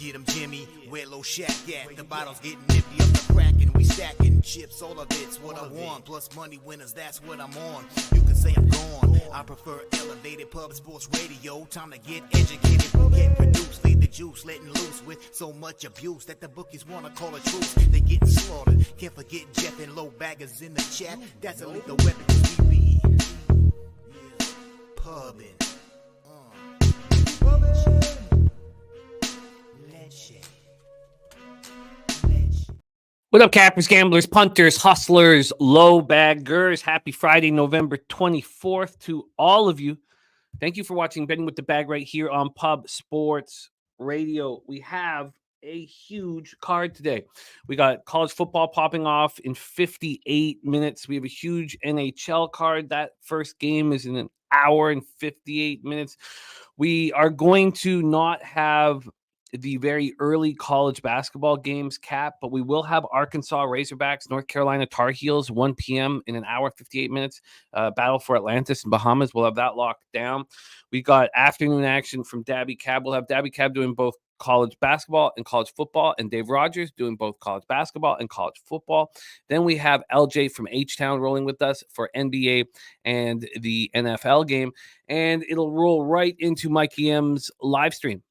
Get 'em Jimmy, where low shack at? The bottle's getting nifty up the crack and we stacking chips. All of it's what I want, plus money winners, that's what I'm on. You can say I'm gone. I prefer elevated public sports radio. Time to get educated, get produced, leave the juice, letting loose with so much abuse that the bookies wanna call it truth. They getting slaughtered. Can't forget Jeff and low baggers in the chat. That's a lethal weapon 'cause we be pubbing. What up, cappers, gamblers, punters, hustlers, low baggers? Happy Friday, November 24th to all of you. Thank you for watching Betting with the Bag right here on Pub Sports Radio. We have a huge card today. We got college football popping off in 58 minutes. We have a huge NHL card. That first game is in an hour and 58 minutes. We are going to not have the very early college basketball games cap, but we will have Arkansas Razorbacks, North Carolina Tar Heels, 1 p.m. in an hour, 58 minutes. Battle for Atlantis and Bahamas. We'll have that locked down. We got afternoon action from Daby Cab. We'll have Daby Cab doing both college basketball and college football, and Dave Rogers doing both college basketball and college football. Then we have LJ from HTown rolling with us for NBA and the NFL game, and it'll roll right into Mikey M's live stream.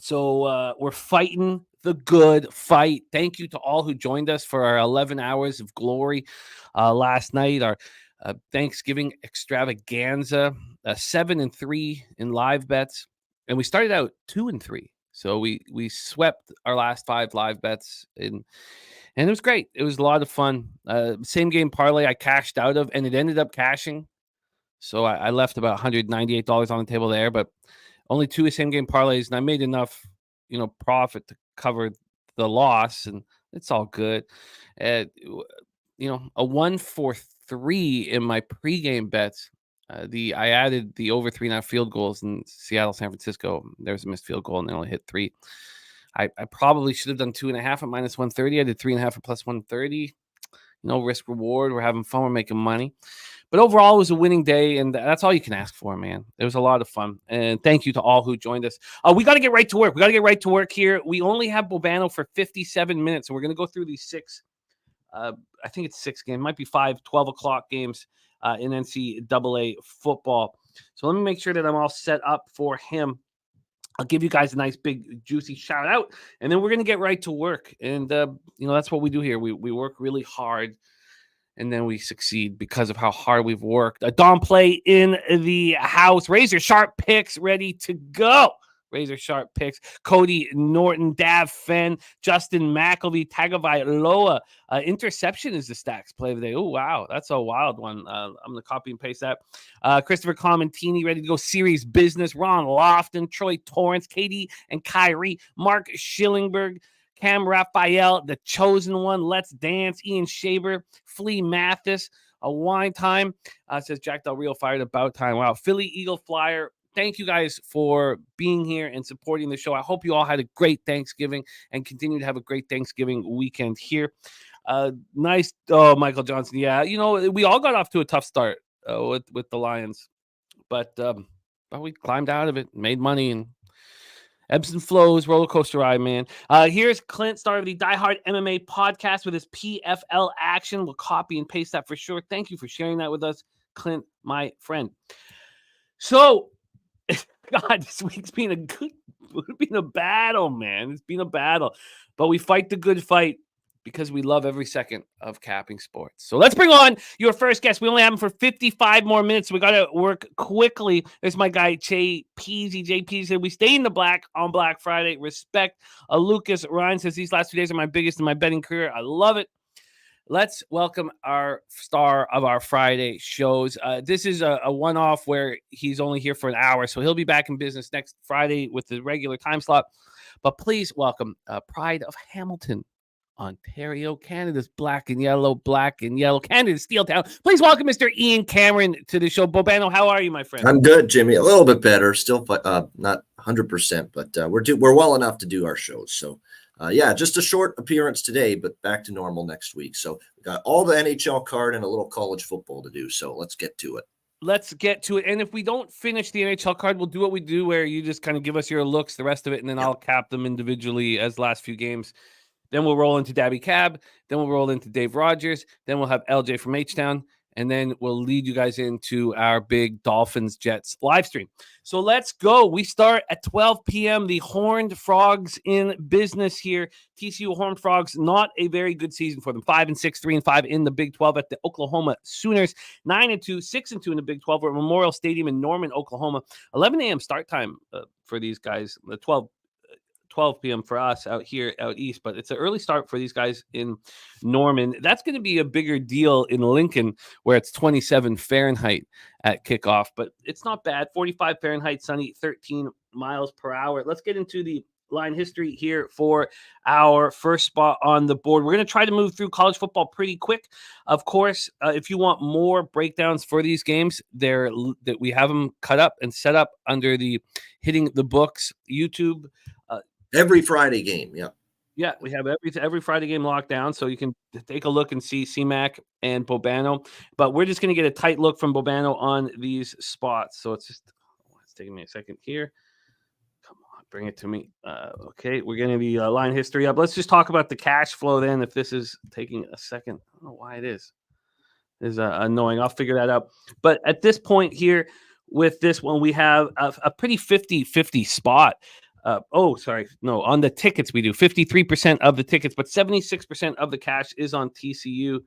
So we're fighting the good fight. Thank you to all who joined us for our 11 hours of glory last night, our Thanksgiving extravaganza, 7-3 in live bets. And we started out 2-3. So we swept our last 5 live bets, and it was great. It was a lot of fun. Same game parlay I cashed out of, and it ended up cashing. So I left about $198 on the table there, but only 2 same game parlays, and I made enough, profit to cover the loss, and it's all good. A 1-for-3 in my pregame bets. I added the over 3.5 field goals in Seattle, San Francisco. There was a missed field goal, and they only hit 3. I probably should have done 2.5 at -130. I did 3.5 at +130. Risk reward. We're having fun. We're making money. But overall, it was a winning day, and that's all you can ask for, man. It was a lot of fun, and thank you to all who joined us. We got to get right to work. We got to get right to work here. We only have Bobano for 57 minutes, and we're going to go through these 6. I think it's 6 games. It might be 5 12 o'clock games in NCAA football. So let me make sure that I'm all set up for him. I'll give you guys a nice big juicy shout out, and then we're going to get right to work. And that's what we do here. We work really hard, and then we succeed because of how hard we've worked. Don Play in the house. Razor Sharp picks ready to go. Razor Sharp picks. Cody Norton, Dav Fenn, Justin McElvey, Tagovailoa. Interception is the stacks play of the day. Oh, wow. That's a wild one. I'm going to copy and paste that. Christopher Clementini ready to go. Series Business. Ron Lofton, Troy Torrance, Katie and Kyrie, Mark Schillingberg, Cam Raphael, The Chosen One, Let's Dance, Ian Shaber, Flea Mathis, A Wine Time, says Jack Del Rio fired about time. Wow. Philly Eagle Flyer. Thank you guys for being here and supporting the show. I hope you all had a great Thanksgiving and continue to have a great Thanksgiving weekend here. Nice. Oh, Michael Johnson. Yeah. We all got off to a tough start with the Lions, but we climbed out of it, made money, and ebbs and flows, roller coaster ride, man. Here's Clint, star of the Die Hard MMA podcast with his PFL action. We'll copy and paste that for sure. Thank you for sharing that with us, Clint, my friend. So, God, this week's been a battle, man. It's been a battle, but we fight the good fight because we love every second of capping sports. So let's bring on your first guest. We only have him for 55 more minutes. So we got to work quickly. There's my guy, Jay Peasy. Jay Peasy said, we stay in the black on Black Friday. Respect. Lucas Ryan says, these last 2 days are my biggest in my betting career. I love it. Let's welcome our star of our Friday shows. This is a one-off where he's only here for an hour, so he'll be back in business next Friday with the regular time slot. But please welcome Pride of Hamilton, Ontario, Canada's black and yellow, Canada's Steel Town. Please welcome Mr. Ian Cameron to the show. Bobano, how are you, my friend? I'm good, Jimmy. A little bit better, still not 100%, but we're well enough to do our shows. So. Just a short appearance today, but back to normal next week. So we got all the NHL card and a little college football to do. So let's get to it. let's get to it. And if we don't finish the NHL card, we'll do what we do where you just kind of give us your looks, the rest of it, and then I'll cap them individually as last few games. Then we'll roll into Daby Cab. Then we'll roll into Dave Rogers. Then we'll have LJ from HTown. And then we'll lead you guys into our big Dolphins Jets live stream. So let's go. We start at 12 p.m. The Horned Frogs in business here. TCU Horned Frogs, not a very good season for them. 5-6, 3-5 in the Big 12 at the Oklahoma Sooners. 9-2, 6-2 in the Big 12. We're at Memorial Stadium in Norman, Oklahoma. 11 a.m. start time for these guys. The 12 p.m. for us out here out east, but it's an early start for these guys in Norman. That's going to be a bigger deal in Lincoln, where it's 27 Fahrenheit at kickoff, but it's not bad. 45 Fahrenheit, sunny, 13 miles per hour. Let's get into the line history here for our first spot on the board. We're going to try to move through college football pretty quick. Of course, if you want more breakdowns for these games, that we have them cut up and set up under the Hitting the Books YouTube. Every Friday game, Yeah, we have every Friday game locked down, so you can take a look and see C-Mac and Bobano. But we're just going to get a tight look from Bobano on these spots. So it's taking me a second here. Come on, bring it to me. Okay, we're getting the line history up. Let's just talk about the cash flow then, if this is taking a second. I don't know why it is. It's annoying. I'll figure that out. But at this point here, with this one, we have a pretty 50-50 spot. On the tickets we do 53% of the tickets, but 76% of the cash is on TCU.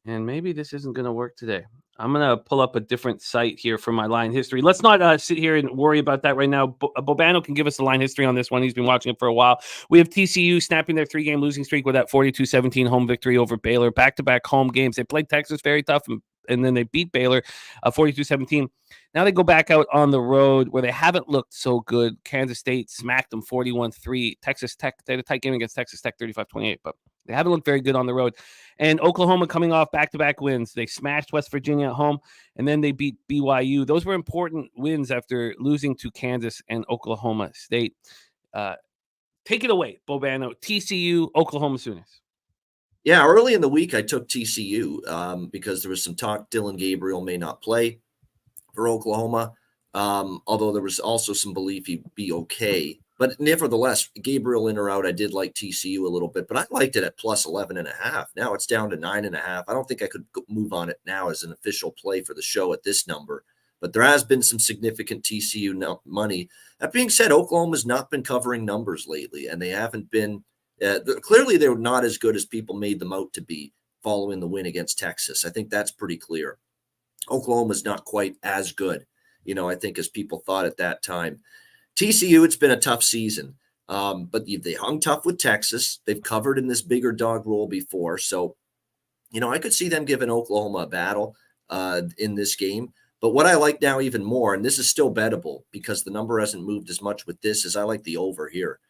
And maybe this isn't going to work today. I'm going to pull up a different site here for my line history. Let's not sit here and worry about that right now. Bobano can give us the line history on this one. He's been watching it for a while. We have TCU snapping their 3-game losing streak with that 42-17 home victory over Baylor. Back-to-back home games. They played Texas very tough, and then they beat Baylor 42-17. Now they go back out on the road where they haven't looked so good. Kansas State smacked them 41-3. Texas Tech, they had a tight game against Texas Tech 35-28, but they haven't looked very good on the road. And Oklahoma coming off back-to-back wins. They smashed West Virginia at home, and then they beat BYU. Those were important wins after losing to Kansas and Oklahoma State. Take it away, Bobano. TCU, Oklahoma Sooners. Yeah, early in the week, I took TCU because there was some talk Dylan Gabriel may not play for Oklahoma, although there was also some belief he'd be okay. But nevertheless, Gabriel in or out, I did like TCU a little bit, but I liked it at plus 11.5. Now it's down to 9.5. I don't think I could move on it now as an official play for the show at this number, but there has been some significant TCU money. That being said, Oklahoma's not been covering numbers lately, and they haven't been clearly they're not as good as people made them out to be following the win against Texas. I think that's pretty clear. Oklahoma's not quite as good, I think, as people thought at that time. TCU, it's been a tough season, but they hung tough with Texas. They've covered in this bigger dog role before. So, I could see them giving Oklahoma a battle in this game. But what I like now even more, and this is still bettable because the number hasn't moved as much with this, is I like the over here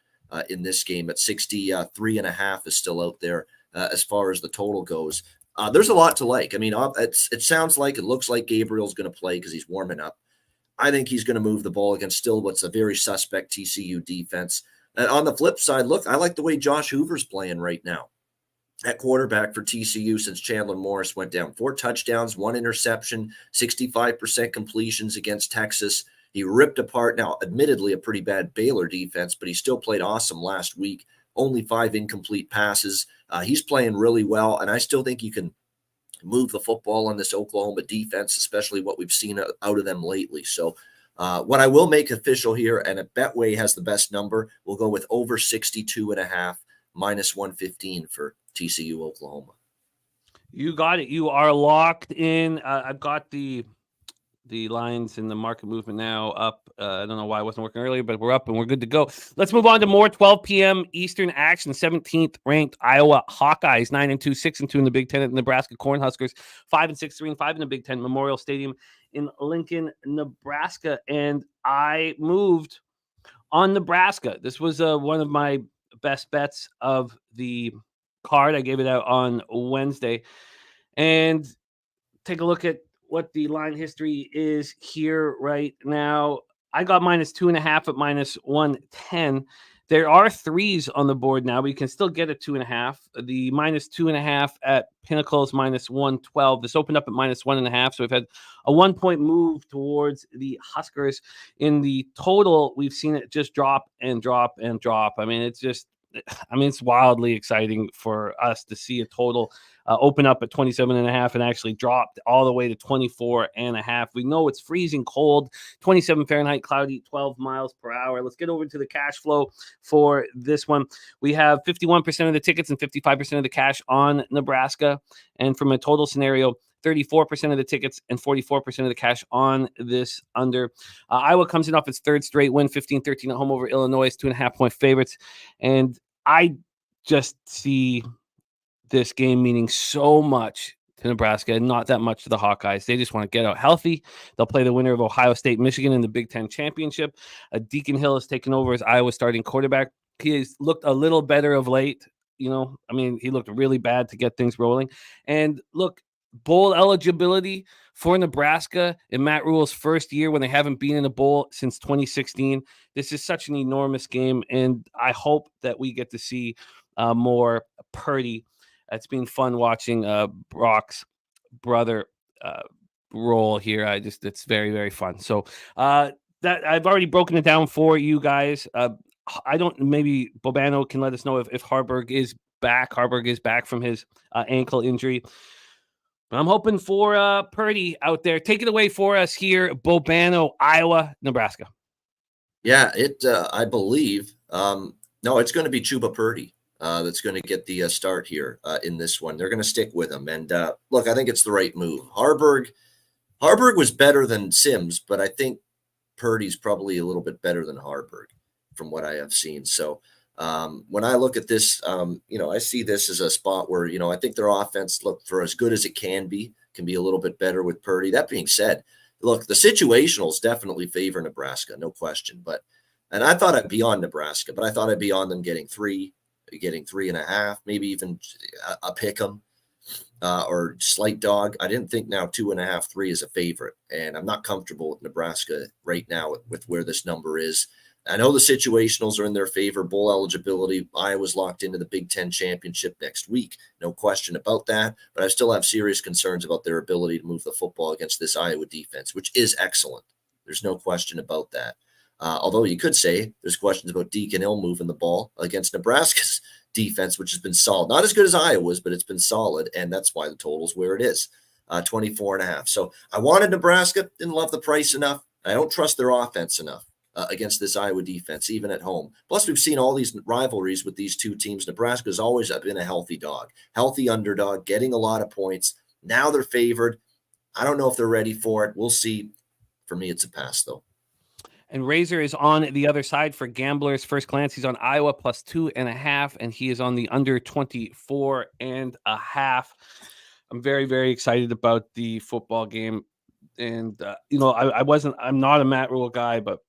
in this game at 63.5 is still out there as far as the total goes. There's a lot to like. I mean, it sounds like, it looks like Gabriel's going to play because he's warming up. I think he's going to move the ball against still what's a very suspect TCU defense. On the flip side, look, I like the way Josh Hoover's playing right now at quarterback for TCU since Chandler Morris went down. 4 touchdowns, 1 interception, 65% completions against Texas. He ripped apart, now admittedly a pretty bad Baylor defense, but he still played awesome last week. Only 5 incomplete passes. He's playing really well, and I still think you can move the football on this Oklahoma defense, especially what we've seen out of them lately. So what I will make official here, and Betway has the best number, we'll go with over 62.5, minus 115 for TCU Oklahoma. You got it. You are locked in. I've got the lines in the market movement now up. I don't know why it wasn't working earlier, but we're up and we're good to go. Let's move on to more 12 p.m. Eastern action. 17th ranked Iowa Hawkeyes, 9-2, 6-2 in the Big Ten at Nebraska Cornhuskers, 5-6, 3-5 in the Big Ten Memorial Stadium in Lincoln, Nebraska. And I moved on Nebraska. This was one of my best bets of the card. I gave it out on Wednesday. And take a look at what the line history is here right now. I got minus 2.5 at minus 110. There are threes on the board now, but you can still get a 2.5. The -2.5 at Pinnacle is -112. This opened up at -1.5. So we've had a 1-point move towards the Huskers. In the total, we've seen it just drop and drop and drop. I mean, it's wildly exciting for us to see a total open up at 27.5 and actually dropped all the way to 24.5. We know it's freezing cold, 27 Fahrenheit, cloudy, 12 miles per hour. Let's get over to the cash flow for this one. We have 51% of the tickets and 55% of the cash on Nebraska. And from a total scenario, 34% of the tickets and 44% of the cash on this under. Iowa comes in off its third straight win, 15-13 at home over Illinois, 2.5-point favorites. And I just see this game meaning so much to Nebraska and not that much to the Hawkeyes. They just want to get out healthy. They'll play the winner of Ohio State, Michigan in the Big Ten Championship. Deacon Hill has taken over as Iowa's starting quarterback. He has looked a little better of late. He looked really bad to get things rolling. And look, bowl eligibility for Nebraska in Matt Rule's first year when they haven't been in a bowl since 2016. This is such an enormous game, and I hope that we get to see more Purdy. It's been fun watching Brock's brother roll here. It's very, very fun. So that I've already broken it down for you guys. Maybe Bobano can let us know if Harburg is back. Harburg is back from his ankle injury. I'm hoping for Purdy out there. Take it away for us here, Bobano, Iowa, Nebraska. Yeah, I believe. No, it's going to be Chuba Purdy that's going to get the start here in this one. They're going to stick with him. And look, I think it's the right move. Harburg was better than Sims, but I think Purdy's probably a little bit better than Harburg from what I have seen. So when I look at this, I see this as a spot where, I think their offense, look, for as good as it can be a little bit better with Purdy. That being said, look, the situationals definitely favor Nebraska, no question. And I thought I'd be on Nebraska, but I thought I'd be on them getting 3.5, maybe even a pick 'em or slight dog. I didn't think now 2.5, 3 is a favorite. And I'm not comfortable with Nebraska right now with where this number is. I know the situationals are in their favor. Bowl eligibility, Iowa's locked into the Big Ten Championship next week. No question about that. But I still have serious concerns about their ability to move the football against this Iowa defense, which is excellent. There's no question about that. Although you could say there's questions about Deacon Hill moving the ball against Nebraska's defense, which has been solid. Not as good as Iowa's, but it's been solid, and that's why the total's where it is, 24.5. So I wanted Nebraska, didn't love the price enough. I don't trust their offense enough against this Iowa defense, even at home. Plus, we've seen all these rivalries with these two teams. Nebraska's always been a healthy underdog, getting a lot of points. Now they're favored. I don't know if they're ready for it. We'll see. For me, it's a pass, though. And Razor is on the other side for Gamblers. First glance, he's on Iowa plus 2.5, and he is on the under 24.5. I'm very, very excited about the football game. And, I'm not a Matt Rule guy, but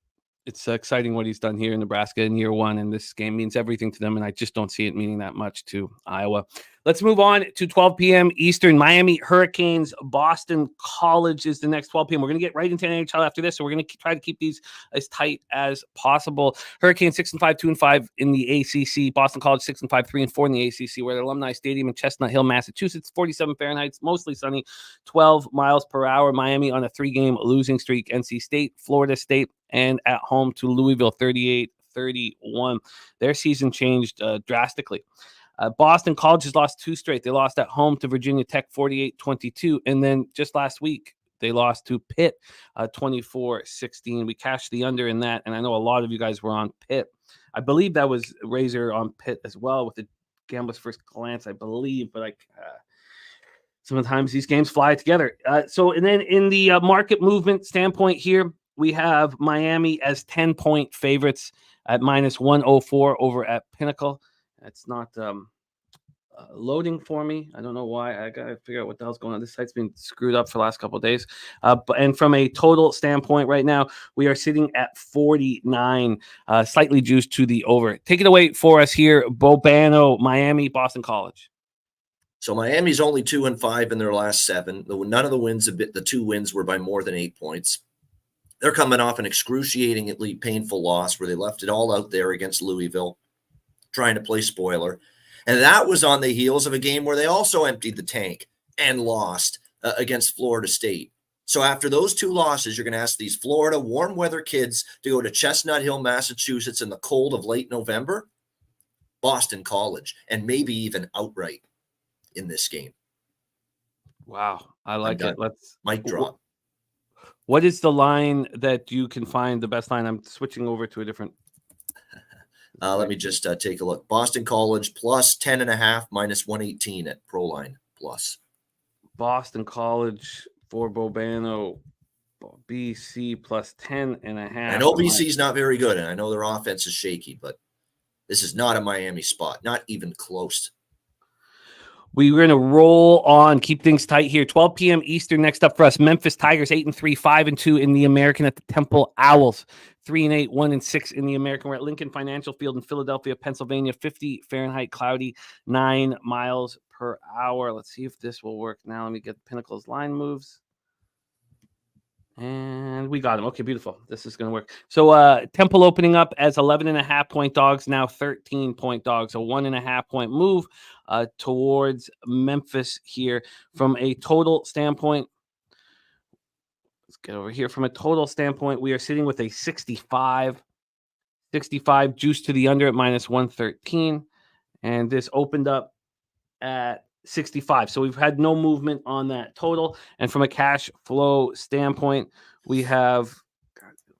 it's exciting what he's done here in Nebraska in year one. And this game means everything to them. And I just don't see it meaning that much to Iowa. Let's move on to 12 p.m. Eastern. Miami Hurricanes, Boston College is the next 12 p.m. We're going to get right into NHL after this, so we're going to try to keep these as tight as possible. Hurricanes 6-5, 2-5 in the ACC. Boston College 6-5, 3-4 in the ACC. We're at Alumni Stadium in Chestnut Hill, Massachusetts. 47 Fahrenheit, mostly sunny, 12 miles per hour. Miami on a 3-game losing streak. NC State, Florida State, and at home to Louisville, 38-31. Their season changed drastically. Boston College has lost 2 straight. They lost at home to Virginia Tech 48-22. And then just last week, they lost to Pitt 24-16. We cashed the under in that. And I know a lot of you guys were on Pitt. I believe that was Razor on Pitt as well with the Gambler's First Glance, I believe. But sometimes these games fly together. And then in the market movement standpoint here, we have Miami as 10-point favorites at -104 over at Pinnacle. It's not loading for me. I don't know why. I got to figure out what the hell's going on. This site's been screwed up for the last couple of days. And from a total standpoint right now, we are sitting at 49, slightly juiced to the over. Take it away for us here, Bobano, Miami, Boston College. So Miami's only 2-5 in their last 7. None of the 2 wins were by more than 8 points. They're coming off an excruciatingly painful loss where they left it all out there against Louisville, trying to play spoiler. And that was on the heels of a game where they also emptied the tank and lost against Florida State. So after those two losses, you're going to ask these Florida warm weather kids to go to Chestnut Hill, Massachusetts in the cold of late November? Boston College, and maybe even outright in this game. Wow. I like it. Let's mic drop. What is the line that you can find the best line? I'm switching over to a different. Let me just take a look. Boston College plus 10.5 minus 118 at ProLine plus. Boston College for Bobano, BC plus 10.5. I know BC is not very good, and I know their offense is shaky, but this is not a Miami spot, not even close. We're going to roll on, keep things tight here. 12 p.m. Eastern next up for us. Memphis Tigers 8-3, 5-2 in the American at the Temple Owls. 3-8, 1-6 in the American. We're at Lincoln Financial Field in Philadelphia, Pennsylvania. 50 Fahrenheit, cloudy, 9 miles per hour. Let's see if this will work now. Let me get Pinnacle's line moves. And we got him. Okay, beautiful. This is going to work. So Temple opening up as 11.5-point dogs, now 13-point dogs. A 1.5-point move towards Memphis here. From a total standpoint, let's get over here. From a total standpoint, we are sitting with a 65 juice to the under at minus 113. And this opened up at 65. So we've had no movement on that total. And from a cash flow standpoint, we have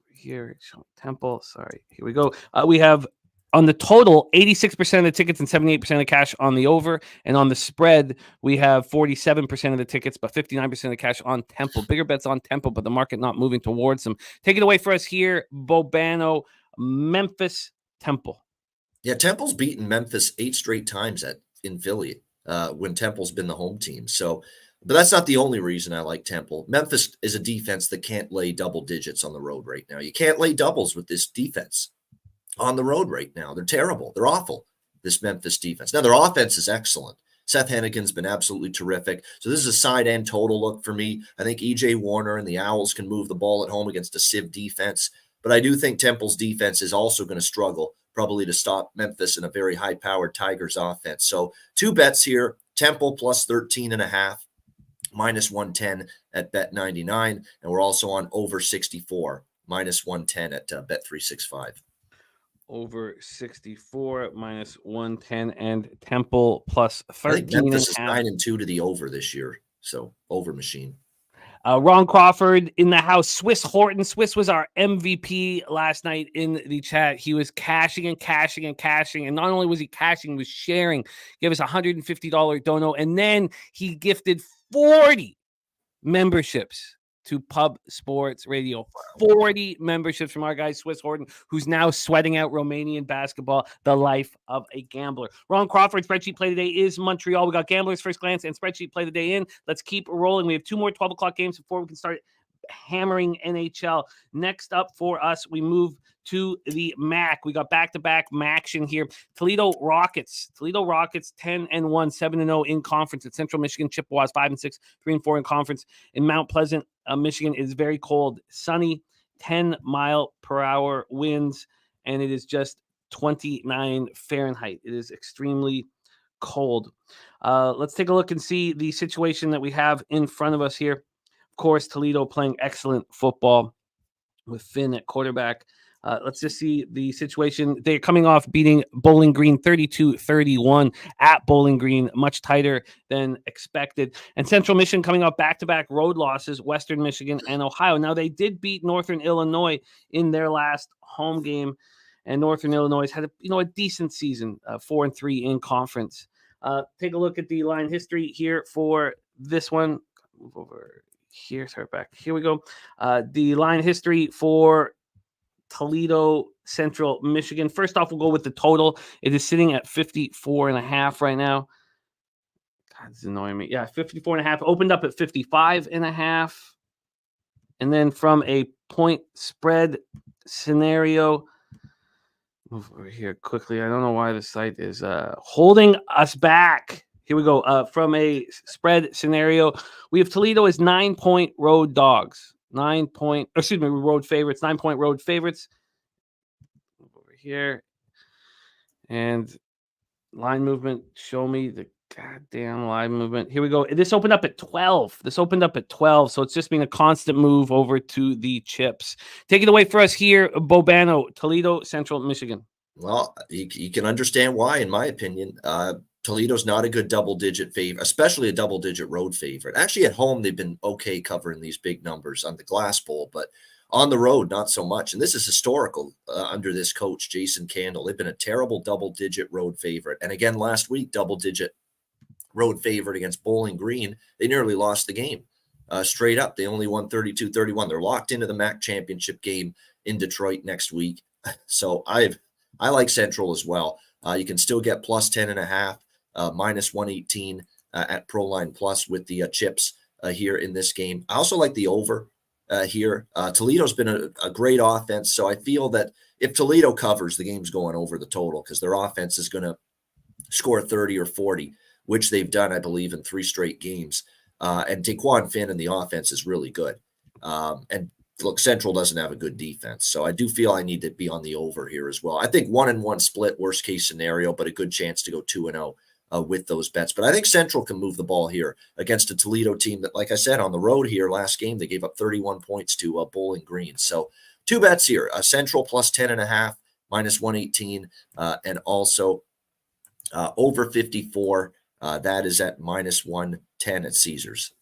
here, Temple. Sorry, here we go. We have on the total 86% of the tickets and 78% of the cash on the over. And on the spread, we have 47% of the tickets, but 59% of the cash on Temple. Bigger bets on Temple, but the market not moving towards them. Take it away for us here, Bobano, Memphis, Temple. Yeah, Temple's beaten Memphis 8 straight times in Philly. When Temple's been the home team. So, but that's not the only reason I like Temple. Memphis is a defense that can't lay double digits on the road right now. You can't lay doubles with this defense on the road right now. They're terrible. They're awful, this Memphis defense. Now, their offense is excellent. Seth Hennigan's been absolutely terrific. So this is a side end total look for me. I think E.J. Warner and the Owls can move the ball at home against a Civ defense. But I do think Temple's defense is also going to struggle probably to stop Memphis in a very high-powered Tigers offense. So 2 bets here, Temple plus 13.5, minus 110 at Bet99, and we're also on over 64, minus 110 at Bet365. Over 64, minus 110, and Temple plus 13. I think Memphis is 9-2 to the over this year, so over machine. Ron Crawford in the house. Swiss Horton. Swiss was our MVP last night in the chat. He was cashing. And not only was he cashing, he was sharing. Gave us a $150 dono. And then he gifted 40 memberships to Pub Sports Radio. 40 memberships from our guy, Swiss Horton, who's now sweating out Romanian basketball, the life of a gambler. Ron Crawford, Spreadsheet Play Today is Montreal. We got Gamblers First Glance and Spreadsheet Play Today in. Let's keep rolling. We have 2 more 12 o'clock games before we can start hammering NHL. Next up for us, we move to the MAC. We got back-to-back action here. Toledo Rockets 10-1, 7-0 in conference at Central Michigan. Chippewas 5-6, 3-4 in conference. In Mount Pleasant, Michigan, is very cold, sunny, 10-mile-per-hour winds, and it is just 29 Fahrenheit. It is extremely cold. Let's take a look and see the situation that we have in front of us here. Of course, Toledo playing excellent football with Finn at quarterback. Let's just see the situation. They're coming off beating Bowling Green 32-31 at Bowling Green, much tighter than expected. And Central Michigan coming off back-to-back road losses, Western Michigan and Ohio. Now, they did beat Northern Illinois in their last home game, and Northern Illinois had a decent season, 4-3 in conference. Take a look at the line history here for this one. Move over here, start back. Here we go. The line history for Toledo, Central Michigan. First off, we'll go with the total. It is sitting at 54.5 right now. God, it's annoying me. Yeah, 54.5. Opened up at 55.5. And then from a point spread scenario, move over here quickly. I don't know why the site is holding us back. Here we go. From a spread scenario, we have Toledo as 9-point road dogs. road favorites, 9-point road favorites. Over here. And line movement, show me the goddamn line movement. Here we go. This opened up at 12. So it's just been a constant move over to the chips. Take it away for us here, Bobano, Toledo, Central Michigan. Well, you can understand why, in my opinion. Toledo's not a good double-digit favorite, especially a double-digit road favorite. Actually, at home, they've been okay covering these big numbers on the Glass Bowl, but on the road, not so much. And this is historical under this coach, Jason Candle. They've been a terrible double-digit road favorite. And again, last week, double-digit road favorite against Bowling Green. They nearly lost the game straight up. They only won 32-31. They're locked into the MAC championship game in Detroit next week. So I like Central as well. You can still get plus 10.5, minus 118 at ProLine Plus with the chips here in this game. I also like the over here. Toledo's been a great offense, so I feel that if Toledo covers, the game's going over the total because their offense is going to score 30 or 40, which they've done, I believe, in 3 straight games. And Taquan Finn in the offense is really good. And look, Central doesn't have a good defense, so I do feel I need to be on the over here as well. I think 1-1 split, worst case scenario, but a good chance to go 2-0 with those bets. But I think Central can move the ball here against a Toledo team that, like I said, on the road here last game, they gave up 31 points to Bowling Green. So 2 bets here, Central plus 10.5, minus 118, and also over 54. That is at minus 110 at Caesars.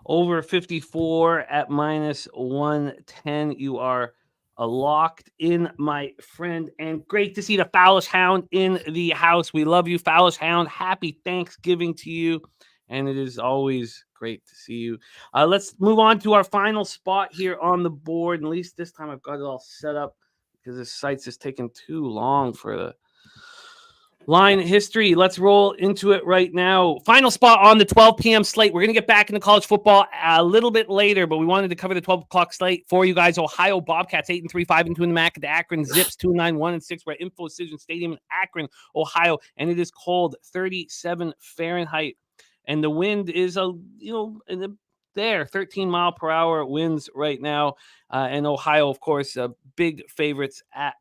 Over 54 at minus 110. You are locked in, my friend. And great to see the Fallish Hound in the house. We love you, Fallish Hound. Happy Thanksgiving to you. And it is always great to see you. Let's move on to our final spot here on the board. At least this time I've got it all set up because this site's just taking too long for the line history. Let's roll into it right now. Final spot on the 12 p.m. slate. We're going to get back into college football a little bit later, but we wanted to cover the 12 o'clock slate for you guys. Ohio Bobcats 8-3, 5-2 in the MAC. The Akron Zips 2-9, 1-6. We're at Infocision Stadium in Akron, Ohio, and it is cold, 37 Fahrenheit, and the wind is there, 13 mile per hour winds right now. And Ohio, of course, big favorites at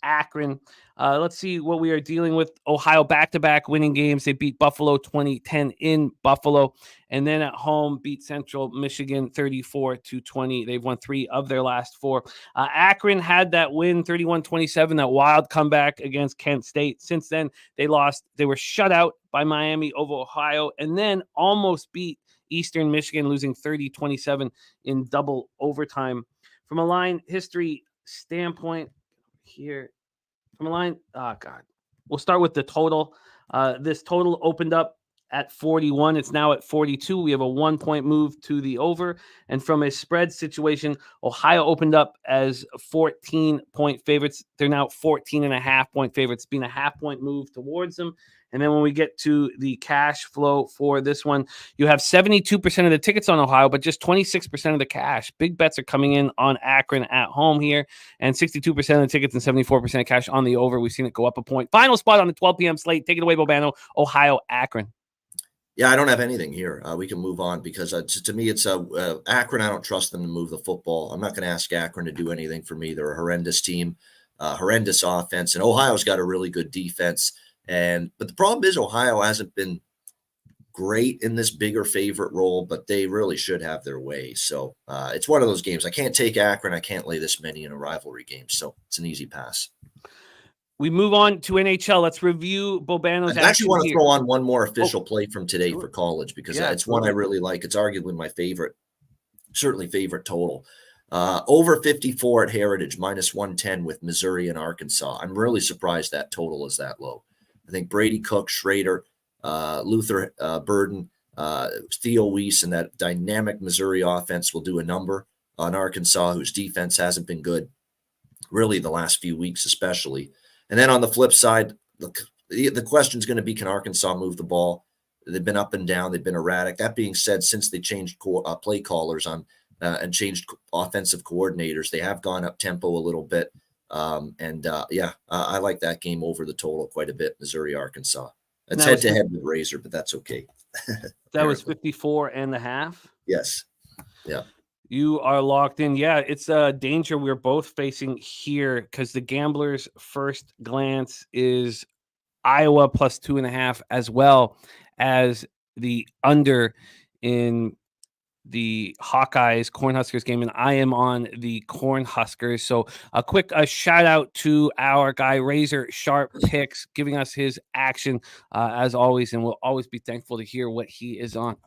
Akron. Let's see what we are dealing with. Ohio back-to-back winning games. They beat Buffalo 20-10 in Buffalo, and then at home beat Central Michigan 34-20. They've won 3 of their last 4. Akron had that win 31-27, that wild comeback against Kent State. Since then, they lost. They were shut out by Miami over Ohio, and then almost beat Eastern Michigan, losing 30-27 in double overtime. From a line history standpoint, here from a line, we'll start with the total. This total opened up at 41. It's now at 42. We have a 1-point move to the over. And from a spread situation, Ohio opened up as 14-point favorites. They're now 14.5-point favorites, being a half-point move towards them. And then when we get to the cash flow for this one, you have 72% of the tickets on Ohio, but just 26% of the cash. Big bets are coming in on Akron at home here, and 62% of the tickets and 74% of cash on the over. We've seen it go up a point. Final spot on the 12 p.m. slate. Take it away, Bobano. Ohio, Akron. Yeah, I don't have anything here. We can move on because to me, it's Akron. I don't trust them to move the football. I'm not going to ask Akron to do anything for me. They're a horrendous team, horrendous offense, and Ohio's got a really good defense. But the problem is Ohio hasn't been great in this bigger favorite role, but they really should have their way. So it's one of those games. I can't take Akron. I can't lay this many in a rivalry game. So it's an easy pass. We move on to NHL. Let's review Bobano's I actually want to throw on one more official play from today sure. for college because it's one I really like. It's arguably my favorite, certainly favorite total. Over 54 at Heritage, minus 110 with Missouri and Arkansas. I'm really surprised that total is that low. I think Brady Cook, Schrader, Luther Burden, Theo Weiss, and that dynamic Missouri offense will do a number on Arkansas, whose defense hasn't been good really the last few weeks especially. And then on the flip side, the question is going to be, can Arkansas move the ball? They've been up and down. They've been erratic. That being said, since they changed play callers and changed offensive coordinators, they have gone up tempo a little bit. I like that game over the total quite a bit, Missouri, Arkansas. It's head-to-head with Razor, but that's okay. That was 54.5? Yes. Yeah. You are locked in. Yeah, it's a danger we're both facing here because the gamblers' first glance is Iowa plus 2.5, as well as the under in the Hawkeyes Cornhuskers game, and I am on the Cornhuskers. So a quick shout out to our guy Razor Sharp Picks, giving us his action as always, and we'll always be thankful to hear what he is on.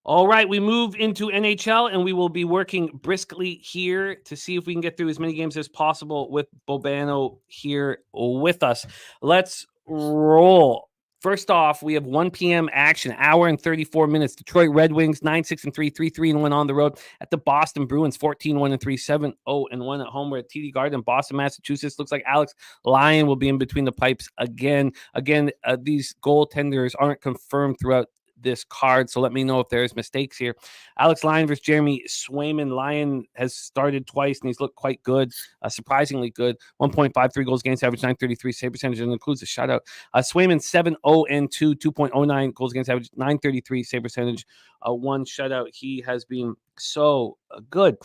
All right, we move into NHL, and we will be working briskly here to see if we can get through as many games as possible with Bobano here with us. Let's roll. First off, we have 1 p.m. action, hour and 34 minutes. Detroit Red Wings, 9-6-3, 3-3-1 on the road at the Boston Bruins, 14-1-3, 7-0-1 at home. We're at TD Garden, Boston, Massachusetts. Looks like Alex Lyon will be in between the pipes again. These goaltenders aren't confirmed throughout this card, so let me know if there's mistakes here. Alex Lyon versus Jeremy Swayman. Lyon has started twice, and he's looked quite good, surprisingly good. 1.53 goals against average, 933 save percentage, and includes a shutout. Swayman 7-0-2, 2.09 goals against average, 933 save percentage, one shutout. He has been so good.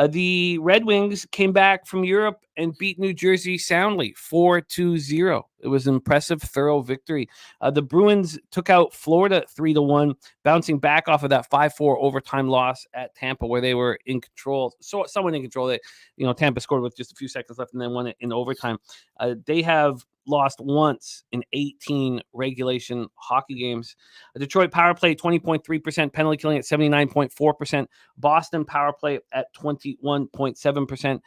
The Red Wings came back from Europe and beat New Jersey soundly 4-0. It was an impressive, thorough victory. The Bruins took out Florida 3-1, bouncing back off of that 5-4 overtime loss at Tampa, where they were in control. So someone in control. Tampa scored with just a few seconds left and then won it in overtime. They have lost once in 18 regulation hockey games. Detroit power play 20.3%, penalty killing at 79.4%. Boston power play at 21.7%,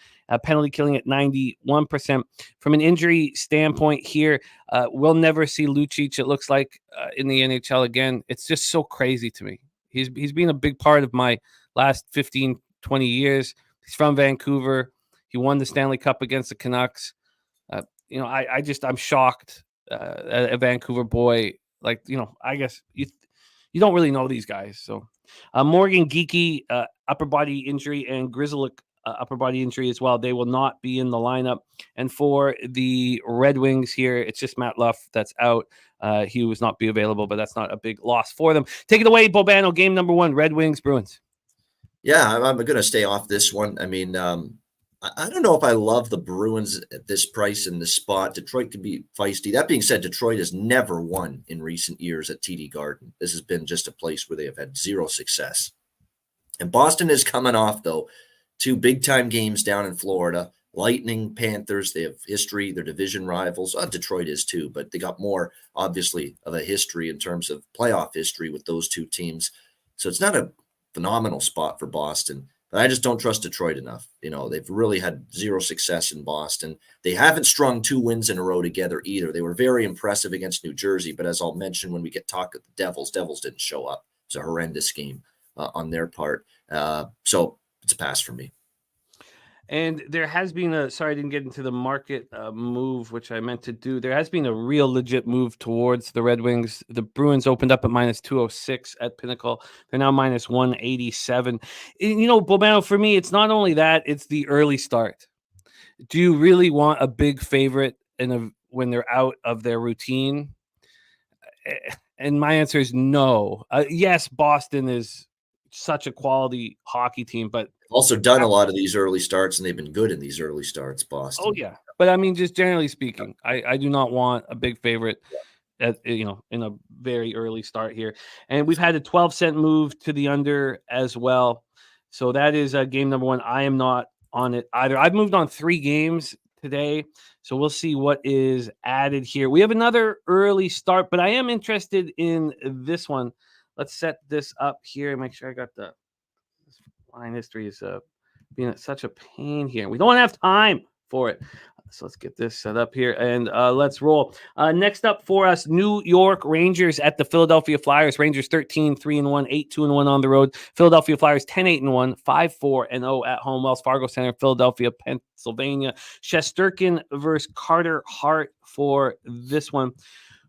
penalty killing at 91%. From an injury standpoint here, we'll never see Lucic, it looks like, in the NHL again. It's just so crazy to me. He's been a big part of my last 15, 20 years. He's from Vancouver. He won the Stanley Cup against the Canucks. I'm shocked. A Vancouver boy, I guess you don't really know these guys. So Morgan Geeky, upper body injury, and Grizzlies upper body injury as well. They will not be in the lineup. And for the Red Wings here, it's just Matt Luff that's out. He was not be available, but that's not a big loss for them. Take it away, Bobano. Game number 1, Red Wings, Bruins. Yeah, I'm going to stay off this one. I mean, I don't know if I love the Bruins at this price in this spot. Detroit could be feisty. That being said, Detroit has never won in recent years at TD Garden. This has been just a place where they have had zero success. And Boston is coming off, though, 2 big-time games down in Florida. Lightning, Panthers, they have history. They're division rivals. Detroit is too, but they got more, obviously, of a history in terms of playoff history with those 2 teams. So it's not a phenomenal spot for Boston. But I just don't trust Detroit enough. They've really had zero success in Boston. They haven't strung 2 wins in a row together either. They were very impressive against New Jersey, but as I'll mention when we get talk of the Devils didn't show up. It's a horrendous game on their part. So it's a pass for me. And there has been sorry, I didn't get into the market move, which I meant to do. There has been a real legit move towards the Red Wings. The Bruins opened up at minus 206 at Pinnacle. They're now minus 187. Bobano, for me, it's not only that, it's the early start. Do you really want a big favorite when they're out of their routine? And my answer is no. Yes, Boston is such a quality hockey team, but also done a lot of these early starts, and they've been good in these early starts, Boston. Oh, yeah. But, I mean, just generally speaking, I do not want a big favorite in a very early start here. And we've had a 12-cent move to the under as well. So that is game number 1. I am not on it either. I've moved on 3 games today, so we'll see what is added here. We have another early start, but I am interested in this one. Let's set this up here and make sure I got the line history is being such a pain here. We don't have time for it. So let's get this set up here and let's roll. Next up for us, New York Rangers at the Philadelphia Flyers. Rangers 13-3-1, 8-2-1 on the road. Philadelphia Flyers 10-8-1, 5-4-0 at home. Wells Fargo Center, Philadelphia, Pennsylvania. Shesterkin versus Carter Hart for this one.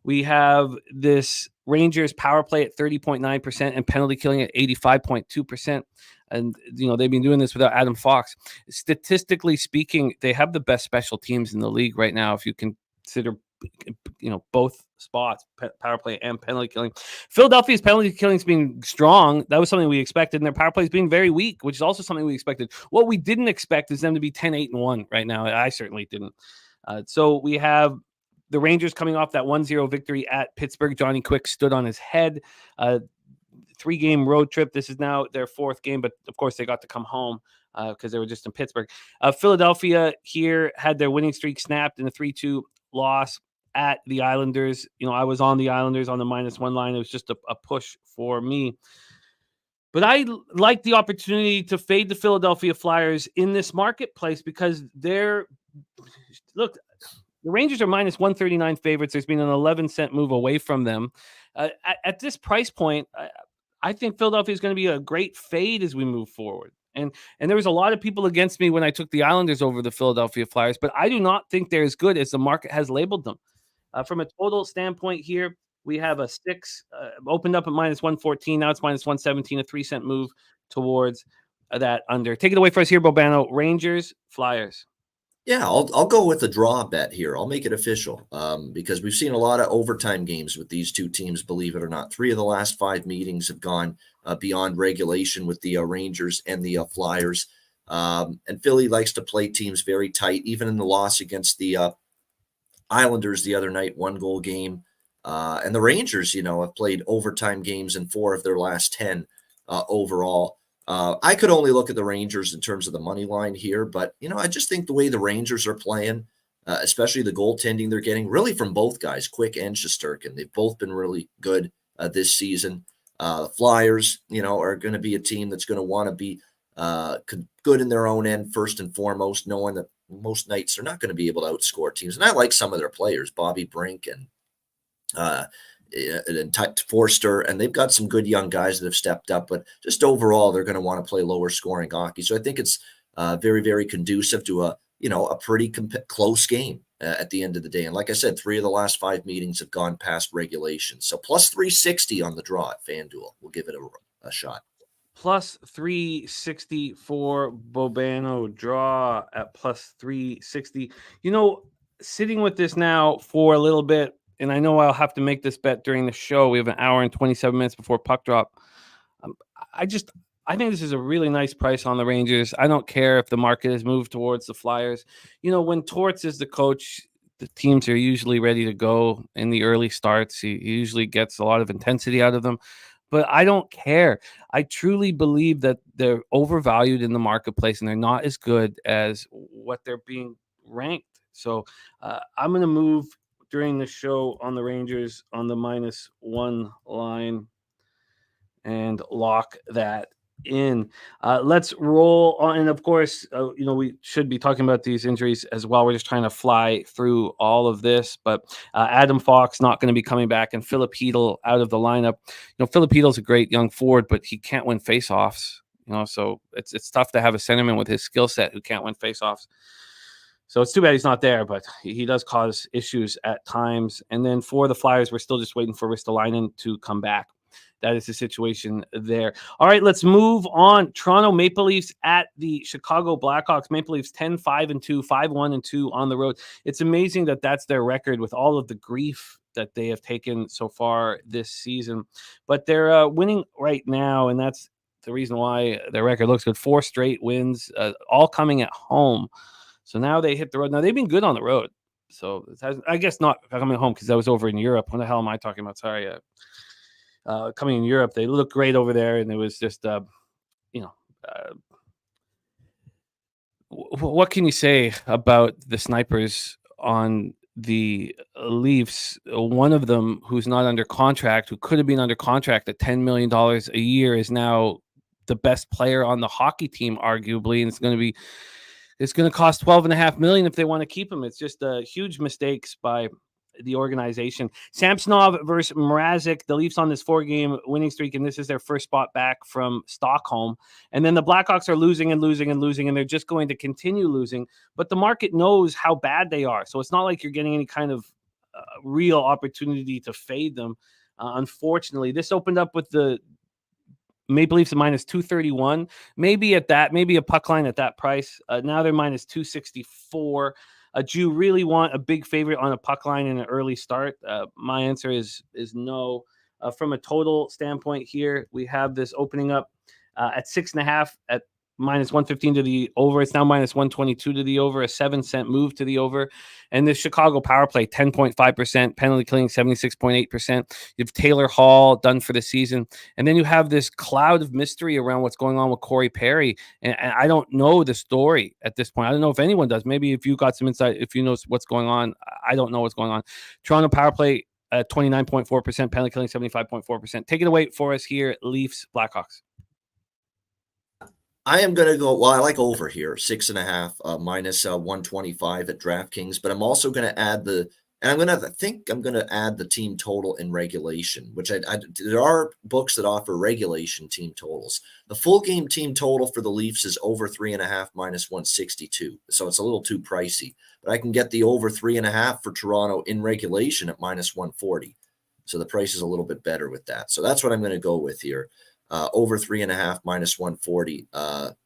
We have this Rangers power play at 30.9% and penalty killing at 85.2%. And, they've been doing this without Adam Fox. Statistically speaking, they have the best special teams in the league right now, if you consider, both spots, power play and penalty killing. Philadelphia's penalty killing has been strong. That was something we expected. And their power play has been very weak, which is also something we expected. What we didn't expect is them to be 10-8-1 right now. I certainly didn't. So we have the Rangers coming off that 1-0 victory at Pittsburgh. Johnny Quick stood on his head. 3-game road trip. This is now their 4th game, but of course they got to come home because they were just in Pittsburgh. Philadelphia here had their winning streak snapped in a 3-2 loss at the Islanders. I was on the Islanders on the -1 line. It was just a push for me. But I like the opportunity to fade the Philadelphia Flyers in this marketplace because the Rangers are -139 favorites. There's been an 11-cent move away from them. At this price point, I think Philadelphia is going to be a great fade as we move forward. And there was a lot of people against me when I took the Islanders over the Philadelphia Flyers, but I do not think they're as good as the market has labeled them. From a total standpoint here, we have a 6 opened up at -114. Now it's -117, a 3-cent move towards that under. Take it away for us here, Bobano. Rangers, Flyers. Yeah, I'll go with a draw bet here. I'll make it official because we've seen a lot of overtime games with these two teams, believe it or not. 3 of the last 5 meetings have gone beyond regulation with the Rangers and the Flyers. And Philly likes to play teams very tight, even in the loss against the Islanders the other night, 1-goal game. And the Rangers, have played overtime games in 4 of their last 10 overall. I could only look at the Rangers in terms of the money line here, but, I just think the way the Rangers are playing, especially the goaltending they're getting, really from both guys, Quick and Shesterkin, they've both been really good this season. The Flyers, are going to be a team that's going to want to be good in their own end first and foremost, knowing that most nights they're not going to be able to outscore teams. And I like some of their players, Bobby Brink and Forster, and they've got some good young guys that have stepped up, but just overall, they're going to want to play lower scoring hockey. So I think it's very, very conducive to a pretty close game at the end of the day. And like I said, 3 of the last 5 meetings have gone past regulation. So plus 360 on the draw at FanDuel. We'll give it a shot. Plus 360 for Bobano, draw at plus 360. Sitting with this now for a little bit, and I know I'll have to make this bet during the show. We have an hour and 27 minutes before puck drop. I think this is a really nice price on the Rangers. I don't care if the market has moved towards the Flyers. When Torts is the coach, the teams are usually ready to go in the early starts. He usually gets a lot of intensity out of them. But I don't care. I truly believe that they're overvalued in the marketplace and they're not as good as what they're being ranked. So I'm going to move during the show on the Rangers on the -1 line and lock that in. Let's roll on. And of course, we should be talking about these injuries as well. We're just trying to fly through all of this, but Adam Fox not going to be coming back and Philip Hedl out of the lineup. Philip Hedl's a great young forward, but he can't win faceoffs, so it's tough to have a centerman with his skill set who can't win faceoffs. So it's too bad he's not there, but he does cause issues at times. And then for the Flyers, we're still just waiting for Ristolainen to come back. That is the situation there. All right, let's move on. Toronto Maple Leafs at the Chicago Blackhawks. Maple Leafs 10-5-2, 5-1-2 on the road. It's amazing that that's their record with all of the grief that they have taken so far this season. But they're winning right now, and that's the reason why their record looks good. 4 straight wins, all coming at home. So now they hit the road. Now, they've been good on the road. So I guess not coming home because I was over in Europe. What the hell am I talking about? Sorry. Coming in Europe, they look great over there. And it was just, what can you say about the snipers on the Leafs? One of them who's not under contract, who could have been under contract at $10 million a year, is now the best player on the hockey team, arguably. And it's going to cost $12.5 million if they want to keep him. It's just huge mistakes by the organization. Samsonov versus Mrazek. The Leafs on this 4-game winning streak, and this is their first spot back from Stockholm. And then the Blackhawks are losing and losing and losing, and they're just going to continue losing. But the market knows how bad they are. So it's not like you're getting any kind of real opportunity to fade them. Unfortunately, this opened up with the Maple Leafs at minus 231. Maybe a puck line at that price. Now they're minus 264. Do you really want a big favorite on a puck line in an early start? My answer is no. From a total standpoint here, we have this opening up at 6.5 at minus 115 to the over. It's now minus 122 to the over, a 7-cent move to the over. And the Chicago power play, 10.5%, penalty killing, 76.8%. You have Taylor Hall done for the season. And then you have this cloud of mystery around what's going on with Corey Perry. And I don't know the story at this point. I don't know if anyone does. Maybe if you got some insight, if you know what's going on, I don't know what's going on. Toronto power play, 29.4%, penalty killing, 75.4%. Take it away for us here, Leafs, Blackhawks. I am going to go, I like over here, 6.5, minus 125 at DraftKings, but I'm also going to add I'm going to add the team total in regulation, which there are books that offer regulation team totals. The full game team total for the Leafs is over 3.5 minus 162. So it's a little too pricey, but I can get the over 3.5 for Toronto in regulation at minus 140. So the price is a little bit better with that. So that's what I'm going to go with here. Over 3.5 minus 140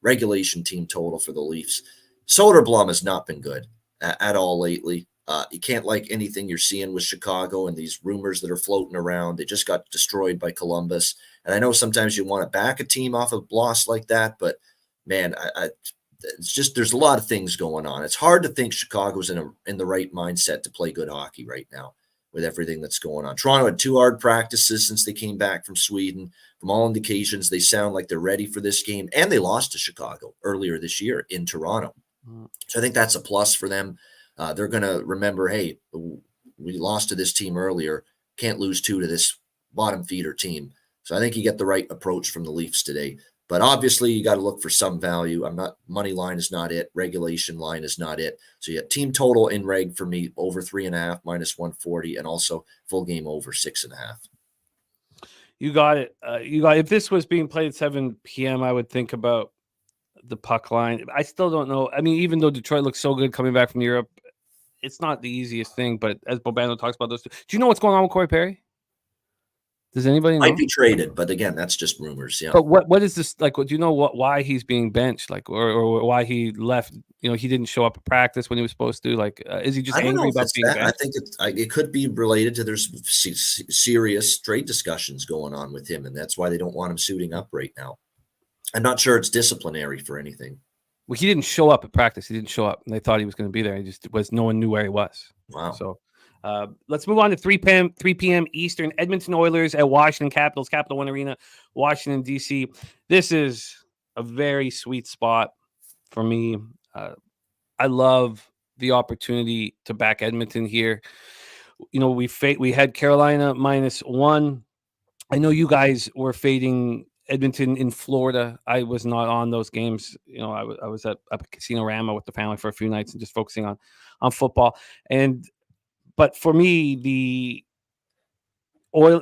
regulation team total for the Leafs. Soderblom has not been good at all lately. You can't like anything you're seeing with Chicago and these rumors that are floating around. They just got destroyed by Columbus. And I know sometimes you want to back a team off of loss like that, but man, it's just, there's a lot of things going on. It's hard to think Chicago's in the right mindset to play good hockey right now with everything that's going on. Toronto had 2 hard practices since they came back from Sweden. From all indications, they sound like they're ready for this game, and they lost to Chicago earlier this year in Toronto. So I think that's a plus for them. They're going to remember, hey, we lost to this team earlier. Can't lose 2 to this bottom feeder team. So I think you get the right approach from the Leafs today. But obviously, you got to look for some value. Money line is not it. Regulation line is not it. So you have team total in reg for me over 3.5 minus 140, and also full game over 6.5. You got it. If this was being played at 7 p.m., I would think about the puck line. I still don't know. I mean, even though Detroit looks so good coming back from Europe, it's not the easiest thing. But as Bobano talks about those two, do you know what's going on with Corey Perry? Does anybody know? Might be traded, but again, that's just rumors. Yeah. But what is this like? Do you know why he's being benched? Like, or why he left? You know, he didn't show up at practice when he was supposed to. Like, is he just angry about being benched? I think it could be related to there's serious trade discussions going on with him, and that's why they don't want him suiting up right now. I'm not sure it's disciplinary for anything. Well, he didn't show up at practice. He didn't show up, and they thought he was going to be there. No one knew where he was. Wow. So. Let's move on to 3 p.m. Eastern. Edmonton Oilers at Washington Capitals, Capital One Arena, Washington, D.C. This is a very sweet spot for me. I love the opportunity to back Edmonton here. You know, we had Carolina -1. I know you guys were fading Edmonton in Florida. I was not on those games. You know, I was at Casino Rama with the family for a few nights and just focusing on football. But for me,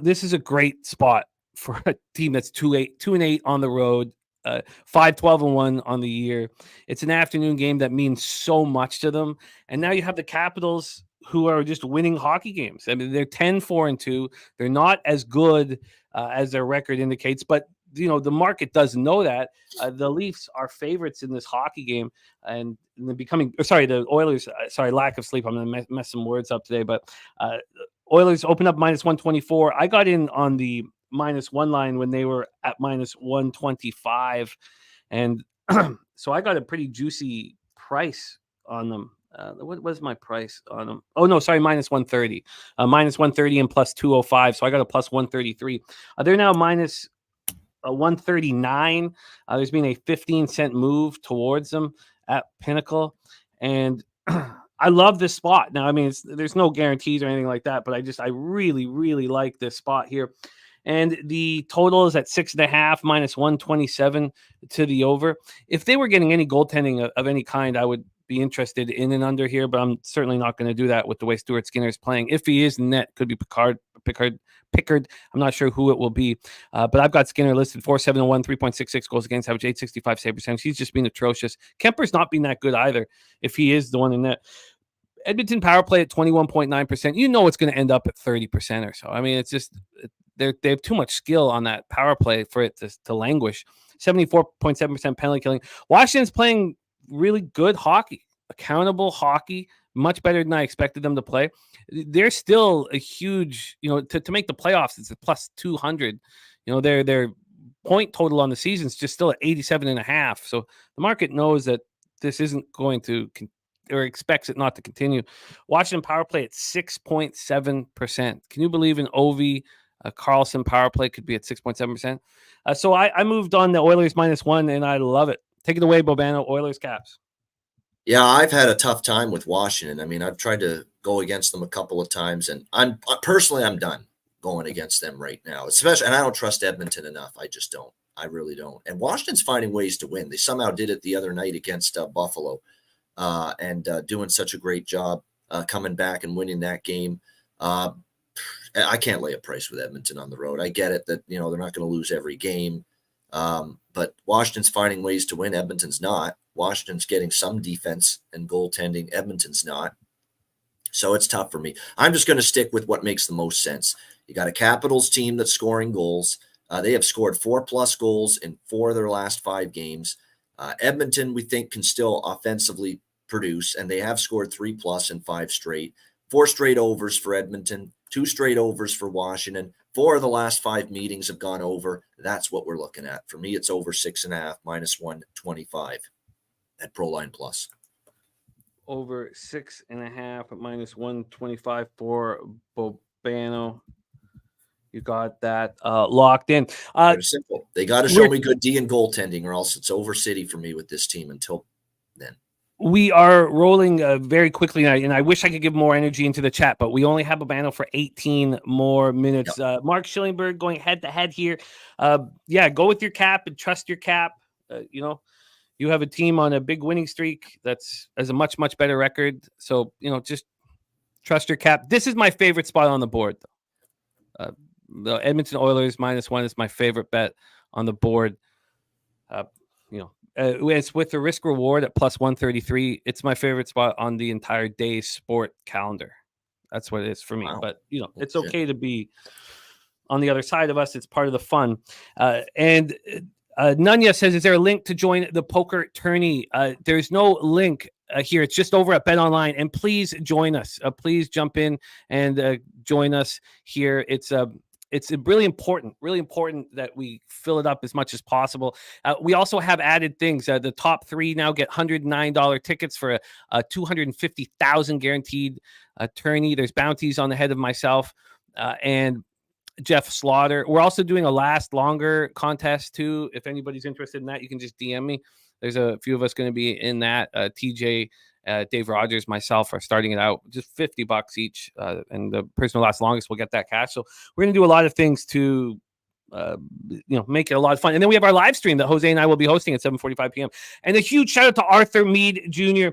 this is a great spot for a team that's 2-8 on the road, 5-12-1 on the year. It's an afternoon game that means so much to them. And now you have the Capitals who are just winning hockey games. I mean, they're 10-4-2. They're not as good as their record indicates, but you know, the market doesn't know that. The Leafs are favorites in this hockey game, and the Oilers, lack of sleep. I'm going to mess some words up today, but Oilers open up -124. I got in on the -1 line when they were at -125. And so I got a pretty juicy price on them. What was my price on them? Oh, no, sorry, -130. -130 and +205. So I got a +133. They're now -139. There's been a 15-cent move towards them at Pinnacle. And I love this spot. Now, I mean, there's no guarantees or anything like that, but I really, really like this spot here. And the total is at 6.5, -127 to the over. If they were getting any goaltending of any kind, I would be interested in and under here, but I'm certainly not going to do that with the way Stuart Skinner is playing. If he is in net, could be Pickard. I'm not sure who it will be, but I've got Skinner listed 4.701, 3.66 goals against average, 865 save percentage. He's just been atrocious. Kemper's not been that good either, if he is the one in net. Edmonton power play at 21.9%. You know it's going to end up at 30% or so. I mean, it's just they have too much skill on that power play for it to languish. 74.7% penalty killing. Washington's playing really good hockey, accountable hockey, much better than I expected them to play. They're still a huge, to make the playoffs, it's a plus 200. Their point total on the season is just still at 87.5. So the market knows that this isn't going to or expects it not to continue. Washington power play at 6.7%. Can you believe in Ovi? Carlson power play could be at 6.7%. So I moved on the Oilers -1, and I love it. Take it away, Bobano. Oilers Caps. Yeah, I've had a tough time with Washington. I mean, I've tried to go against them a couple of times, and I'm done going against them right now. Especially, and I don't trust Edmonton enough. I just don't. I really don't. And Washington's finding ways to win. They somehow did it the other night against Buffalo, and doing such a great job coming back and winning that game. I can't lay a price with Edmonton on the road. I get it that they're not going to lose every game, but Washington's finding ways to win. Edmonton's not. Washington's getting some defense and goaltending. Edmonton's not. So it's tough for me. I'm just going to stick with what makes the most sense. You got a Capitals team that's scoring goals. They have scored 4+ goals in 4 of their last 5 games. Edmonton, we think, can still offensively produce, and they have scored 3+ in 5 straight. 4 straight overs for Edmonton, 2 straight overs for Washington. 4 of the last 5 meetings have gone over. That's what we're looking at. For me, it's over 6.5, -125 at Proline Plus. Over 6.5 at -125 for Bobano. You got that locked in. Very simple. They got to show me good D and goaltending, or else it's over city for me with this team until then. We are rolling very quickly now, and I wish I could give more energy into the chat, but we only have Bobano for 18 more minutes. Yep. Mark Schillingberg going head-to-head here. Go with your cap and trust your cap. You have a team on a big winning streak that's has a much, much better record. So, just trust your cap. This is my favorite spot on the board, though. The Edmonton Oilers -1 is my favorite bet on the board. It's with the risk reward at +133. It's my favorite spot on the entire day's sport calendar. That's what it is for me. Wow. But it's okay to be on the other side of us. It's part of the fun. Nunya says, "Is there a link to join the poker tourney?" There's no link here. It's just over at Bet Online, and please join us. Please jump in and join us here. It's really important that we fill it up as much as possible. We also have added things. The top 3 now get $109 tickets for a $250,000 guaranteed tourney. There's bounties on the head of myself and Jeff Slaughter. We're also doing a last longer contest too. If anybody's interested in that, you can just DM me. There's a few of us going to be in that. TJ, Dave Rogers, myself are starting it out just $50 each, and the person who lasts longest will get that cash. So we're going to do a lot of things to make it a lot of fun. And then we have our live stream that Jose and I will be hosting at 7:45 p.m. And a huge shout out to Arthur Mead Jr.,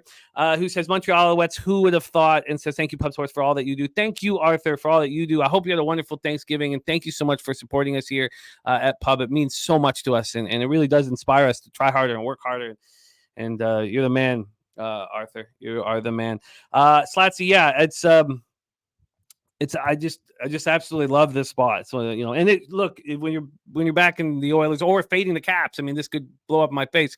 who says, "Montreal Alouettes, who would have thought?" and says, "Thank you, Pub Sports, for all that you do." Thank you, Arthur, for all that you do. I hope you had a wonderful Thanksgiving, and thank you so much for supporting us here at Pub. It means so much to us, and it really does inspire us to try harder and work harder. And you're the man, Arthur. You are the man. Slatsy, yeah, I just absolutely love this spot. So and look, when you're back in the Oilers or fading the Caps, I mean, this could blow up my face,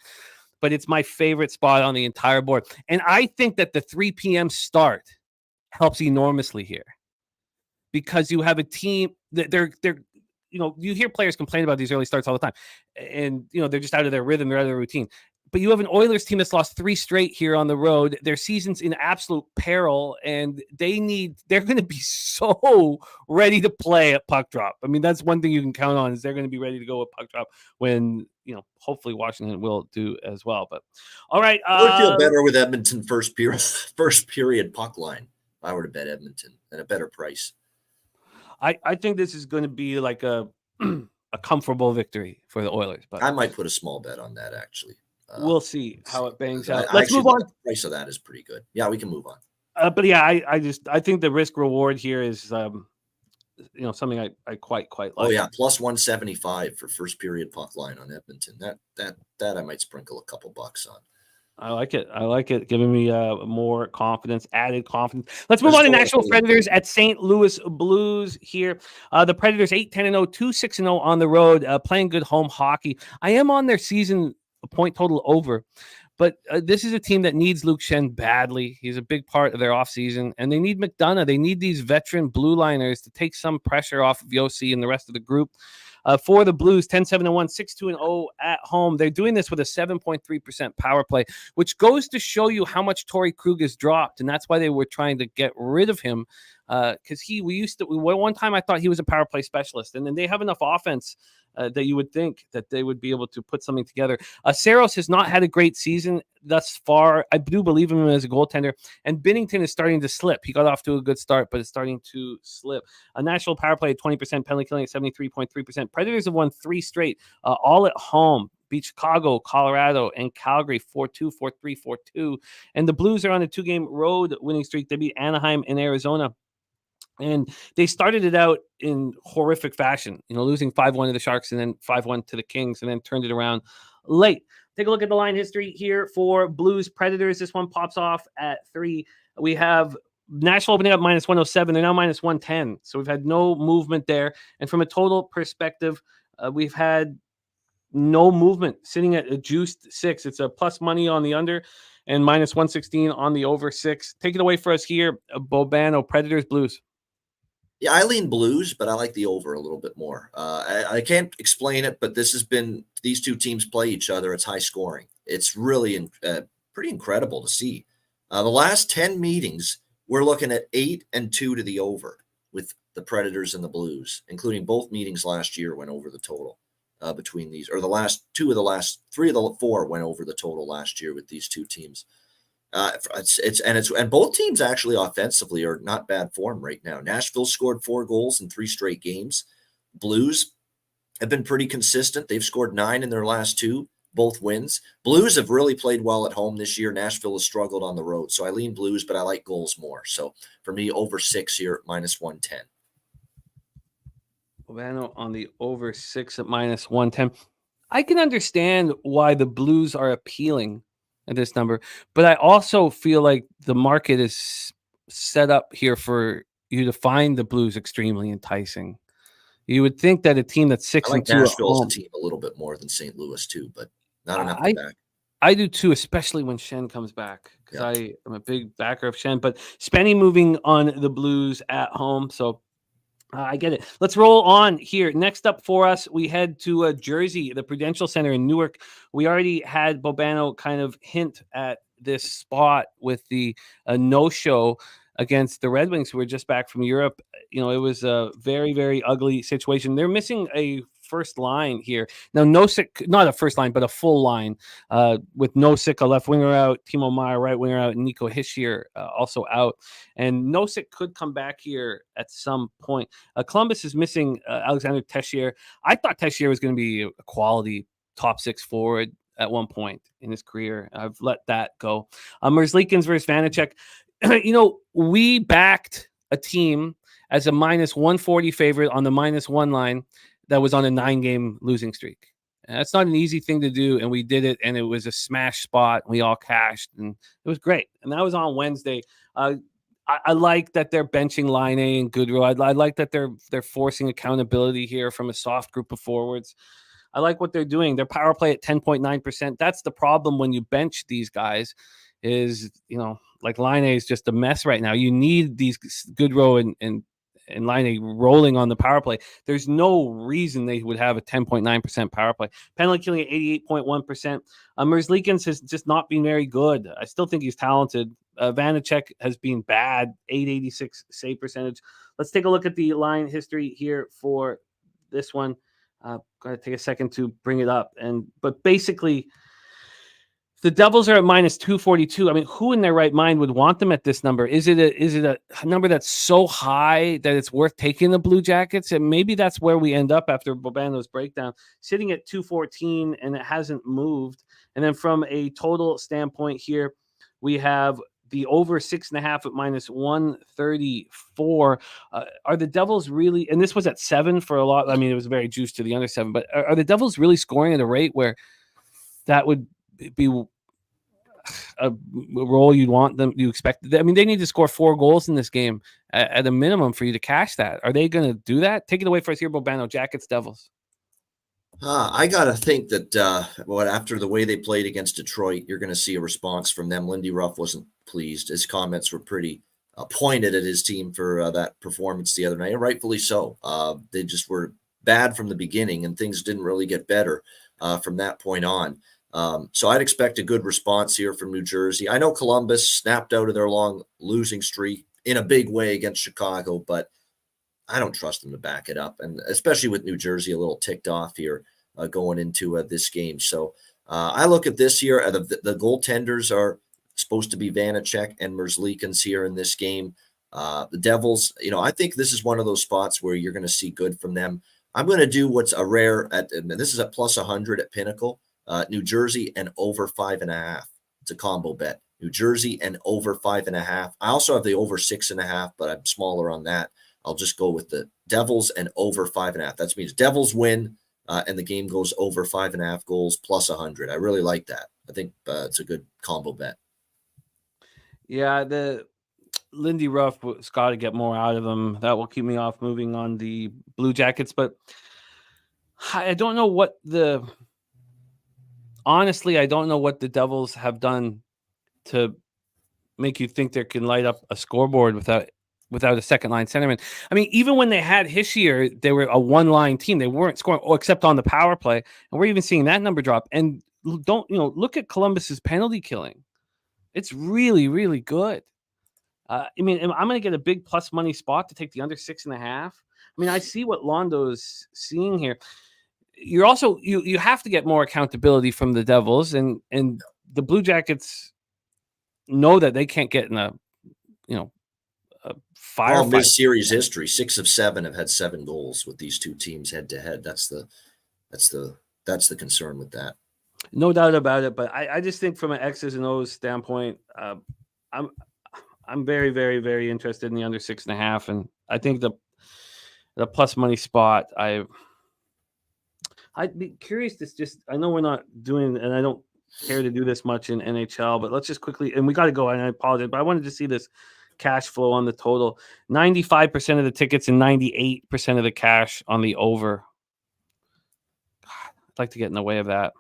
but it's my favorite spot on the entire board. And I think that the 3 p.m. start helps enormously here, because you have a team that they're you hear players complain about these early starts all the time, and they're just out of their rhythm, they're out of their routine. But you have an Oilers team that's lost 3 straight here on the road. Their season's in absolute peril, and they're going to be so ready to play at puck drop. I mean, that's one thing you can count on, is they're going to be ready to go at puck drop when, hopefully Washington will do as well. But all right. I would feel better with Edmonton first period puck line if I were to bet Edmonton at a better price. I think this is going to be like a comfortable victory for the Oilers. But I might put a small bet on that, actually. We'll see how it bangs out. Let's move on. The price of that is pretty good. Yeah, we can move on. But yeah, I think the risk reward here is something I quite like. Oh yeah, +175 for first period puck line on Edmonton. That I might sprinkle a couple bucks on. I like it. Giving me more confidence, added confidence. Let's move on to Nashville Predators at St. Louis Blues here. The Predators 8-10-0, 2-6-0 on the road, playing good home hockey. I am on their season point total over, but this is a team that needs Luke Schenn badly. He's a big part of their offseason, and they need McDonough. They need these veteran blue liners to take some pressure off of Yossi and the rest of the group. For the Blues, 10-7-1, 6-2-0 at home. They're doing this with a 7.3% power play, which goes to show you how much Torrey Krug has dropped, and that's why they were trying to get rid of him. Because one time I thought he was a power play specialist, and then they have enough offense that you would think that they would be able to put something together. Saros has not had a great season thus far. I do believe in him as a goaltender, and Binnington is starting to slip. He got off to a good start, but it's starting to slip. A national power play at 20%, penalty killing at 73.3%. Predators have won 3 straight, all at home. Beat Chicago, Colorado, and Calgary 4-2, 4-3, 4-2. And the Blues are on a 2-game road winning streak. They beat Anaheim and Arizona. And they started it out in horrific fashion, losing 5-1 to the Sharks and then 5-1 to the Kings, and then turned it around late. Take a look at the line history here for Blues Predators. This one pops off at 3. We have Nashville opening up -107. They're now -110. So we've had no movement there. And from a total perspective, we've had no movement, sitting at a juiced 6. It's a plus money on the under and -116 on the over 6. Take it away for us here, Bobano, Predators, Blues. Yeah, I lean Blues, but I like the over a little bit more. I can't explain it, but these two teams play each other. It's high scoring. It's really pretty incredible to see. The last 10 meetings, we're looking at 8-2 to the over with the Predators and the Blues, including both meetings last year went over the total between these, or the last 3 of the 4 went over the total last year with these two teams. And both teams actually offensively are not bad form right now. Nashville scored 4 goals in 3 straight games. Blues have been pretty consistent. They've scored 9 in their last 2, both wins. Blues have really played well at home this year. Nashville has struggled on the road. So I lean Blues, but I like goals more. So for me, over 6 here at -110. Bobano on the over 6 at -110. I can understand why the Blues are appealing at this number, but I also feel like the market is set up here for you to find the Blues extremely enticing. You would think that a team that's 6-2 Nashville's a team a little bit more than St. Louis too, but not enough to back. I do too, especially when Schenn comes back, because I am a big backer of Schenn. But Spenny moving on the Blues at home, so I get it. Let's roll on here. Next up for us, we head to Jersey, the Prudential Center in Newark. We already had Bobano kind of hint at this spot with the no-show against the Red Wings, who were just back from Europe. It was a very, very ugly situation. They're missing a first line here. Now, Nosek, not a first line, but a full line with Nosek, a left winger out, Timo Meier, right winger out, and Nico Hischier also out. And Nosek could come back here at some point. Columbus is missing Alexander Teixeira. I thought Teixeira was going to be a quality top 6 forward at one point in his career. I've let that go. Merzlikins versus Vanacek. We backed a team as a -140 favorite on the -1 line that was on a 9-game losing streak. And that's not an easy thing to do, and we did it, and it was a smash spot. We all cashed, and it was great. And that was on Wednesday. I like that they're benching Line A and Goodrow. I like that they're forcing accountability here from a soft group of forwards. I like what they're doing. Their power play at 10.9%. That's the problem when you bench these guys is, like Line A is just a mess right now. You need these Goodrow and Line A rolling on the power play. There's no reason they would have a 10.9% power play. Penalty killing at 88.1%. Merzlikins has just not been very good. I still think he's talented. Vanacek has been bad, 886 save percentage. Let's take a look at the line history here for this one. Got to take a second to bring it up. But basically, the Devils are at -242. I mean, who in their right mind would want them at this number? Is it a number that's so high that it's worth taking the Blue Jackets? And maybe that's where we end up after Bobano's breakdown, sitting at 214, and it hasn't moved. And then from a total standpoint here, we have the over 6.5 at -134. Are the Devils really, and this was at 7 for a lot. I mean, it was very juiced to the under 7, but are the Devils really scoring at a rate where that would be a role you want them, you expect. I mean, they need to score 4 goals in this game at a minimum for you to cash that. Are they going to do that? Take it away for us here, Bobano. Jackets, Devils. I got to think that after the way they played against Detroit, you're going to see a response from them. Lindy Ruff wasn't pleased. His comments were pretty pointed at his team for that performance the other night, and rightfully so. They just were bad from the beginning, and things didn't really get better from that point on. So I'd expect a good response here from New Jersey. I know Columbus snapped out of their long losing streak in a big way against Chicago, but I don't trust them to back it up, and especially with New Jersey a little ticked off here going into this game. So I look at this year. The goaltenders are supposed to be Vanacek and Merzlikins here in this game. The Devils, I think this is one of those spots where you're going to see good from them. I'm going to do what's a rare and this is at plus 100 at Pinnacle. New Jersey and over 5.5. It's a combo bet. New Jersey and over 5.5. I also have the over 6.5, but I'm smaller on that. I'll just go with the Devils and over 5.5. That means Devils win and the game goes over 5.5 goals plus 100. I really like that. I think it's a good combo bet. Yeah, the Lindy Ruff's got to get more out of him. That will keep me off moving on the Blue Jackets. But I don't know what honestly, I don't know what the Devils have done to make you think they can light up a scoreboard without a second line centerman. I mean, even when they had Hischier, they were a one-line team. They weren't scoring, except on the power play. And we're even seeing that number drop. And look at Columbus's penalty killing. It's really, really good. I mean, I'm going to get a big plus money spot to take the under 6.5. I mean, I see what Londo's seeing here. You're also you have to get more accountability from the Devils, and the Blue Jackets know that they can't get in a firefight. All mid-series history, 6 of 7 have had 7 goals with these two teams head to head. That's the concern with that. No doubt about it. But I just think from an X's and O's standpoint, I'm very, very, very interested in the under 6.5, and I think the plus money spot. I'd be curious to I know we're not doing, and I don't care to do this much in NHL, but let's just quickly, and we got to go, and I apologize, but I wanted to see this cash flow on the total. 95% of the tickets and 98% of the cash on the over. God, I'd like to get in the way of that.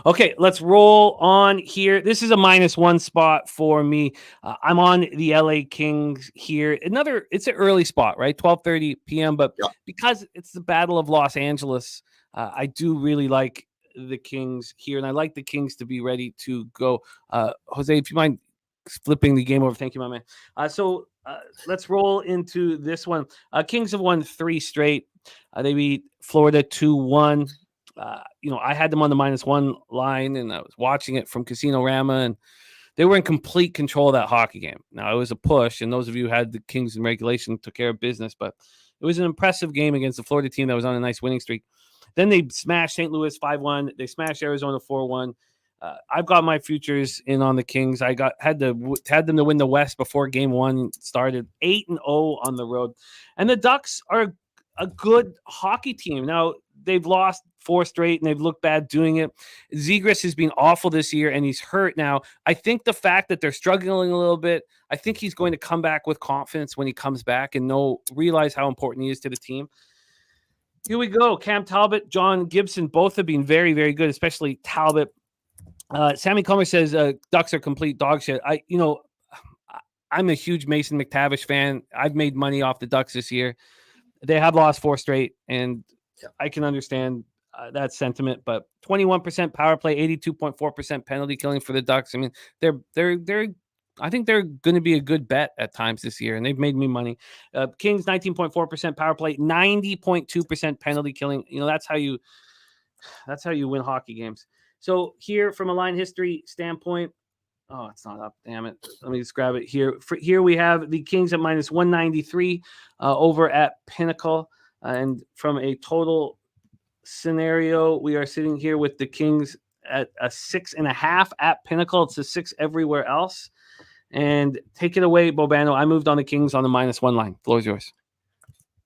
Okay, let's roll on here. This is a -1 spot for me. I'm on the LA Kings here. It's an early spot, right? 12:30 p.m. But because it's the Battle of Los Angeles, I do really like the Kings here, and I like the Kings to be ready to go. Jose, if you mind flipping the game over, thank you, my man. So let's roll into this one. Kings have won 3 straight. They beat Florida 2-1. I had them on the -1 line, and I was watching it from Casino Rama, and they were in complete control of that hockey game. Now, it was a push, and those of you who had the Kings in regulation took care of business, but it was an impressive game against the Florida team that was on a nice winning streak. Then they smashed St. Louis 5-1. They smashed Arizona 4-1. I've got my futures in on the Kings. I had them to win the West before Game 1 started. 8-0 on the road, and the Ducks are a good hockey team. Now, they've lost 4 straight, and they've looked bad doing it. Zegras has been awful this year, and he's hurt now. I think the fact that they're struggling a little bit, I think he's going to come back with confidence when he comes back and realize how important he is to the team. Here we go. Cam Talbot, John Gibson, both have been very, very good, especially Talbot. Sammy Comer says Ducks are complete dog shit. I'm a huge Mason McTavish fan. I've made money off the Ducks this year. They have lost 4 straight, and I can understand that sentiment. But 21% power play, 82.4% penalty killing for the Ducks. I mean, I think they're going to be a good bet at times this year, and they've made me money. Kings 19.4% power play, 90.2% penalty killing. That's how you win hockey games. So here, from a line history standpoint, oh, it's not up. Damn it. Let me just grab it here. Here we have the Kings at -193 over at Pinnacle. And from a total scenario, we are sitting here with the Kings at a 6.5 at Pinnacle. It's a 6 everywhere else. And take it away, Bobano. I moved on the Kings on the -1 line. Floor is yours.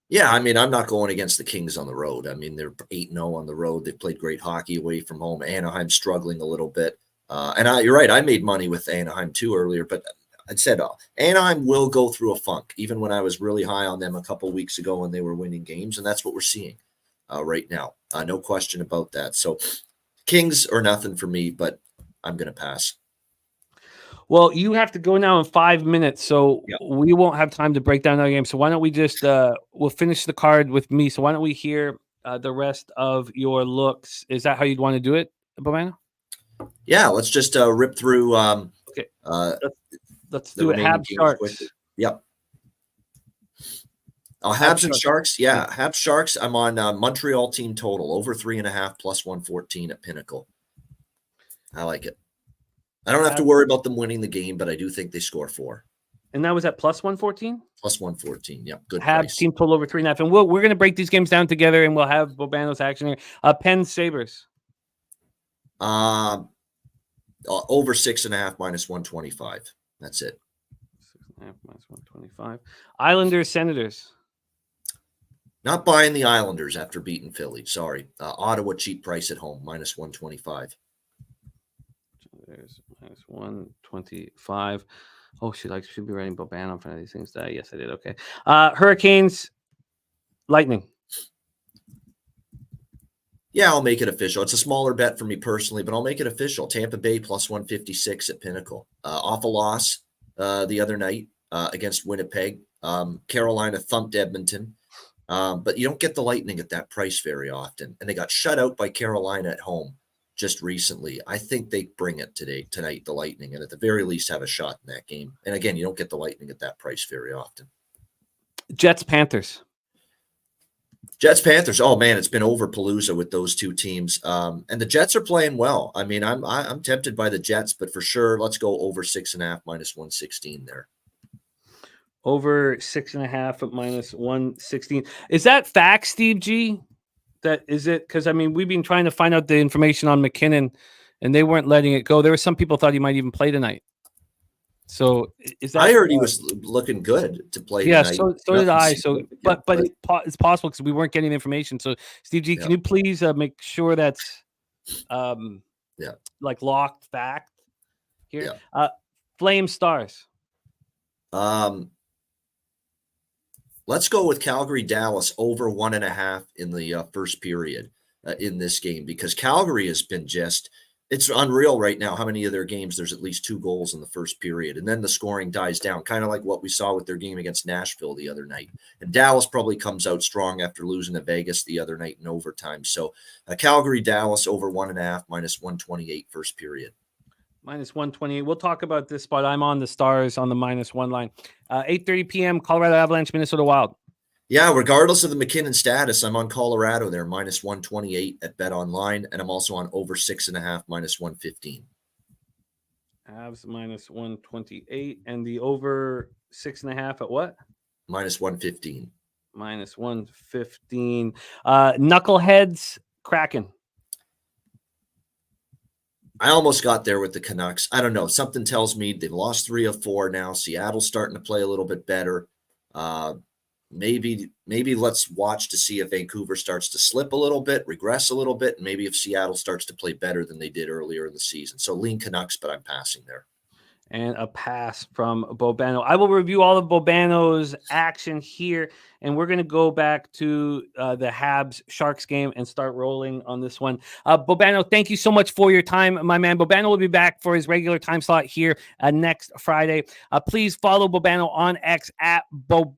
Yeah, I mean, I'm not going against the Kings on the road. I mean, they're 8-0 on the road. They've played great hockey away from home. Anaheim's struggling a little bit. You're right. I made money with Anaheim too earlier, but I said Anaheim will go through a funk, even when I was really high on them a couple weeks ago when they were winning games, and that's what we're seeing right now. No question about that. So Kings or nothing for me, but I'm going to pass. Well, you have to go now in 5 minutes, so we won't have time to break down our game. So why don't we just we'll finish the card with me. So why don't we hear the rest of your looks? Is that how you'd want to do it, Bobano? Yeah, let's just rip through. Okay, let's do it. Habs Sharks. Quickly. Yep. Habs and Sharks. Yeah, Habs Sharks. I'm on Montreal team total over 3.5 plus 114 at Pinnacle. I like it. I don't have to worry about them winning the game, but I do think they score 4. And that was at plus 114? Plus 114. Yep. Good Habs price. team total over 3.5. And we're going to break these games down together, and we'll have Bobano's action here. Penn Sabres. Over 6.5 minus 125. That's it. 6.5 minus 125. Islanders Senators. Not buying the Islanders after beating Philly. Sorry. Ottawa cheap price at home minus 125. There's minus 125. Oh, should be writing Bobano for these things. Yes, I did. Okay. Hurricanes, Lightning. Yeah, I'll make it official. It's a smaller bet for me personally, but I'll make it official. Tampa Bay plus 156 at Pinnacle. Off a loss the other night against Winnipeg. Carolina thumped Edmonton. But you don't get the Lightning at that price very often. And they got shut out by Carolina at home just recently. I think they bring it tonight, the Lightning, and at the very least have a shot in that game. And again, you don't get the Lightning at that price very often. Jets Panthers. Jets Panthers. Oh man, it's been over Palooza with those two teams. And the Jets are playing well. I mean, I'm tempted by the Jets, but for sure, let's go over 6.5 minus 116 there. Over 6.5 at minus 116. Is that fact, Steve G? That is it? Because I mean, we've been trying to find out the information on McKinnon, and they weren't letting it go. There were some people thought he might even play tonight. So is that? I heard he was looking good to play. Yeah, tonight. so did I. So, but it's possible because we weren't getting information. So, Steve G, can you please make sure that's like locked fact here? Yeah. Flame Stars. Let's go with Calgary Dallas over 1.5 in the first period in this game, because Calgary has been it's unreal right now how many of their games there's at least 2 goals in the first period, and then the scoring dies down, kind of like what we saw with their game against Nashville the other night. And Dallas probably comes out strong after losing to Vegas the other night in overtime. So Calgary Dallas over 1.5 minus 128 first period. Minus 128. We'll talk about this spot. I'm on the Stars on the -1 line. 8:30 p.m. Colorado Avalanche, Minnesota Wild. Yeah, regardless of the McKinnon status, I'm on Colorado there, minus 128 at Bet Online, and I'm also on over 6.5 minus 115. Avs minus 128, and the over 6.5 at what? Minus 115. Minus 115. Knuckleheads, Kraken. I almost got there with the Canucks. I don't know. Something tells me they've lost 3 of 4 now. Seattle's starting to play a little bit better. Maybe let's watch to see if Vancouver starts to slip a little bit, regress a little bit, and maybe if Seattle starts to play better than they did earlier in the season. So lean Canucks, but I'm passing there. And a pass from Bobano. I will review all of Bobano's action here, and we're going to go back to the Habs Sharks game and start rolling on this one. Bobano, thank you so much for your time, my man. Bobano will be back for his regular time slot here next Friday. Please follow Bobano on X at Bobano,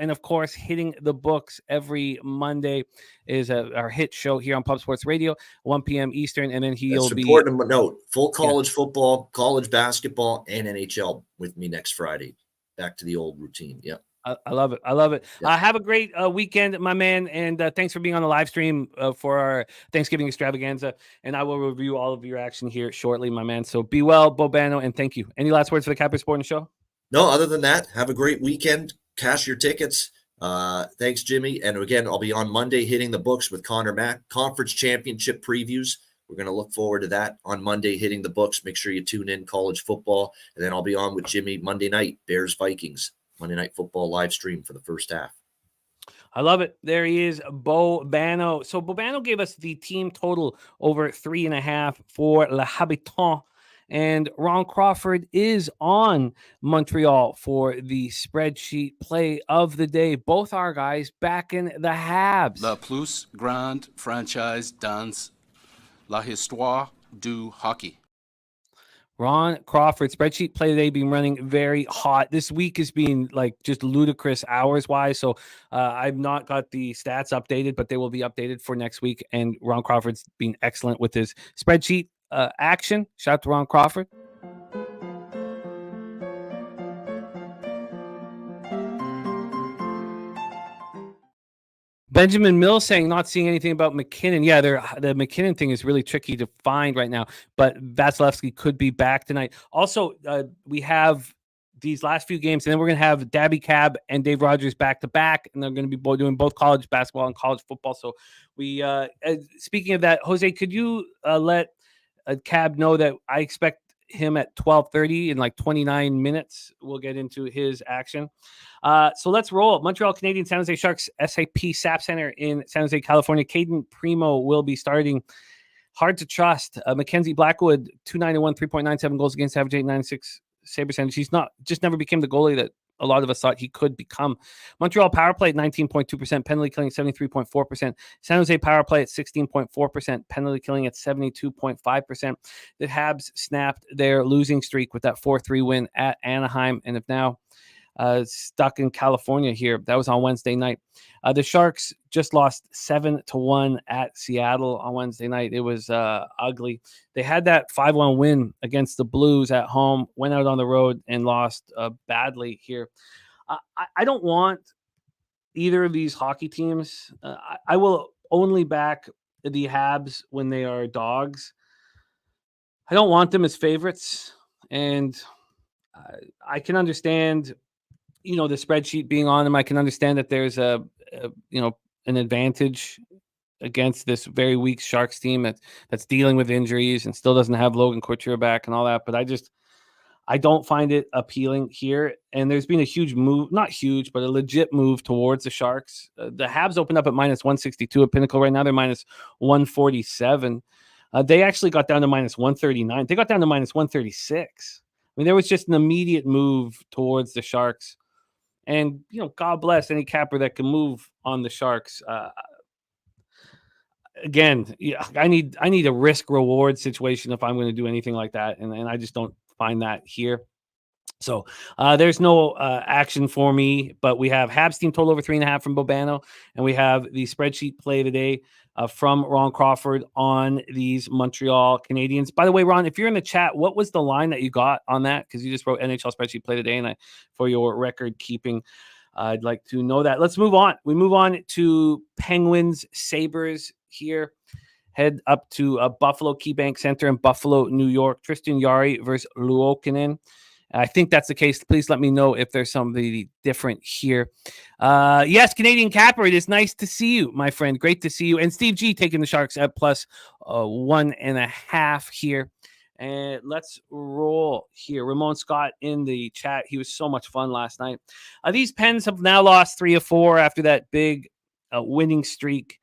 and of course, Hitting the Books every Monday is our hit show here on Pub Sports Radio, 1 p.m. Eastern, and then he'll be important to note: full college football, college basketball, and NHL with me next Friday. Back to the old routine. Yeah, I love it. I love it. Yeah. Have a great weekend, my man, and thanks for being on the live stream for our Thanksgiving extravaganza. And I will review all of your action here shortly, my man. So be well, Bobano, and thank you. Any last words for the Capper Sporting Show? No, other than that, have a great weekend. Cash your tickets. Thanks, Jimmy. And again, I'll be on Monday hitting the books with Connor Mack. Conference championship previews. We're going to look forward to that on Monday, hitting the books. Make sure you tune in college football. And then I'll be on with Jimmy Monday night, Bears Vikings, Monday Night Football live stream for the first half. I love it. There he is, Bobano. So Bobano gave us the team total over 3.5 for Le Habitant. And Ron Crawford is on Montreal for the spreadsheet play of the day. Both our guys back in the Habs. La plus grande franchise dans la histoire du hockey. Ron Crawford, spreadsheet play today being running very hot. This week has been like just ludicrous hours wise. So I've not got the stats updated, but they will be updated for next week. And Ron Crawford's been excellent with his spreadsheet action. Shout out to Ron Crawford. Benjamin Mills saying not seeing anything about McKinnon. Yeah, the McKinnon thing is really tricky to find right now, but Vasilevsky could be back tonight. Also, we have these last few games, and then we're going to have Daby Cab and Dave Rogers back to back, and they're going to be doing both college basketball and college football. So we, speaking of that, Jose, could you let Cab know that I expect him at 12:30 in like 29 minutes. We'll get into his action. So let's roll. Montreal Canadiens, San Jose Sharks, SAP Center in San Jose, California. Caden Primo will be starting. Hard to trust. Mackenzie Blackwood, 291, 3.97 goals against average, 896 save percentage. He's never became the goalie that a lot of us thought he could become. Montreal power play at 19.2%, penalty killing 73.4%. San Jose power play at 16.4%, penalty killing at 72.5%. The Habs snapped their losing streak with that 4-3 win at Anaheim and have now stuck in California here. That was on Wednesday night. The Sharks just lost 7-1 at Seattle on Wednesday night. It was ugly. They had that 5-1 win against the Blues at home, went out on the road and lost badly here. I don't want either of these hockey teams. I will only back the Habs when they are dogs. I don't want them as favorites, and I can understand the spreadsheet being on them. I can understand that there's an advantage against this very weak Sharks team that's dealing with injuries and still doesn't have Logan Couture back and all that. But I don't find it appealing here. And there's been a huge move, not huge, but a legit move towards the Sharks. The Habs opened up at minus 162 at Pinnacle. Right now they're minus 147. They actually got down to minus 139. They got down to minus 136. I mean, there was just an immediate move towards the Sharks. And, God bless any capper that can move on the Sharks. Again, I need a risk reward situation if I'm going to do anything like that. And I just don't find that here. So there's no action for me, but we have Habs team total over 3.5 from Bobano, and we have the spreadsheet play today from Ron Crawford on these Montreal Canadiens. By the way, Ron, if you're in the chat, what was the line that you got on that? Because you just wrote NHL spreadsheet play today, and for your record keeping, I'd like to know that. Let's move on. We move on to Penguins Sabres here. Head up to Buffalo KeyBank Center in Buffalo, New York. Tristan Jarry versus Luokkanen. I think that's the case. Please let me know if there's somebody different here. Yes, Canadian Capper, it is nice to see you, my friend. Great to see you. And Steve G taking the Sharks at plus 1.5 here. And let's roll here. Ramon Scott in the chat. He was so much fun last night. These Pens have now lost 3 of 4 after that big winning streak.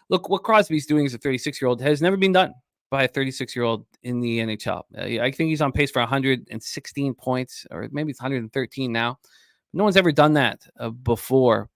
Look, what Crosby's doing as a 36-year-old has never been done by a 36-year-old in the NHL. I think he's on pace for 116 points, or maybe it's 113 now. No one's ever done that before.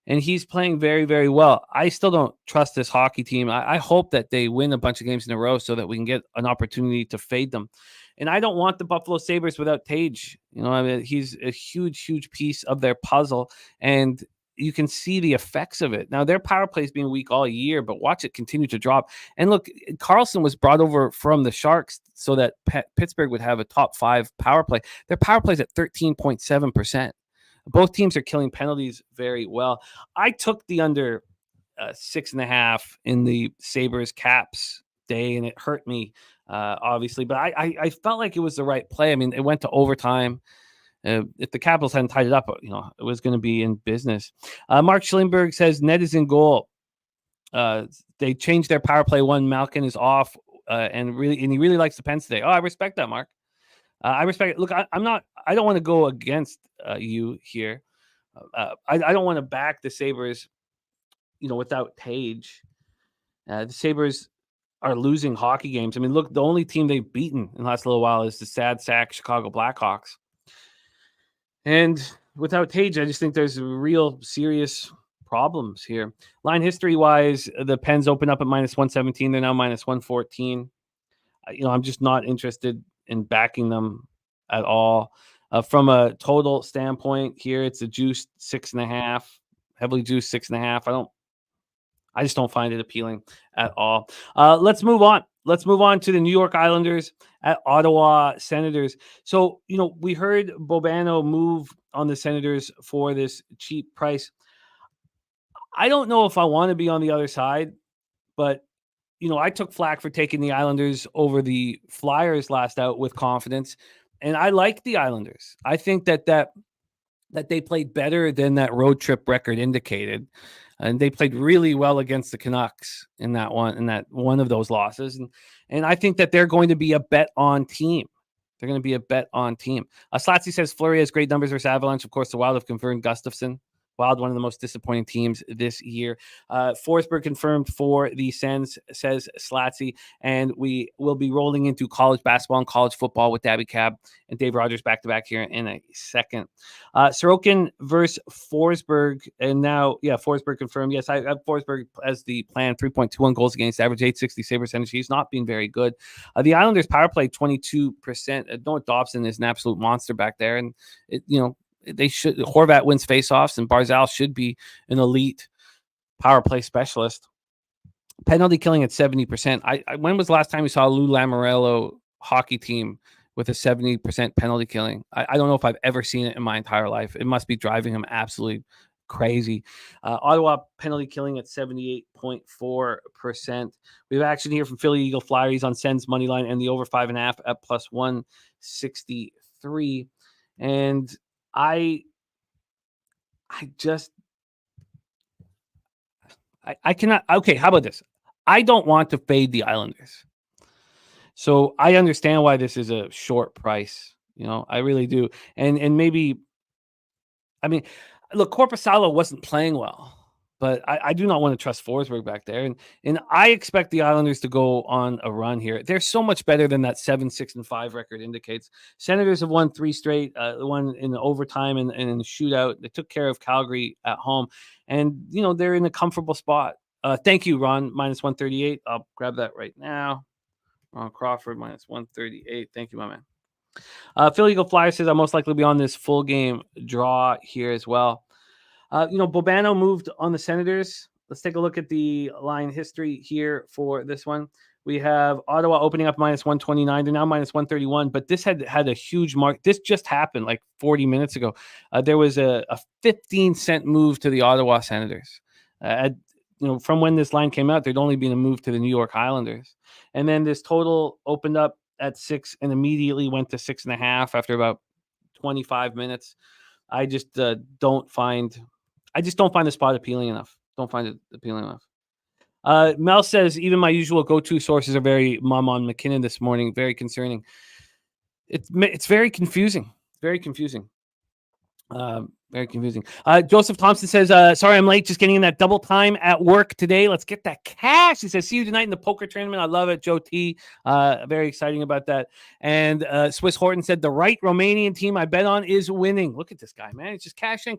And he's playing very, very well. I still don't trust this hockey team. I hope that they win a bunch of games in a row so that we can get an opportunity to fade them. And I don't want the Buffalo Sabres without Tage. He's a huge, huge piece of their puzzle. And you can see the effects of it. Now, their power play has been weak all year, but watch it continue to drop. And look, Carlson was brought over from the Sharks so that Pittsburgh would have a top 5 power play. Their power play is at 13.7%. Both teams are killing penalties very well. I took the under 6.5 in the Sabres Caps day, and it hurt me, obviously. But I felt like it was the right play. I mean, it went to overtime. If the Capitals hadn't tied it up, it was going to be in business. Mark Schlingberg says Ned is in goal. They changed their power play. Malkin is off, and he really likes the Pens today. Oh, I respect that, Mark. I respect it. Look, I don't want to go against you here. I don't want to back the Sabres, without Tage. The Sabres are losing hockey games. I mean, look, the only team they've beaten in the last little while is the sad sack Chicago Blackhawks. And without Tage, I just think there's real serious problems here. Line history-wise, the Pens open up at -117. They're now -114. I'm just not interested in backing them at all. From a total standpoint here, it's a juiced 6.5, heavily juiced 6.5. I just don't find it appealing at all. Let's move on. Let's move on to the New York Islanders at Ottawa Senators. So, we heard Bobano move on the Senators for this cheap price. I don't know if I want to be on the other side, but, I took flack for taking the Islanders over the Flyers last out with confidence, and I like the Islanders. I think that they played better than that road trip record indicated. And they played really well against the Canucks in that one of those losses. And I think that they're going to be a bet on team. They're going to be a bet on team. Slatsy says Fleury has great numbers versus Avalanche. Of course, the Wild have confirmed Gustafsson. Wild, one of the most disappointing teams this year. Forsberg confirmed for the Sens, says Slatsy. And we will be rolling into college basketball and college football with Daby Cab and Dave Rogers back-to-back here in a second. Sorokin versus Forsberg. And now, Forsberg confirmed. Yes, I have Forsberg as the plan. 3.21 goals against, average 860 save percentage. He's not been very good. The Islanders power play 22%. Noah Dobson is an absolute monster back there. And, they should. Horvat wins faceoffs, and Barzal should be an elite power play specialist. Penalty killing at 70%. When was the last time you saw a Lou Lamoriello hockey team with a 70% penalty killing? I don't know if I've ever seen it in my entire life. It must be driving him absolutely crazy. Ottawa penalty killing at 78.4%. We have action here from Philly Eagle Flyers on Sens money line and the over 5.5 at +163. And I cannot. Okay, how about this? I don't want to fade the Islanders. So I understand why this is a short price. I really do. And maybe, look, Korpisalo wasn't playing well, but I do not want to trust Forsberg back there. And I expect the Islanders to go on a run here. They're so much better than that 7-6-5 record indicates. Senators have won 3 straight, one in the overtime and in the shootout. They took care of Calgary at home. And, they're in a comfortable spot. Thank you, Ron, -138. I'll grab that right now. Ron Crawford, -138. Thank you, my man. Philly Eagle Flyer says I'll most likely be on this full game draw here as well. Bobano moved on the Senators. Let's take a look at the line history here for this one. We have Ottawa opening up -129. They're now -131, but this had a huge mark. This just happened like 40 minutes ago. There was a 15-cent move to the Ottawa Senators. From when this line came out, there'd only been a move to the New York Islanders. And then this total opened up at 6 and immediately went to 6.5 after about 25 minutes. I just don't find the spot appealing enough. Don't find it appealing enough. Mel says, even my usual go-to sources are very mum on McKinnon this morning. Very concerning. It's very confusing. Very confusing. Very confusing. Joseph Thompson says, sorry, I'm late. Just getting in that double time at work today. Let's get that cash. He says, see you tonight in the poker tournament. I love it, Joe T. Very exciting about that. And Swiss Horton said, the right Romanian team I bet on is winning. Look at this guy, man. It's just cash in.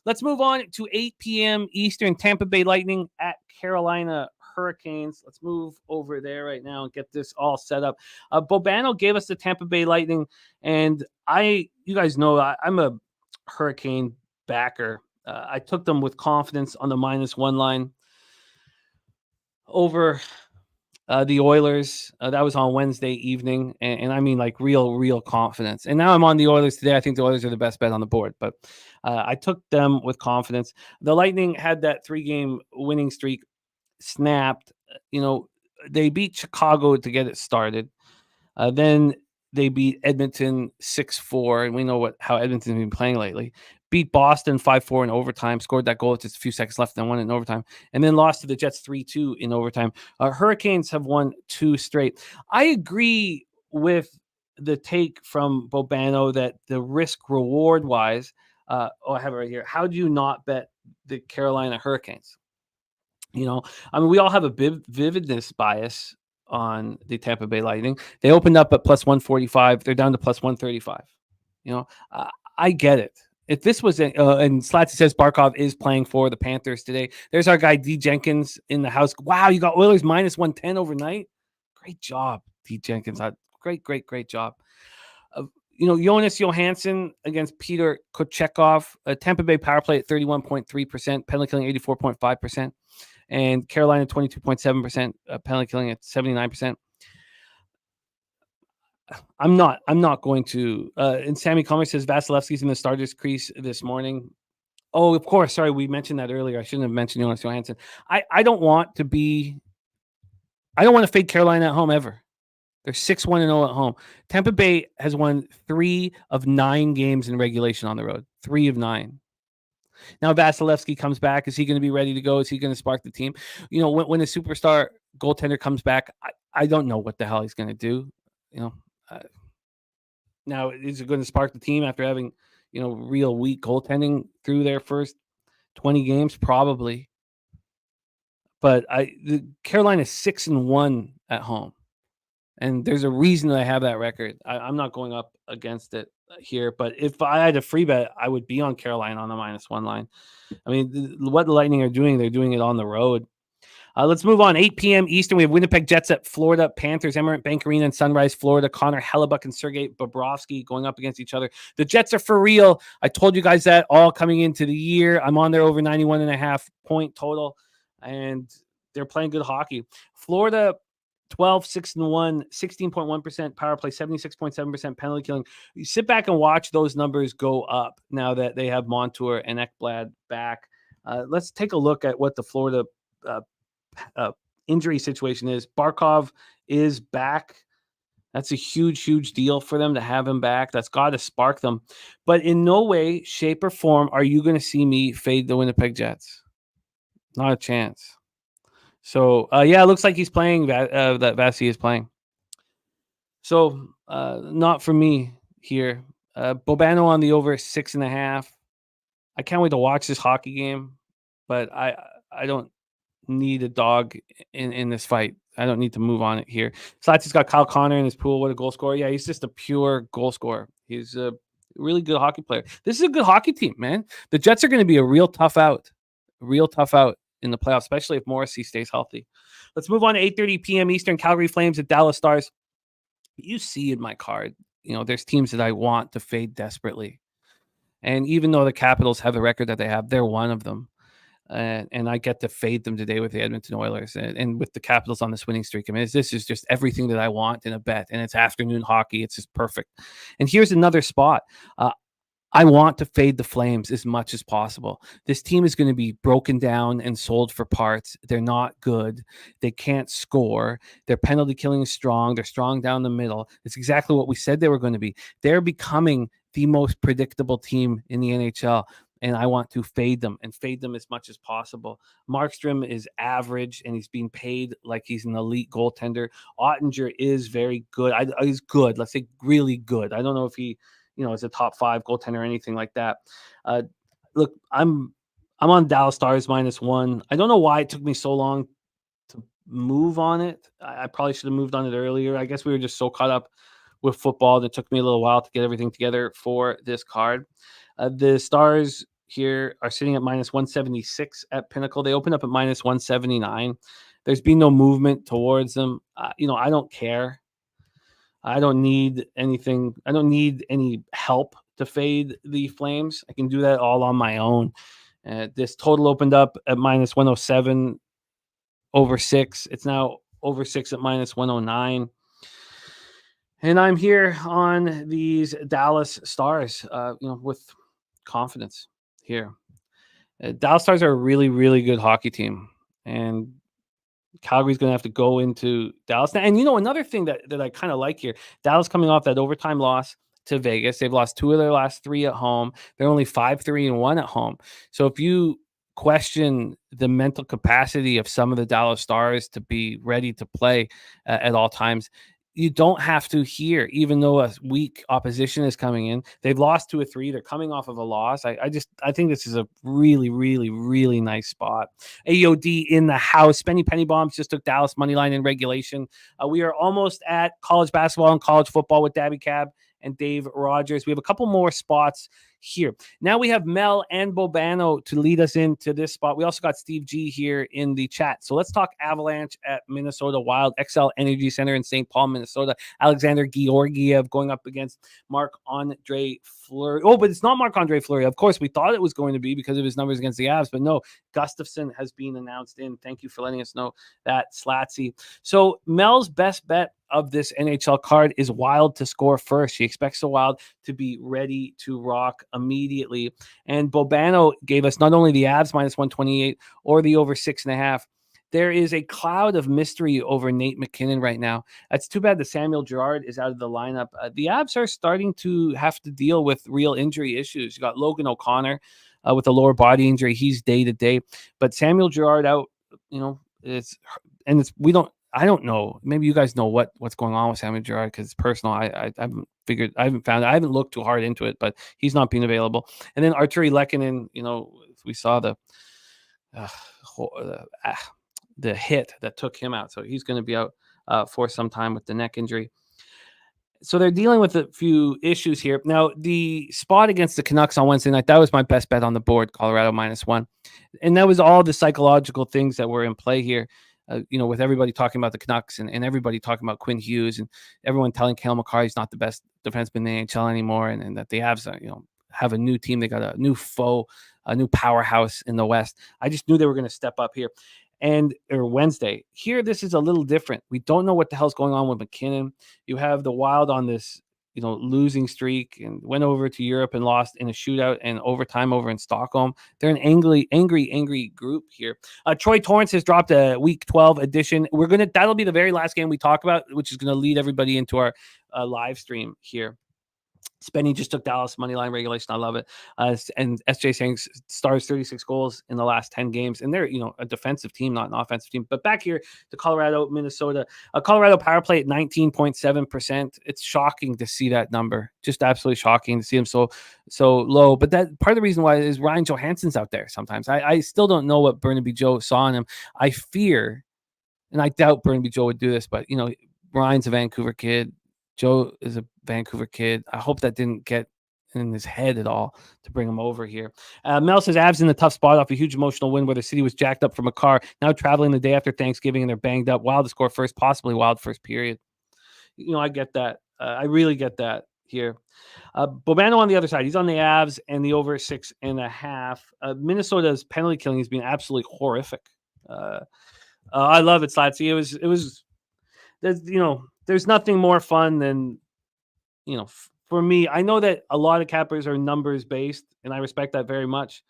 Let's move on to 8 p.m. Eastern. Tampa Bay Lightning at Carolina Hurricanes. Let's move over there right now and get this all set up. Bobano gave us the Tampa Bay Lightning, and you guys know I'm a Hurricane backer. I took them with confidence on the -1 line over the Oilers. That was on Wednesday evening, and I mean like real confidence. And now I'm on the Oilers today. I think the Oilers are the best bet on the board, but I took them with confidence. The Lightning had that 3-game winning streak snapped. They beat Chicago to get it started. Then they beat Edmonton 6-4, and we know how Edmonton's been playing lately. Beat Boston 5-4 in overtime, scored that goal with just a few seconds left and won in overtime, and then lost to the Jets 3-2 in overtime. Hurricanes have won 2 straight. I agree with the take from Bobano that the risk reward wise, I have it right here. How do you not bet the Carolina Hurricanes? You know, I mean, we all have a vividness bias on the Tampa Bay Lightning. They opened up at plus 145. They're down to plus 135. You know, I get it. If this was, and Slatsy says Barkov is playing for the Panthers today. There's our guy, D. Jenkins, in the house. Wow, you got Oilers minus 110 overnight. Great job, D. Jenkins. Great job. You know, Jonas Johansson against Peter Kochekov. Tampa Bay power play at 31.3%, penalty killing 84.5%. And Carolina 22.7%, penalty killing at 79%. I'm not going to. And Sammy Comer says Vasilevsky's in the starters crease this morning. Oh, of course. Sorry, we mentioned that earlier. I shouldn't have mentioned Jonas Johansson. I don't want to fade Carolina at home ever. They're 6-1-0 at home. Tampa Bay has won 3 of 9 games in regulation on the road. 3 of 9. Now Vasilevsky comes back. Is he going to be ready to go? Is he going to spark the team? You know, when a superstar goaltender comes back, I don't know what the hell he's going to do. You know, now is it going to spark the team after having, you know, real weak goaltending through their first 20 games? Probably. But Carolina is 6-1 at home. And there's a reason that I have that record. I'm not going up against it here, but if I had a free bet, I would be on Carolina on the -1 line. I mean, what the Lightning are doing, they're doing it on the road. Let's move on. 8 p.m. Eastern, we have Winnipeg Jets at Florida Panthers, Emirates Bank Arena in Sunrise, Florida. Connor Hellebuck and Sergei Bobrovsky going up against each other. The Jets are for real. I told you guys that all coming into the year. I'm on there over 91.5 point total, and they're playing good hockey. Florida 12-6-1, 16.1% power play, 76.7% penalty killing. You sit back and watch those numbers go up now that they have Montour and Ekblad back. Let's take a look at what the Florida injury situation is. Barkov is back. That's a huge deal for them to have him back. That's got to spark them. But in no way, shape, or form are you going to see me fade the Winnipeg Jets. Not a chance. So, it looks like he's playing, that Vasi is playing. So, not for me here. Bobano on the over 6.5. I can't wait to watch this hockey game, but I don't need a dog in this fight. I don't need to move on it here. Slatsy's got Kyle Connor in his pool. What a goal scorer. Yeah, he's just a pure goal scorer. He's a really good hockey player. This is a good hockey team, man. The Jets are going to be a real tough out in the playoffs, especially if Morrissey stays healthy. Let's move on to 8:30 p.m. Eastern. Calgary Flames at Dallas Stars. You see in my card, you know, there's teams that I want to fade desperately. And even though the Capitals have the record that they have, they're one of them. And I get to fade them today with the Edmonton Oilers and with the Capitals on this winning streak. I mean, this is just everything that I want in a bet. And it's afternoon hockey. It's just perfect. And here's another spot. I want to fade the Flames as much as possible. This team is going to be broken down and sold for parts. They're not good. They can't score. Their penalty killing is strong. They're strong down the middle. It's exactly what we said they were going to be. They're becoming the most predictable team in the NHL, and I want to fade them as much as possible. Markstrom is average, and he's being paid like he's an elite goaltender. Ottinger is very good. He's good. Let's say really good. I don't know if he, is a top 5 goaltender or anything like that. Look, I'm on Dallas Stars -1. I don't know why it took me so long to move on it. I probably should have moved on it earlier. I guess we were just so caught up with football that it took me a little while to get everything together for this card. The Stars here are sitting at -176 at Pinnacle. They opened up at -179. There's been no movement towards them. I don't care. I don't need anything. I don't need any help to fade the Flames. I can do that all on my own. This total opened up at -107 over 6. It's now over 6 at -109. And I'm here on these Dallas Stars, with confidence here. Dallas Stars are a really, really good hockey team. And Calgary's going to have to go into Dallas. And, another thing that I kind of like here, Dallas coming off that overtime loss to Vegas. They've lost 2 of their last 3 at home. They're only 5-3-1 at home. So if you question the mental capacity of some of the Dallas Stars to be ready to play at all times, you don't have to here, even though a weak opposition is coming in. They've lost 2 or 3. They're coming off of a loss. I think this is a really, really, really nice spot. AOD in the house. Spenny Penny Bombs just took Dallas money line in regulation. We are almost at college basketball and college football with Daby Cab and Dave Rogers. We have a couple more spots here. Now we have Mel and Bobano to lead us into this spot. We also got Steve G here in the chat. So let's talk Avalanche at Minnesota Wild, XL Energy Center in St. Paul, Minnesota. Alexander Georgiev going up against Marc-Andre Fleury. Oh, but it's not Marc-Andre Fleury. Of course, we thought it was going to be because of his numbers against the Avs, but no, Gustafson has been announced in. Thank you for letting us know that, Slatsy. So Mel's best bet of this NHL card is Wild to score first. She expects the Wild to be ready to rock immediately. And Bobano gave us not only the Avs -128 or the over 6.5. There is a cloud of mystery over Nate McKinnon right now. It's too bad that Samuel Girard is out of the lineup. The Avs are starting to have to deal with real injury issues. You got Logan O'Connor with a lower body injury. He's day to day, but Samuel Girard out. I don't know. Maybe you guys know what's going on with Samuel Girard because it's personal. I haven't figured. I haven't found it. I haven't looked too hard into it, but he's not being available. And then Arturi Lehkonen, we saw the hit that took him out, so he's going to be out for some time with the neck injury. So they're dealing with a few issues here. Now, the spot against the Canucks on Wednesday night, that was my best bet on the board, Colorado -1. And that was all the psychological things that were in play here. With everybody talking about the Canucks and everybody talking about Quinn Hughes and everyone telling Cale Makar he's not the best defenseman in the NHL anymore, and that the Avs, have a new team. They got a new foe, a new powerhouse in the West. I just knew they were going to step up here. Or Wednesday. Here, this is a little different. We don't know what the hell's going on with McKinnon. You have the Wild on this losing streak and went over to Europe and lost in a shootout and overtime over in Stockholm. They're an angry group here. Troy Torrance has dropped a Week 12 edition. That'll be the very last game we talk about, which is going to lead everybody into our live stream here. Spenny just took Dallas money line regulation. I love it. And SJ saying Stars 36 goals in the last 10 games. And they're, a defensive team, not an offensive team. But back here to Colorado, Minnesota. Colorado power play at 19.7%. It's shocking to see that number. Just absolutely shocking to see them so low. But that part of the reason why is Ryan Johansson's out there sometimes. I still don't know what Burnaby Joe saw in him. I fear, and I doubt Burnaby Joe would do this, but, Ryan's a Vancouver kid. Joe is a Vancouver kid. I hope that didn't get in his head at all to bring him over here. Mel says Avs in a tough spot off a huge emotional win where the city was jacked up from a car. Now traveling the day after Thanksgiving and they're banged up. Wild to score first, possibly Wild first period. I get that. I really get that here. Bobano on the other side. He's on the Avs and the over 6.5. Minnesota's penalty killing has been absolutely horrific. I love it, Slatsy. It was. There's nothing more fun than, for me, I know that a lot of cappers are numbers based, and I respect that very much.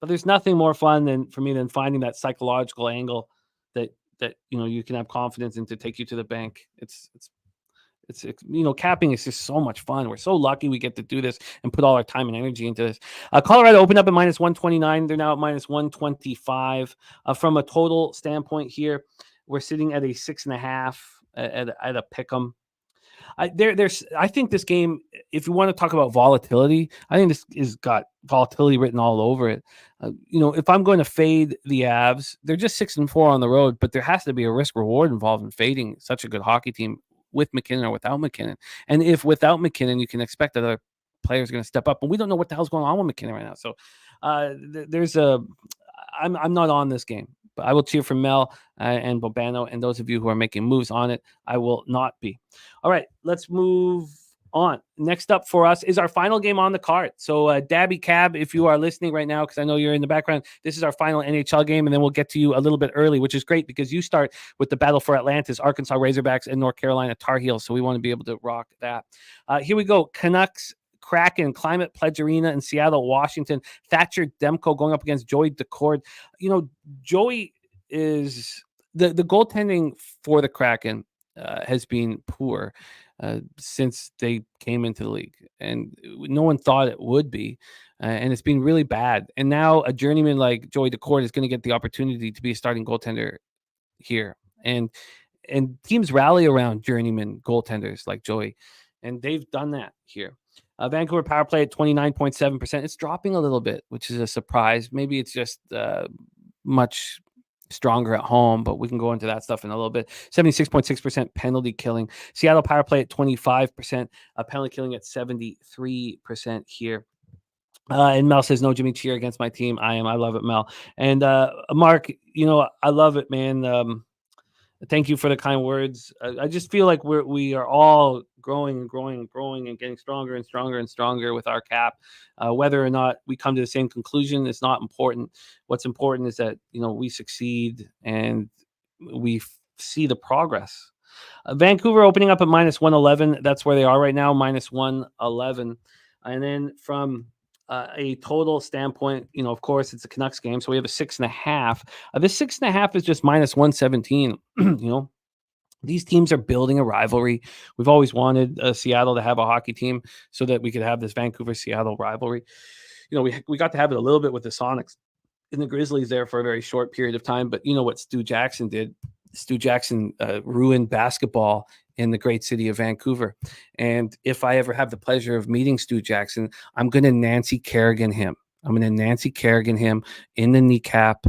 But there's nothing more fun than finding that psychological angle that you can have confidence in to take you to the bank. It's capping is just so much fun. We're so lucky we get to do this and put all our time and energy into this. Colorado opened up at -129. They're now at -125. From a total standpoint here, we're sitting at a 6.5 at a pick'em. I think this game, if you want to talk about volatility, I think this has got volatility written all over it. If I'm going to fade the Avs, they're just 6-4 on the road, but there has to be a risk reward involved in fading such a good hockey team with McKinnon or without McKinnon. And if without McKinnon, you can expect that other players are going to step up, but we don't know what the hell's going on with McKinnon right now. So I'm not on this game. But I will cheer for Mel and Bobano and those of you who are making moves on it. I will not be. All right, let's move on. Next up for us is our final game on the card. So Daby Cab, if you are listening right now, because I know you're in the background, this is our final NHL game, and then we'll get to you a little bit early, which is great because you start with the battle for Atlantis, Arkansas Razorbacks, and North Carolina Tar Heels. So we want to be able to rock that. Here we go. Canucks, Kraken, Climate Pledge Arena in Seattle, Washington. Thatcher Demko going up against Joey Decord. Joey is the goaltending for the Kraken has been poor since they came into the league, and no one thought it would be, and it's been really bad. And now a journeyman like Joey Decord is going to get the opportunity to be a starting goaltender here, and and teams rally around journeyman goaltenders like Joey, and they've done that here. Vancouver power play at 29.7%. It's dropping a little bit, which is a surprise. Maybe it's just much stronger at home, but we can go into that stuff in a little bit. 76.6% penalty killing. Seattle power play at 25%. Penalty killing at 73% here. And Mel says, no Jimmy cheer against my team. I love it, Mel. And Mark, I love it, man. Thank you for the kind words. I just feel like we are all growing and growing and growing and getting stronger and stronger and stronger with our cap. Whether or not we come to the same conclusion is not important. What's important is that, we succeed and we see the progress. Vancouver opening up at minus 111. That's where they are right now, minus 111. And then from a total standpoint, of course, it's a Canucks game, so we have a 6.5. This 6.5 is just minus 117. These teams are building a rivalry. We've always wanted Seattle to have a hockey team so that we could have this Vancouver-Seattle rivalry. We got to have it a little bit with the Sonics and the Grizzlies there for a very short period of time, but what Stu Jackson did? Stu Jackson ruined basketball in the great city of Vancouver. And if I ever have the pleasure of meeting Stu Jackson, I'm going to Nancy Kerrigan him. I'm going to Nancy Kerrigan him in the kneecap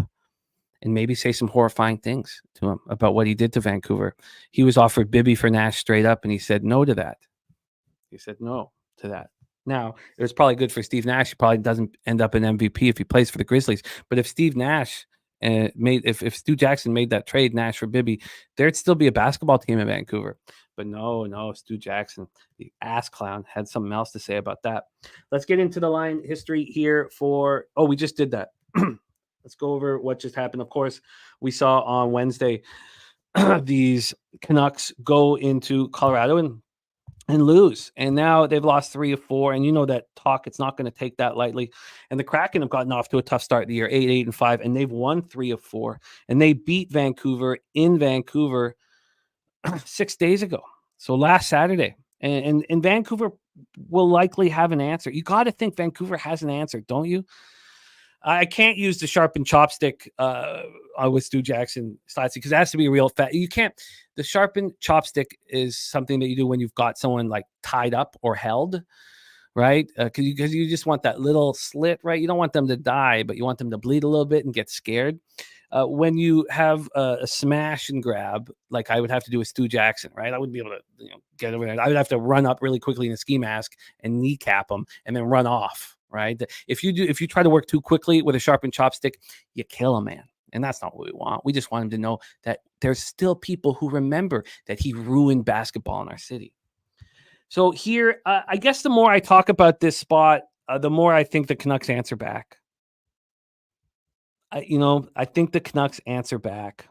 and maybe say some horrifying things to him about what he did to Vancouver. He was offered Bibby for Nash straight up, and he said no to that. He said no to that. Now, it was probably good for Steve Nash. He probably doesn't end up an MVP if he plays for the Grizzlies. But if Steve Nash if Stu Jackson made that trade, Nash for Bibby, there'd still be a basketball team in Vancouver. But no, Stu Jackson, the ass clown, had something else to say about that. Let's get into the line history here we just did that. Let's go over what just happened. Of course, we saw on Wednesday these Canucks go into Colorado and lose. And now they've lost 3 of 4. And that talk, it's not going to take that lightly. And the Kraken have gotten off to a tough start of the year, 8-5, and they've won 3 of 4. And they beat Vancouver in Vancouver 6 days ago. So last Saturday. And Vancouver will likely have an answer. You got to think Vancouver has an answer, don't you? I can't use the sharpened chopstick with Stu Jackson because it has to be a real fat. You can't. The sharpened chopstick is something that you do when you've got someone like tied up or held, right? Because you just want that little slit, right? You don't want them to die, but you want them to bleed a little bit and get scared. When you have a smash and grab, like I would have to do with Stu Jackson, right? I wouldn't be able to get over there. I would have to run up really quickly in a ski mask and kneecap him and then run off. Right. If you try to work too quickly with a sharpened chopstick, you kill a man. And that's not what we want. We just want him to know that there's still people who remember that he ruined basketball in our city. So here, I guess the more I talk about this spot, the more I think the Canucks answer back. I think the Canucks answer back.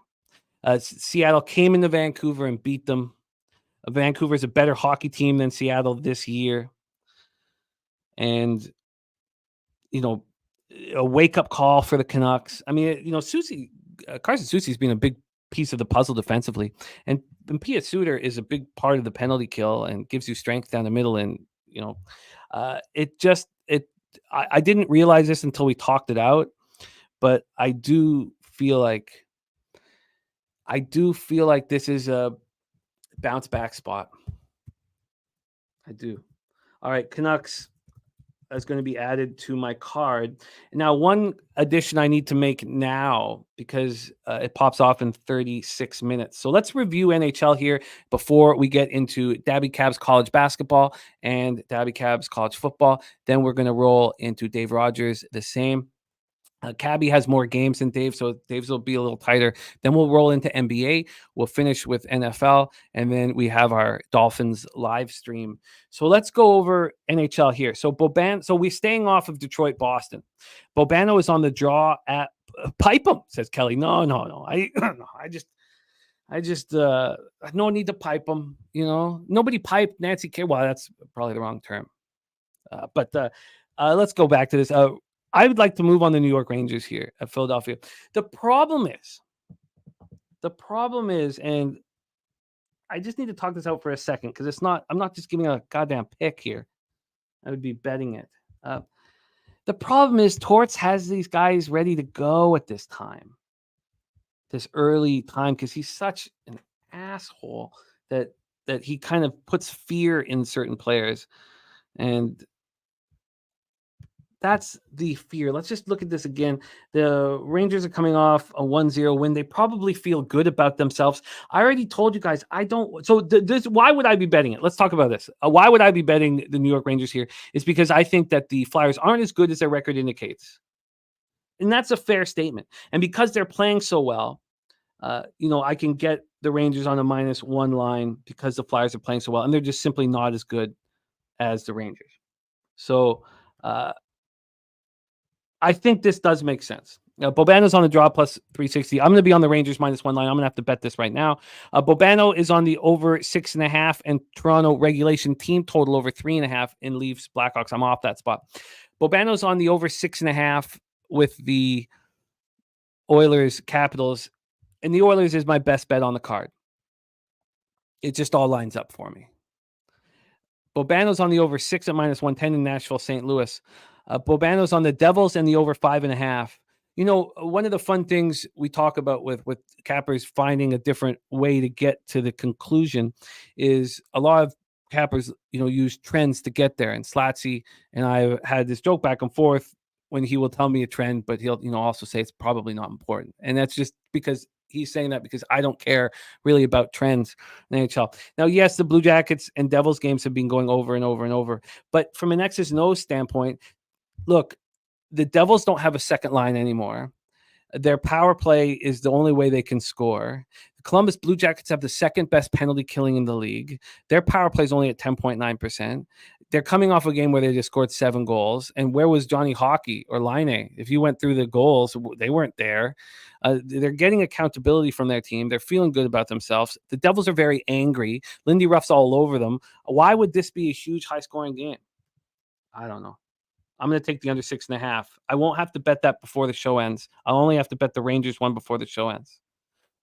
Seattle came into Vancouver and beat them. Vancouver is a better hockey team than Seattle this year. And a wake-up call for the Canucks. I mean, Carson Soucy's been a big piece of the puzzle defensively. And Pia Suter is a big part of the penalty kill and gives you strength down the middle. And, I didn't realize this until we talked it out, but I do feel like this is a bounce-back spot. I do. All right, Canucks is going to be added to my card. Now, one addition I need to make now because it pops off in 36 minutes. So let's review NHL here before we get into Daby Cab's college basketball and Daby Cab's college football. Then we're going to roll into Dave Rogers the same. Cabby has more games than Dave, so Dave's will be a little tighter. Then we'll roll into NBA. We'll finish with NFL, and then we have our Dolphins live stream. So let's go over NHL here. So we're staying off of Detroit, Boston. Bobano is on the draw at pipe him, says Kelly. No. I just no need to pipe him. Nobody piped Nancy K. Well, that's probably the wrong term. But let's go back to this. I would like to move on the New York Rangers here at Philadelphia. The problem is, and I just need to talk this out for a second because I'm not just giving a goddamn pick here. I would be betting it. The problem is Torts has these guys ready to go at this early time, because he's such an asshole that he kind of puts fear in certain players. And that's the fear. Let's just look at this again. The Rangers are coming off a 1-0 win. They probably feel good about themselves. I already told you guys, I don't. So why would I be betting it? Let's talk about this. Why would I be betting the New York Rangers here? It's because I think that the Flyers aren't as good as their record indicates. And that's a fair statement. And because they're playing so well, I can get the Rangers on a -1 line because the Flyers are playing so well. And they're just simply not as good as the Rangers. So, I think this does make sense. Bobano's on the draw plus 360. I'm going to be on the Rangers -1 line. I'm going to have to bet this right now. Bobano is on the over 6.5 and Toronto regulation team total over 3.5 and Leafs Blackhawks. I'm off that spot. Bobano's on the over 6.5 with the Oilers Capitals. And the Oilers is my best bet on the card. It just all lines up for me. Bobano's on the over 6 at -110 in Nashville, St. Louis. Bobano's on the Devils and the over 5.5. One of the fun things we talk about with cappers finding a different way to get to the conclusion is a lot of cappers, use trends to get there. And Slatsy and I had this joke back and forth when he will tell me a trend, but he'll, also say it's probably not important. And that's just because he's saying that because I don't care really about trends in the NHL. Now, yes, the Blue Jackets and Devils games have been going over and over and over. But from an X's and O's standpoint, look, the Devils don't have a second line anymore. Their power play is the only way they can score. The Columbus Blue Jackets have the second best penalty killing in the league. Their power play is only at 10.9%. They're coming off a game where they just scored 7 goals. And where was Johnny Hockey or Laine? If you went through the goals, they weren't there. They're getting accountability from their team. They're feeling good about themselves. The Devils are very angry. Lindy Ruff's all over them. Why would this be a huge high-scoring game? I don't know. I'm going to take the under 6.5. I won't have to bet that before the show ends. I'll only have to bet the Rangers one before the show ends.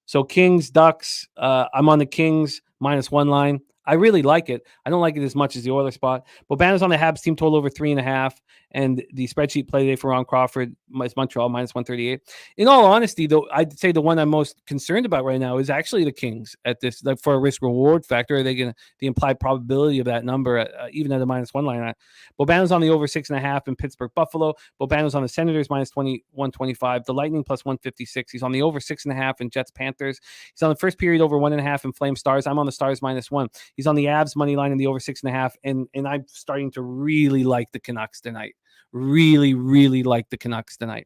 So Kings, Ducks, I'm on the Kings -1 line. I really like it. I don't like it as much as the Oilers spot. Bobano's on the Habs team total over 3.5. And the spreadsheet play today for Ron Crawford is Montreal -138. In all honesty, though, I'd say the one I'm most concerned about right now is actually the Kings at this, for a risk reward factor. Are they going to, the implied probability of that number, even at a -1 line? Bobano's on the over 6.5 in Pittsburgh Buffalo. Bobano's on the Senators -125. The Lightning +156. He's on the over 6.5 in Jets Panthers. He's on the first period over 1.5 in Flame Stars. I'm on the Stars -1. He's on the Avs money line in the over 6.5. And I'm starting to really like the Canucks tonight. Really, really like the Canucks tonight.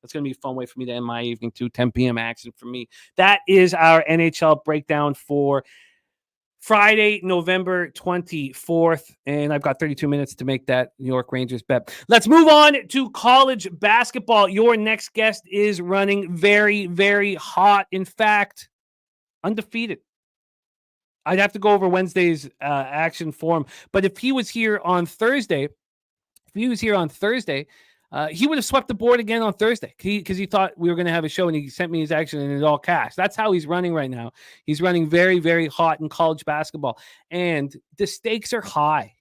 That's going to be a fun way for me to end my evening too. 10 p.m. action for me. That is our NHL breakdown for Friday, November 24th. And I've got 32 minutes to make that New York Rangers bet. Let's move on to college basketball. Your next guest is running very, very hot. In fact, undefeated. I'd have to go over Wednesday's action for him. But if he was here on Thursday, he would have swept the board again on Thursday because he thought we were going to have a show, and he sent me his action and it all cash. That's how he's running right now. He's running very, very hot in college basketball, and the stakes are high.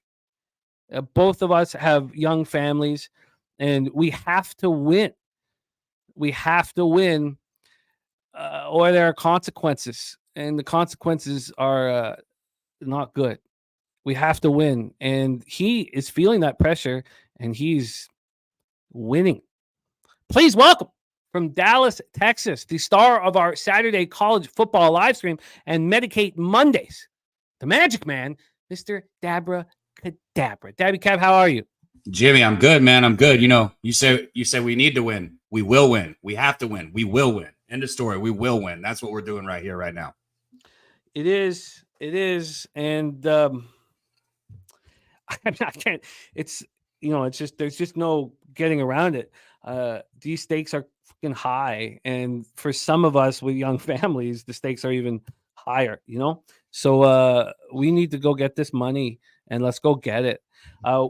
Both of us have young families, and we have to win. We have to win, or there are consequences, and the consequences are not good. We have to win, and he is feeling that pressure, and he's winning. Please welcome from Dallas, Texas, the star of our Saturday college football live stream and Medicate Mondays, the Magic Man, Mr. Dabra Cadabra. Daby Cab, how are you? Jimmy, I'm good, man. I'm good. You say we need to win. We will win. We have to win. We will win. End of story. We will win. That's what we're doing right here, right now. It is. And I can't. It's just there's just no getting around it. These stakes are fucking high, and for some of us with young families, the stakes are even higher. So we need to go get this money, and let's go get it.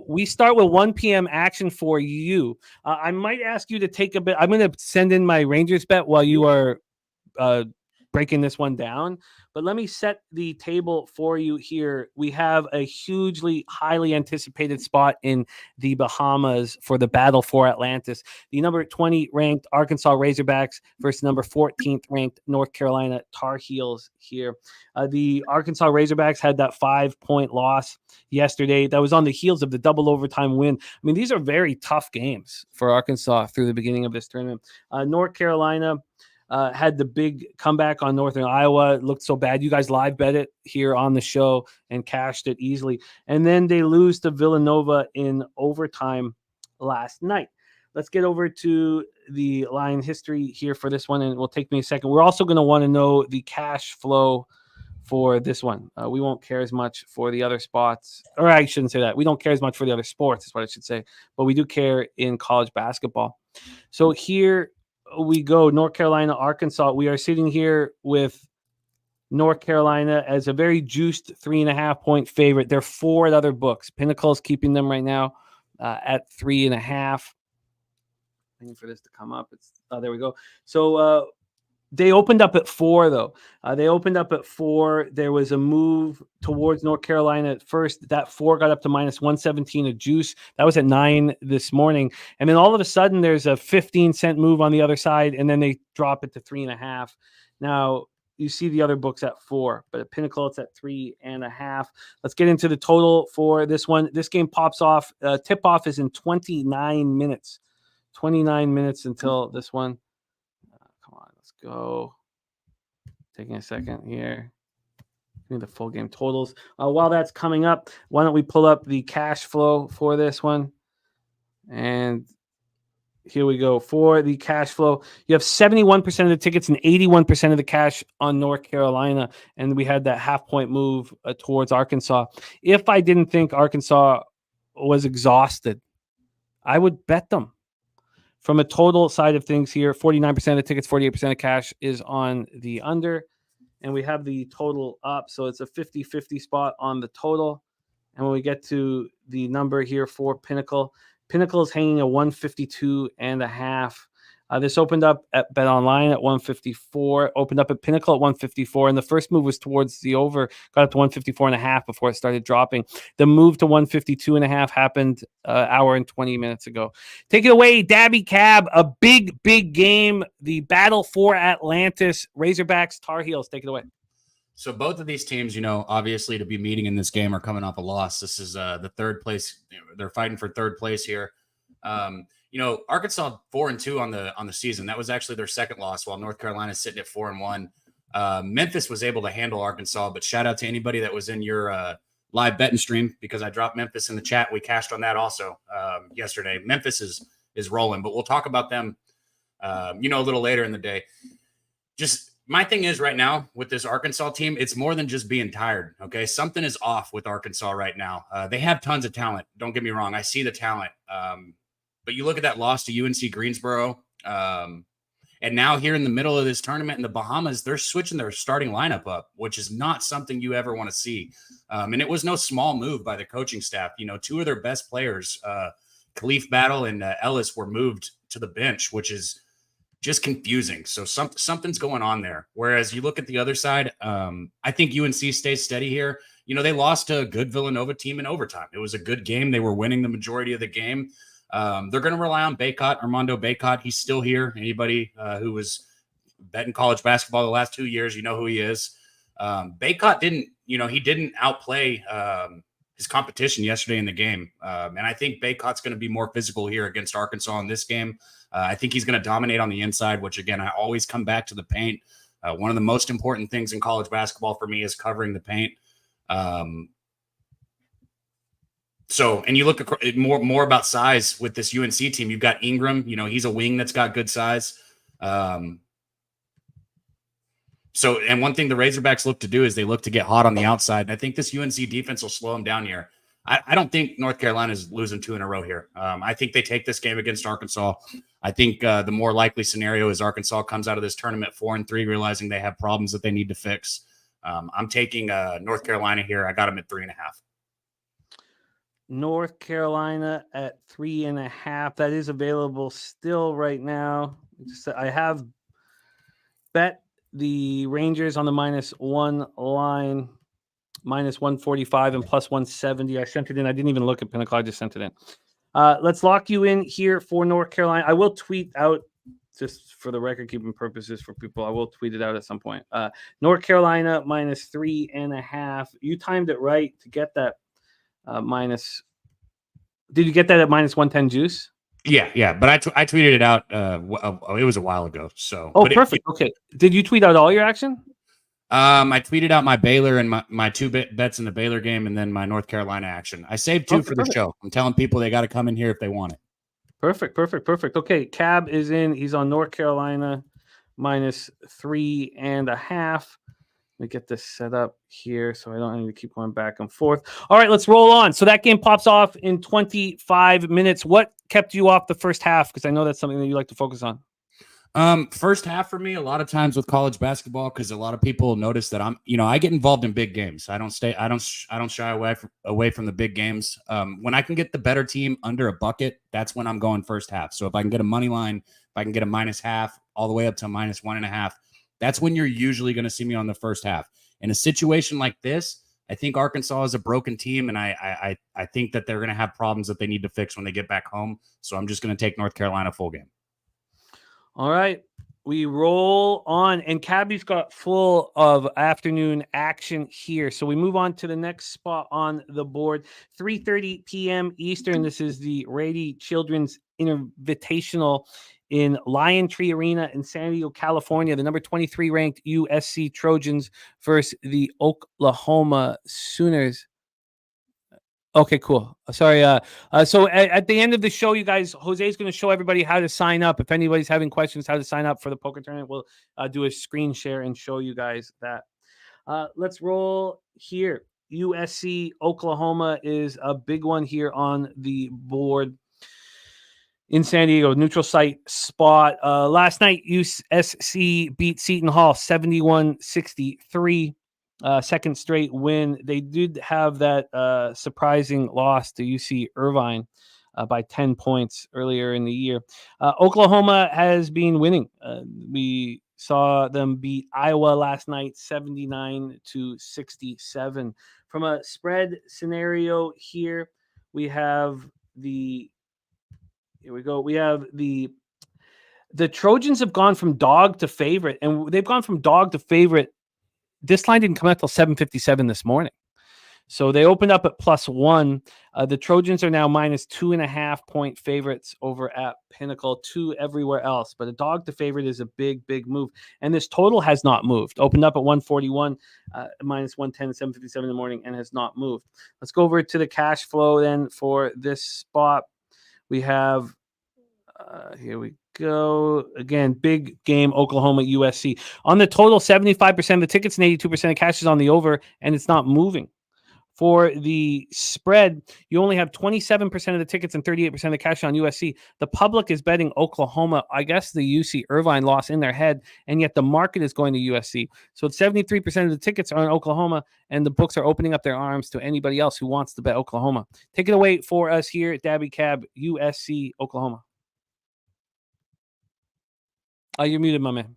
We start with 1 p.m. action for you. I might ask you to take a bit. I'm going to send in my Rangers bet while you are breaking this one down. But let me set the table for you here. We have a hugely highly anticipated spot in the Bahamas for the battle for Atlantis. The number 20 ranked Arkansas Razorbacks versus number 14th ranked North Carolina Tar Heels here. The Arkansas Razorbacks had that 5-point loss yesterday. That was on the heels of the double overtime win. I mean, these are very tough games for Arkansas through the beginning of this tournament. North Carolina had the big comeback on Northern Iowa. It looked so bad. You guys live bet it here on the show and cashed it easily. And then they lose to Villanova in overtime last night. Let's get over to the line history here for this one, and it will take me a second. We're also going to want to know the cash flow for this one. We won't care as much for the other spots, or I shouldn't say that. We don't care as much for the other sports is what I should say, but we do care in college basketball. So here we go, North Carolina, Arkansas. We are sitting here with North Carolina as a very juiced 3.5-point favorite. They're 4 at other books. Pinnacle's keeping them right now at 3.5. Waiting for this to come up. There we go. So they opened up at 4, though. They opened up at 4. There was a move towards North Carolina at first. That 4 got up to minus 117 a juice. That was at 9 this morning. And then all of a sudden, there's a 15-cent move on the other side, and then they drop it to 3.5. Now, you see the other books at 4, but at Pinnacle, it's at 3.5. Let's get into the total for this one. This game pops off. Tip-off is in 29 minutes. 29 minutes until this one. Come on, let's go. Taking a second here. Give me the full game totals. While that's coming up, why don't we pull up the cash flow for this one? And here we go. For the cash flow, you have 71% of the tickets and 81% of the cash on North Carolina. And we had that 0.5-point move towards Arkansas. If I didn't think Arkansas was exhausted, I would bet them. From a total side of things here, 49% of the tickets, 48% of cash is on the under. And we have the total up. So it's a 50-50 spot on the total. And when we get to the number here for Pinnacle, Pinnacle is hanging at 152.5. This opened up at Bet Online at 154, opened up at Pinnacle at 154, and the first move was towards the over, got up to 154.5 before it started dropping. The move to 152.5 happened an hour and 20 minutes ago. Take it away, Daby Cab, a big, big game, the battle for Atlantis, Razorbacks, Tar Heels. Take it away. So both of these teams, obviously to be meeting in this game are coming off a loss. This is the third place. They're fighting for third place here. Arkansas 4-2 on the season. That was actually their second loss, while North Carolina is sitting at 4-1. Memphis was able to handle Arkansas, but shout out to anybody that was in your live betting stream, because I dropped Memphis in the chat. We cashed on that also yesterday. Memphis is rolling, but we'll talk about them, a little later in the day. Just my thing is right now with this Arkansas team, it's more than just being tired. Okay. Something is off with Arkansas right now. They have tons of talent. Don't get me wrong. I see the talent. But you look at that loss to UNC Greensboro, and now here in the middle of this tournament in the Bahamas, they're switching their starting lineup up, which is not something you ever want to see. And it was no small move by the coaching staff. 2 of their best players, Khalif Battle and Ellis, were moved to the bench, which is just confusing. So something's going on there. Whereas you look at the other side, I think UNC stays steady here. They lost to a good Villanova team in overtime. It was a good game. They were winning the majority of the game. They're going to rely on Armando Bacot. He's still here. Anybody who was betting college basketball the last 2 years, you know who he is. Bacot didn't outplay his competition yesterday in the game. And I think Bacot's going to be more physical here against Arkansas in this game. I think he's going to dominate on the inside, which, again, I always come back to the paint. One of the most important things in college basketball for me is covering the paint. And you look at more about size with this UNC team. You've got Ingram. He's a wing that's got good size. And one thing the Razorbacks look to do is they look to get hot on the outside. And I think this UNC defense will slow them down here. I don't think North Carolina is losing 2 in a row here. I think they take this game against Arkansas. I think the more likely scenario is Arkansas comes out of this tournament 4-3, realizing they have problems that they need to fix. I'm taking North Carolina here. I got them at 3.5. North Carolina at 3.5. That is available still right now. I have bet the Rangers on the -1 line, -145 and +170. I sent it in. I didn't even look at Pinnacle. I just sent it in. Let's lock you in here for North Carolina. I will tweet out, just for the record keeping purposes for people, I will tweet it out at some point. North Carolina -3.5. You timed it right to get that minus. Did you get that at -110 juice? Yeah. But I tweeted it out. It was a while ago. So. Perfect. Okay. Did you tweet out all your action? I tweeted out my Baylor and my two bets in the Baylor game, and then my North Carolina action. I saved two for the show. I'm telling people they got to come in here if they want it. Perfect. Okay, Cab is in. He's on North Carolina -3.5. Let me get this set up here so I don't need to keep going back and forth. All right, let's roll on. So that game pops off in 25 minutes. What kept you off the first half? Because I know that's something that you like to focus on. First half for me, a lot of times with college basketball, because a lot of people notice that I get involved in big games. I don't shy away from the big games. When I can get the better team under a bucket, that's when I'm going first half. So if I can get a money line, if I can get a -0.5 all the way up to -1.5, that's when you're usually going to see me on the first half. In a situation like this, I think Arkansas is a broken team, and I think that they're going to have problems that they need to fix when they get back home. So I'm just going to take North Carolina full game. All right, we roll on, and Cabby's got full of afternoon action here. So we move on to the next spot on the board, 3:30 p.m. Eastern. This is the Rady Children's Invitational in Lion Tree Arena in San Diego, California. The number 23 ranked USC Trojans versus the Oklahoma Sooners. Okay, cool. Sorry. So at the end of the show, you guys, Jose's going to show everybody how to sign up. If anybody's having questions, how to sign up for the poker tournament, we'll do a screen share and show you guys that. Let's roll here. USC Oklahoma is a big one here on the board in San Diego, neutral site spot. Last night, USC beat Seton Hall 71-63. Second straight win. They did have that surprising loss to UC Irvine by 10 points earlier in the year. Oklahoma has been winning. We saw them beat Iowa last night 79-67. From a spread scenario here, we have the Trojans have gone from dog to favorite, and they've gone from dog to favorite. This line didn't come out till 7:57 this morning. So they opened up at +1. The Trojans are now -2.5 point favorites over at Pinnacle, 2 everywhere else. But a dog to favorite is a big, big move. And this total has not moved. Opened up at 141, -110 at 7:57 in the morning, and has not moved. Let's go over to the cash flow then for this spot. We have, here we go. Again, big game, Oklahoma, USC. On the total, 75% of the tickets and 82% of cash is on the over, and it's not moving. For the spread, you only have 27% of the tickets and 38% of the cash on USC. The public is betting Oklahoma. I guess the UC Irvine loss in their head, and yet the market is going to USC. So 73% of the tickets are in Oklahoma, and the books are opening up their arms to anybody else who wants to bet Oklahoma. Take it away for us here at Daby Cab, USC, Oklahoma. You're muted, my man.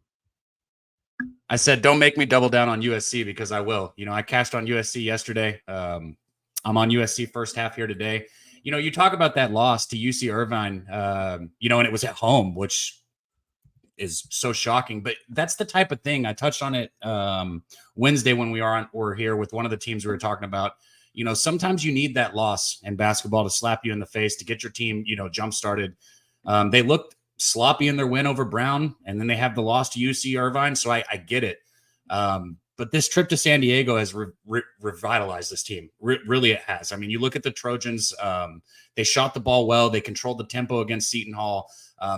I said, don't make me double down on USC because I will. I cashed on USC yesterday. I'm on USC first half here today. You talk about that loss to UC Irvine, and it was at home, which is so shocking. But that's the type of thing. I touched on it Wednesday when we were here with one of the teams we were talking about. Sometimes you need that loss in basketball to slap you in the face to get your team, jump started. They looked sloppy in their win over Brown, and then they have the loss to UC Irvine. So I get it. But this trip to San Diego has revitalized this team. Really, it has. I mean, you look at the Trojans. They shot the ball well. They controlled the tempo against Seton Hall.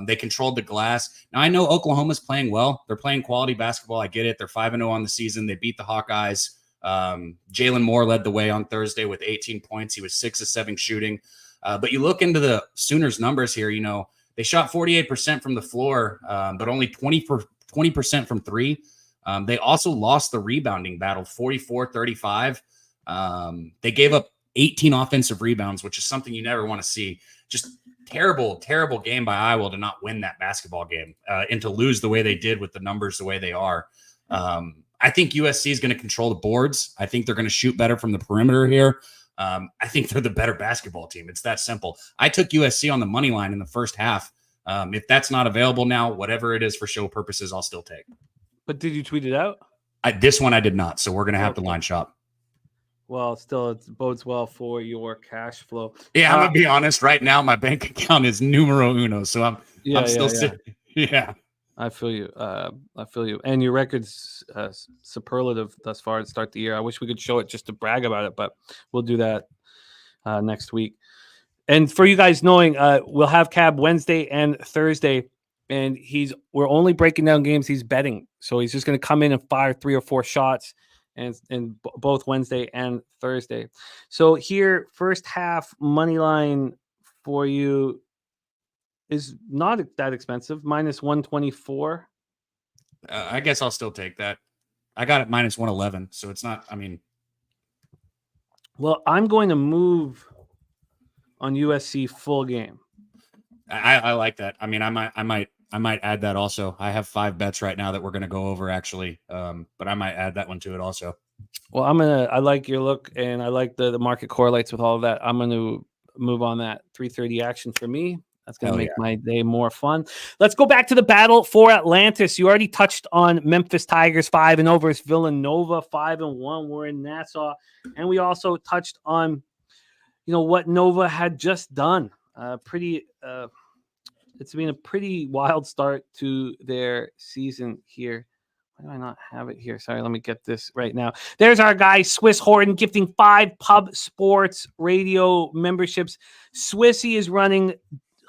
They controlled the glass. Now, I know Oklahoma's playing well. They're playing quality basketball. I get it. They're 5-0 on the season. They beat the Hawkeyes. Jalen Moore led the way on Thursday with 18 points. He was 6 of 7 shooting. But you look into the Sooners' numbers here, they shot 48% from the floor, but only 20% from three. They also lost the rebounding battle, 44-35. They gave up 18 offensive rebounds, which is something you never want to see. Just terrible, terrible game by Iowa to not win that basketball game and to lose the way they did with the numbers the way they are. I think USC is going to control the boards. I think they're going to shoot better from the perimeter here. I think they're the better basketball team. It's that simple. I took USC on the money line in the first half. If that's not available now, whatever it is for show purposes, I'll still take. But did you tweet it out? This one I did not, so we're going to have to line shop. Well, still, it bodes well for your cash flow. Yeah, I'm going to be honest. Right now, my bank account is numero uno, so I'm still sitting. Yeah. I feel you. And your record's superlative thus far to start the year. I wish we could show it just to brag about it, but we'll do that next week. And for you guys knowing, we'll have Cab Wednesday and Thursday, and we're only breaking down games he's betting. So he's just going to come in and fire 3 or 4 shots and both Wednesday and Thursday. So here, first half money line for you is not that expensive, minus 124. I guess I'll still take that. I got it minus 111, so it's not, Well, I'm going to move on USC full game. I like that. I might add that also. I have 5 bets right now that we're going to go over actually, but I might add that one to it also. Well, I like your look, and I like the market correlates with all of that. I'm going to move on that 3:30 action for me. That's going to make my day more fun. Let's go back to the battle for Atlantis. You already touched on Memphis Tigers 5-0 versus Villanova 5-1. We're in Nassau. And we also touched on, what Nova had just done. It's been a pretty wild start to their season here. Why do I not have it here? Sorry, let me get this right now. There's our guy, Swiss Horton, gifting 5 Pub Sports Radio memberships. Swissy is running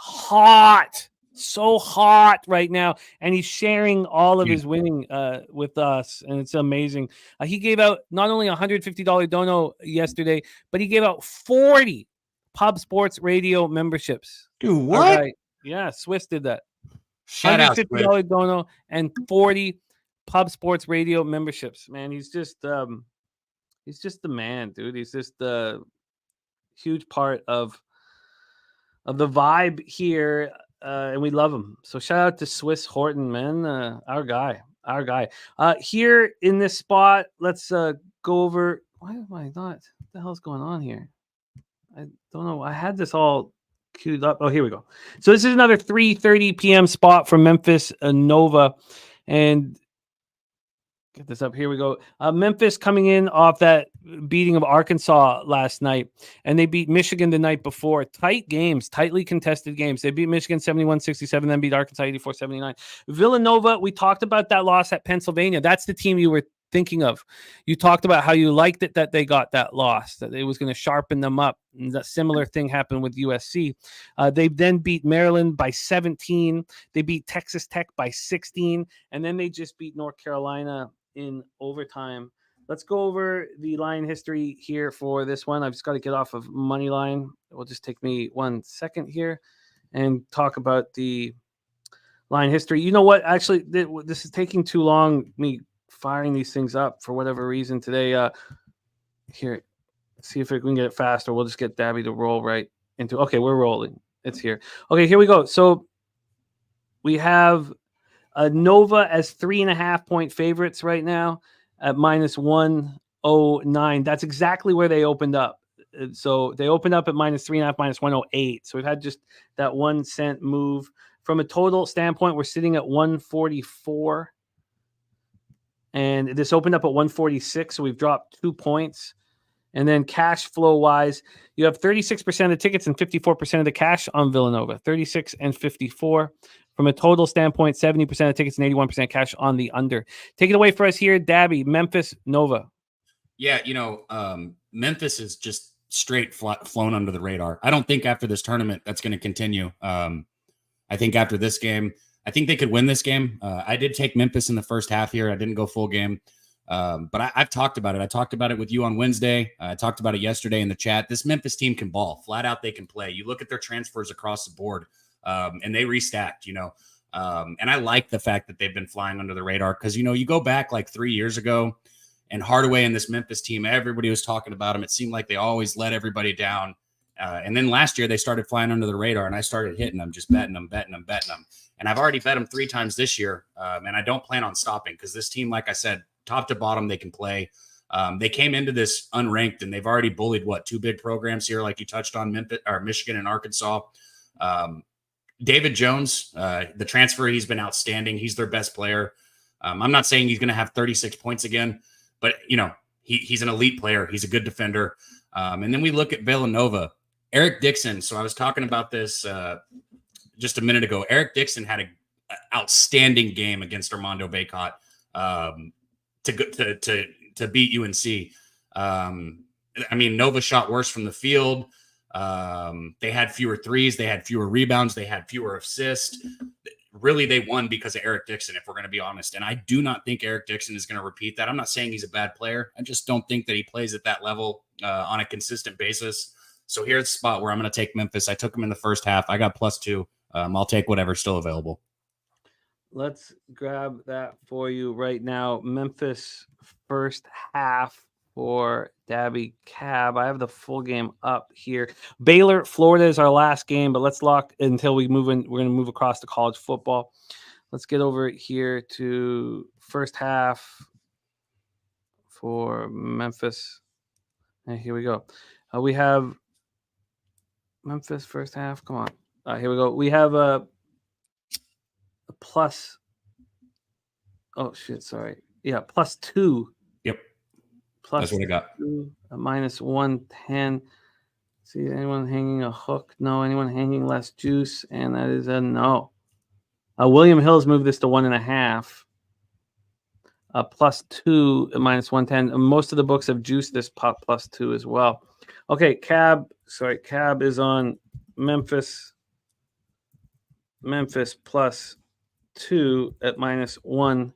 hot, so hot right now, and he's sharing all of his winning with us, and it's amazing. He gave out not only $150 dono yesterday, but he gave out 40 Pub Sports Radio memberships. Dude, what? Yeah, Swiss did that. Shout out, $150 dono and 40 Pub Sports Radio memberships. Man, he's just the man, dude. He's just a huge part of the vibe here, and we love him. So shout out to Swiss Horton, man, our guy. Here in this spot, let's go over. Why am I not? What the hell's going on here? I don't know. I had this all queued up. Oh, here we go. So this is another 3:30 p.m. spot from Memphis Nova, and get this up. Here we go. Memphis coming in off that beating of Arkansas last night, and they beat Michigan the night before. Tight games, tightly contested games. They beat Michigan 71-67, then beat Arkansas 84-79. Villanova, we talked about that loss at Pennsylvania. That's the team you were thinking of. You talked about how you liked it that they got that loss, that it was going to sharpen them up. And that similar thing happened with USC. They then beat Maryland by 17. They beat Texas Tech by 16, and then they just beat North Carolina in overtime. Let's go over the line history here for this one. I've just got to get off of money line. It will just take me 1 second here and talk about the line history. You know what? Actually, this is taking too long, me firing these things up for whatever reason today. Here, see if we can get it faster. We'll just get Daby to roll right into. Okay, we're rolling. It's here. Okay, here we go. So we have Nova as 3.5-point favorites right now at minus 109. That's exactly where they opened up. So they opened up at minus 3.5, minus 108. So we've had just that 1 cent move. From a total standpoint, we're sitting at 144. And this opened up at 146. So we've dropped 2 points. And then cash flow wise, you have 36% of the tickets and 54% of the cash on Villanova. 36 and 54. From a total standpoint, 70% of tickets and 81% cash on the under. Take it away for us here, Daby. Memphis Nova. Yeah, Memphis is just straight flown under the radar. I don't think after this tournament that's going to continue. I think after this game, I think they could win this game. I did take Memphis in the first half here. I didn't go full game. But I've talked about it. I talked about it with you on Wednesday. I talked about it yesterday in the chat. This Memphis team can ball. Flat out, they can play. You look at their transfers across the board, and they restacked, and I like the fact that they've been flying under the radar because, you go back like 3 years ago and Hardaway and this Memphis team, everybody was talking about them. It seemed like they always let everybody down. And then last year they started flying under the radar and I started hitting them, just betting them. And I've already bet them 3 times this year. And I don't plan on stopping because this team, like I said, top to bottom, they can play. They came into this unranked and they've already bullied 2 big programs here, like you touched on, Memphis or Michigan and Arkansas. David Jones, the transfer, he's been outstanding. He's their best player. I'm not saying he's going to have 36 points again, but he's an elite player. He's a good defender. And then we look at Villanova, Eric Dixon. So I was talking about this just a minute ago. Eric Dixon had an outstanding game against Armando Bacot to beat UNC. Nova shot worse from the field. They had fewer threes. They had fewer rebounds. They had fewer assists. Really, they won because of Eric Dixon, if we're going to be honest. And I do not think Eric Dixon is going to repeat that. I'm not saying he's a bad player. I just don't think that he plays at that level on a consistent basis. So here's the spot where I'm going to take Memphis. I took him in the first half. I got +2. I'll take whatever's still available. Let's grab that for you right now. Memphis first half for Daby Cab. I have the full game up here. Baylor, Florida is our last game, but let's lock until we move in. We're going to move across to college football. Let's get over here to first half for Memphis. And here we go. We have Memphis first half. Come on. Here we go. We have a plus. Oh, shit. Sorry. Yeah, +2. Yep. That's what I got. -110. See anyone hanging a hook? No. Anyone hanging less juice? And that is a no. William Hill's moved this to 1.5. +2 at -110. Most of the books have juiced this pop +2 as well. Okay, Cab is on Memphis. Memphis +2 at -110.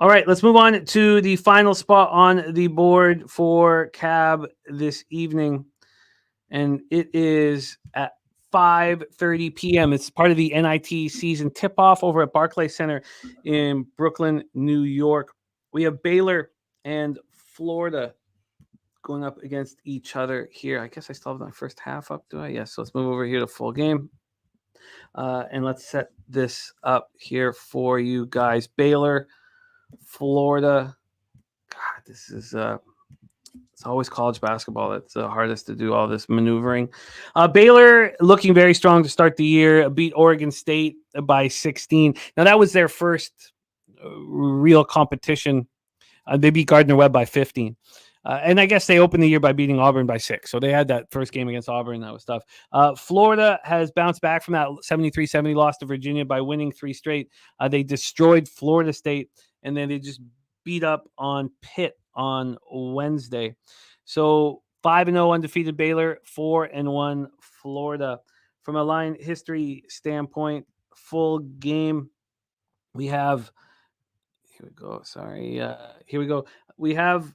All right, let's move on to the final spot on the board for Cab this evening. And it is at 5:30 p.m. It's part of the NIT season tip-off over at Barclays Center in Brooklyn, New York. We have Baylor and Florida going up against each other here. I guess I still have my first half up, do I? Yes, so let's move over here to full game. And let's set this up here for you guys. Baylor, Florida. God, this is it's always college basketball that's the hardest to do all this maneuvering. Baylor looking very strong to start the year, beat Oregon State by 16. Now that was their first real competition. They beat Gardner-Webb by 15. And I guess they opened the year by beating Auburn by 6. So they had that first game against Auburn. That was tough. Florida has bounced back from that 73-70 loss to Virginia by winning 3 straight. They destroyed Florida State, and then they just beat up on Pitt on Wednesday. So 5-0 undefeated Baylor, 4-1 Florida. From a line history standpoint, full game, we have here we go. Sorry. Here we go. We have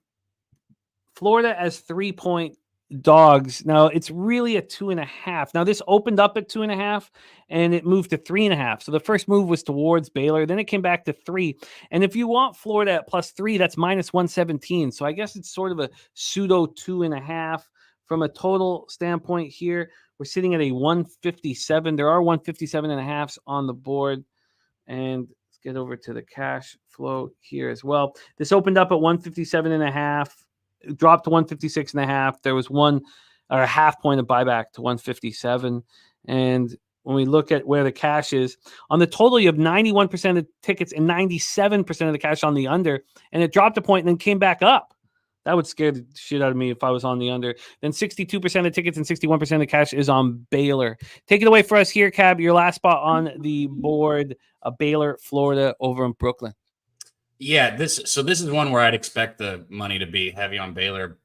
Florida as 3-point dogs. Now it's really a 2.5. Now this opened up at 2.5 and it moved to 3.5. So the first move was towards Baylor. Then it came back to 3. And if you want Florida at +3, that's -117. So I guess it's sort of a pseudo 2.5 from a total standpoint here. We're sitting at a 157. There are 157.5s on the board. And let's get over to the cash flow here as well. This opened up at 157.5. Dropped to 156.5. There was a half point of buyback to 157. And when we look at where the cash is on the total, you have 91% of the tickets and 97% of the cash on the under. And it dropped a point and then came back up. That would scare the shit out of me if I was on the under. Then 62% of tickets and 61% of the cash is on Baylor. Take it away for us here, Cab. Your last spot on the board, Baylor, Florida, over in Brooklyn. Yeah, this is one where I'd expect the money to be heavy on Baylor.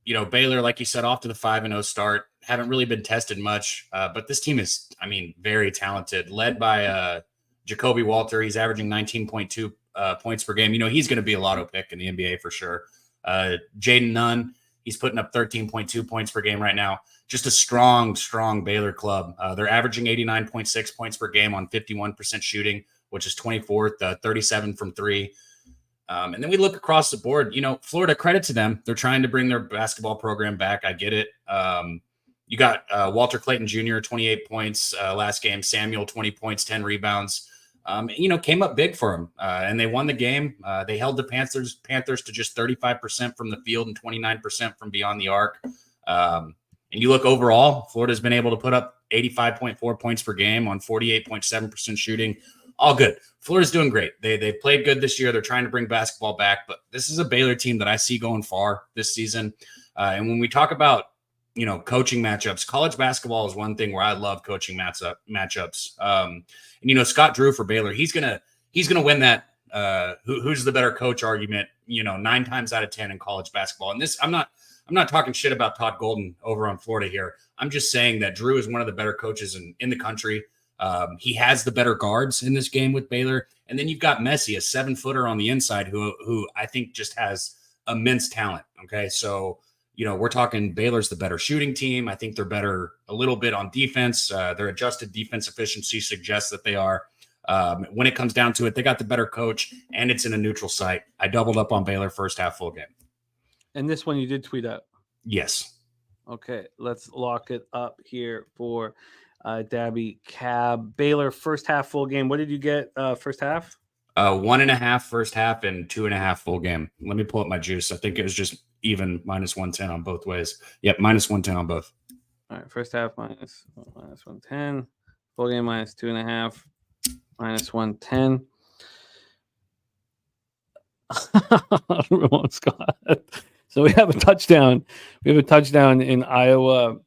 Baylor, like you said, off to the 5-0 start, haven't really been tested much, but this team is, very talented, led by Jacoby Walter. He's averaging 19.2 points per game. He's going to be a lotto pick in the NBA for sure. Jaden Nunn, he's putting up 13.2 points per game right now. Just a strong Baylor club. They're averaging 89.6 points per game on 51% shooting, which is 24th, 37 from 3. And then we look across the board, Florida, credit to them. They're trying to bring their basketball program back. I get it. You got Walter Clayton Jr., 28 points last game. Samuel, 20 points, 10 rebounds. Came up big for him, and they won the game. They held the Panthers to just 35% from the field and 29% from beyond the arc. And you look overall, Florida's been able to put up 85.4 points per game on 48.7% shooting. All good. Florida's doing great. They've played good this year. They're trying to bring basketball back, but this is a Baylor team that I see going far this season. And when we talk about, coaching matchups, college basketball is one thing where I love coaching matchups. And Scott Drew for Baylor, he's gonna win that. Who's the better coach argument? 9 times out of 10 in college basketball. And this, I'm not talking shit about Todd Golden over on Florida here. I'm just saying that Drew is one of the better coaches in the country. He has the better guards in this game with Baylor. And then you've got Messi, a 7-footer on the inside who I think just has immense talent. Okay. So, we're talking Baylor's the better shooting team. I think they're better a little bit on defense. Their adjusted defense efficiency suggests that they are. When it comes down to it, they got the better coach, and it's in a neutral site. I doubled up on Baylor first half full game. And this one you did tweet out. Yes. Okay, let's lock it up here for Daby Cab. Baylor first half full game. What did you get first half? 1.5 first half and 2.5 full game. Let me pull up my juice. I think it was just even -110 on both ways. Yep, -110 on both. All right, first half -110, full game -2.5, -110. Ramon Scott. So we have a touchdown. We have a touchdown in Iowa,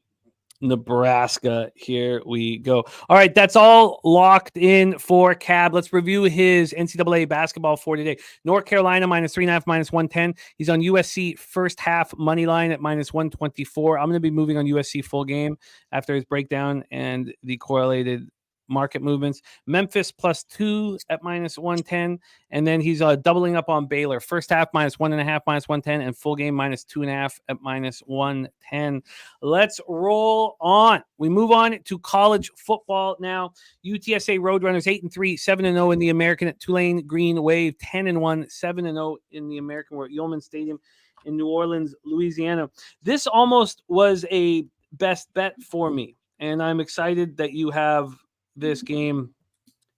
Nebraska. Here we go. All right, that's all locked in for Cab. Let's review his NCAA basketball for today. North Carolina -3.5, -110. He's on USC first half money line at -124. I'm going to be moving on USC full game after his breakdown and the correlated market movements. Memphis +2 at -110, and then he's doubling up on Baylor. First half -1.5, -110, and full game -2.5 at -110. Let's roll on. We move on to college football now. UTSA Roadrunners 8-3, 7-0 in the American at Tulane Green Wave, 10-1, 7-0 in the American. We're at Yeoman Stadium in New Orleans, Louisiana. This almost was a best bet for me, and I'm excited that you have this game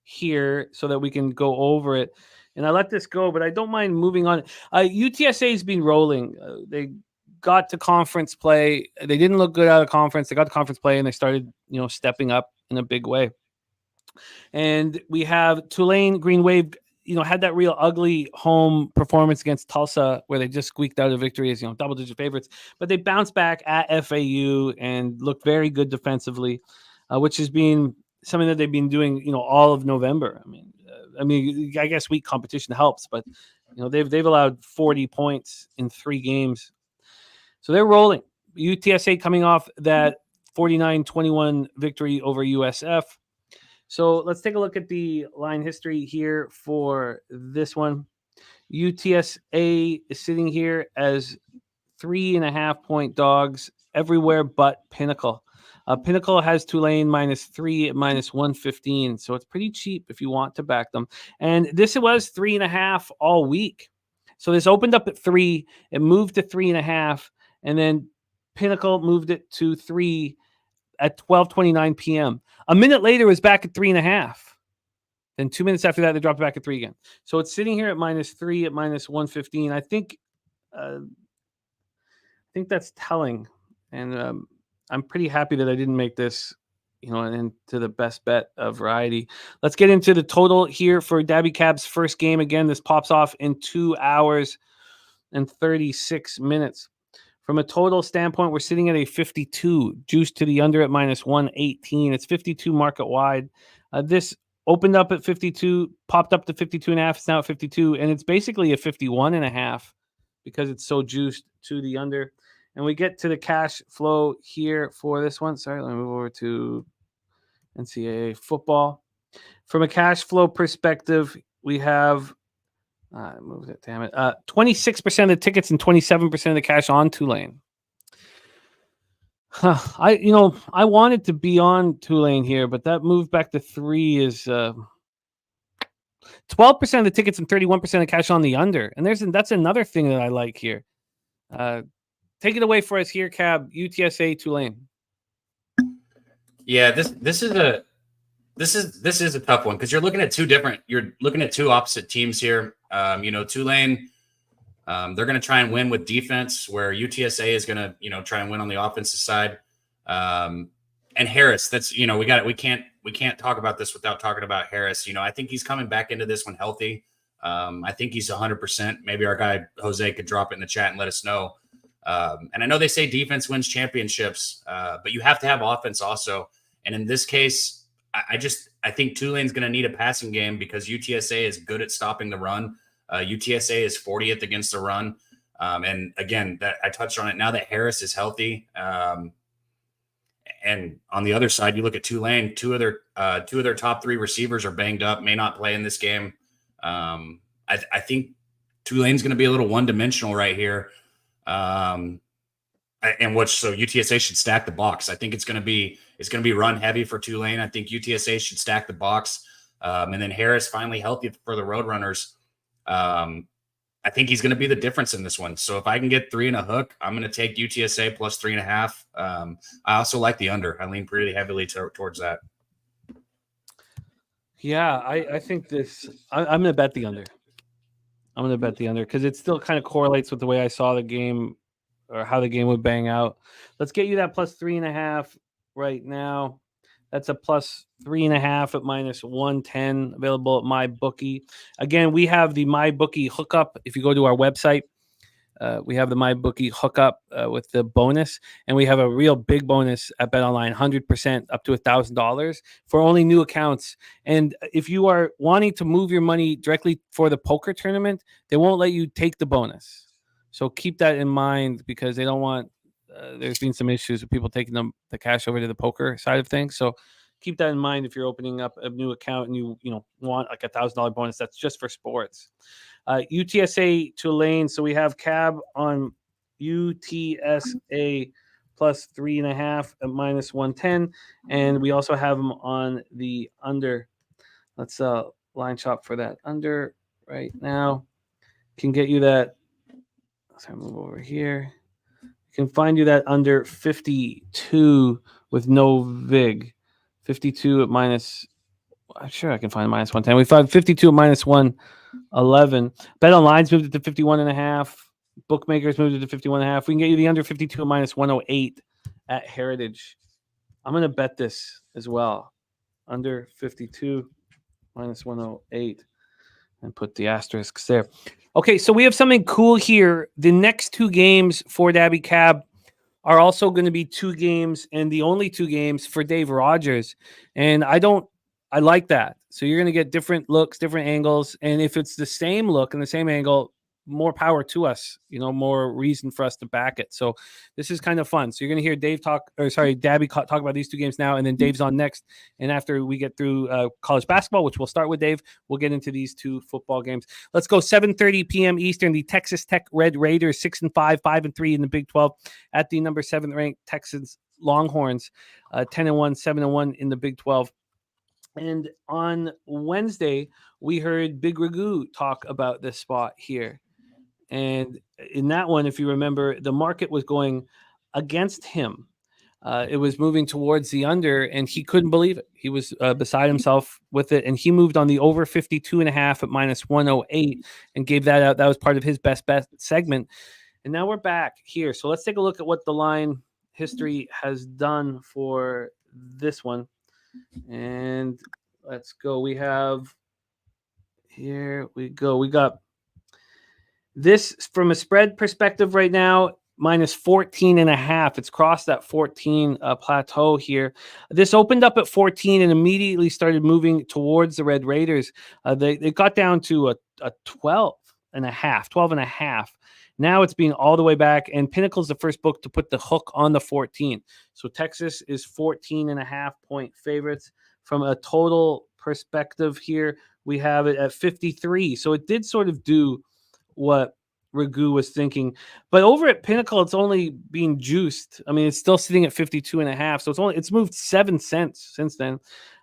here so that we can go over it. And I let this go, but I don't mind moving on. UTSA has been rolling. They got to conference play. They didn't look good out of conference. They got to conference play and they started, stepping up in a big way. And we have Tulane Green Wave, had that real ugly home performance against Tulsa where they just squeaked out a victory as, double-digit favorites. But they bounced back at FAU and looked very good defensively, which has been something that they've been doing, all of November. I guess weak competition helps, but they've allowed 40 points in 3 games, so they're rolling. UTSA coming off that 49-21 victory over USF. So let's take a look at the line history here for this one. UTSA is sitting here as 3.5-point dogs everywhere but Pinnacle. Pinnacle has Tulane -3 at -115, so it's pretty cheap if you want to back them. And this was 3.5 all week. So this opened up at 3, it moved to 3.5, and then Pinnacle moved it to 3 at 12:29 p.m. A minute later, it was back at 3.5. Then 2 minutes after that, they dropped it back at 3 again. So it's sitting here at -3 at -115. I think that's telling, and I'm pretty happy that I didn't make this, into the best bet variety. Let's get into the total here for Daby Cab's first game. Again, this pops off in 2 hours and 36 minutes. From a total standpoint, we're sitting at a 52, juiced to the under at -118. It's 52 market wide. This opened up at 52, popped up to 52.5. It's now at 52, and it's basically a 51.5 because it's so juiced to the under. And we get to the cash flow here for this one. Sorry, let me move over to NCAA football. From a cash flow perspective, we have, I moved it, damn it, 26% of the tickets and 27% of the cash on Tulane. I wanted to be on Tulane here, but that move back to 3 is 12% of the tickets and 31% of the cash on the under. And that's another thing that I like here. Take it away for us here, Cab. UTSA, Tulane. Yeah, this is a tough one because you're looking at two opposite teams here. Tulane, they're going to try and win with defense, where UTSA is going to try and win on the offensive side. And Harris, that's we can't talk about this without talking about Harris. I think he's coming back into this one healthy. I think he's 100%. Maybe our guy Jose could drop it in the chat and let us know. And I know they say defense wins championships, but you have to have offense also. And in this case, I think Tulane's going to need a passing game because UTSA is good at stopping the run. UTSA is 40th against the run. And again, that I touched on it now that Harris is healthy. And on the other side, you look at Tulane, two of their top three receivers are banged up, may not play in this game. I think Tulane's going to be a little one-dimensional right here. So UTSA should stack the box. I think it's going to be run heavy for Tulane. I think UTSA should stack the box. And then Harris finally healthy for the Roadrunners. I think he's going to be the difference in this one. So if I can get 3 and a hook, I'm going to take UTSA plus 3.5. I also like the under. I lean pretty heavily towards that. Yeah, I think this. I'm going to bet the under. I'm going to bet the under because it still kind of correlates with the way I saw the game or how the game would bang out. Let's get you that plus 3.5 right now. That's a plus 3.5 at minus 110 available at MyBookie. Again, we have the MyBookie hookup. If you go to our website, we have the MyBookie hookup with the bonus, and we have a real big bonus at BetOnline, 100% up to $1,000 for only new accounts. And if you are wanting to move your money directly for the poker tournament, they won't let you take the bonus. So keep that in mind because they don't want. There's been some issues with people taking the cash over to the poker side of things. So keep that in mind if you're opening up a new account and you want like $1,000 bonus. That's just for sports. UTSA Tulane. So we have Cab on UTSA plus 3.5 at minus 110. And we also have them on the under. Let's line shop for that under right now. Can get you that. Let's move over here. Can find you that under 52 with no VIG. 52 at minus. I'm sure I can find minus 110. We found 52 at minus 111. BetOnline's moved it to 51.5. Bookmakers moved it to 51.5. We can get you the under 52 at minus 108 at Heritage. I'm going to bet this as well. Under 52 minus 108 and put the asterisks there. Okay, so we have something cool here. The next 2 games for Daby Cab are also going to be 2 games and the only 2 games for Dave Rogers. And I like that. So you're going to get different looks, different angles. And if it's the same look and the same angle, more power to us, more reason for us to back it. So this is kind of fun. So you're going to hear Daby talk about these 2 games now, and then Dave's on next. And after we get through college basketball, which we'll start with Dave, we'll get into these 2 football games. Let's go 7:30 p.m. Eastern. The Texas Tech Red Raiders 6-5, 5-3 in the Big 12 at the number 7 ranked Texas Longhorns, 10-1, 7-1 in the Big 12. And on Wednesday, we heard Big Ragu talk about this spot here. And in that one, if you remember, the market was going against him. It was moving towards the under, and he couldn't believe it. He was beside himself with it, and he moved on the over 52.5 at minus 108 and gave that out. That was part of his best bet segment. And now we're back here. So let's take a look at what the line history has done for this one. And let's go. Here we go. We got this from a spread perspective right now, minus 14.5. It's crossed that 14 plateau here. This opened up at 14 and immediately started moving towards the Red Raiders. They got down to a 12.5. Now it's being all the way back, and Pinnacle's the first book to put the hook on the 14. So Texas is 14.5 point favorites. From a total perspective here, we have it at 53. So it did sort of do what Ragu was thinking. But over at Pinnacle, it's only being juiced. I mean, it's still sitting at 52.5. So it's moved 7 cents since then.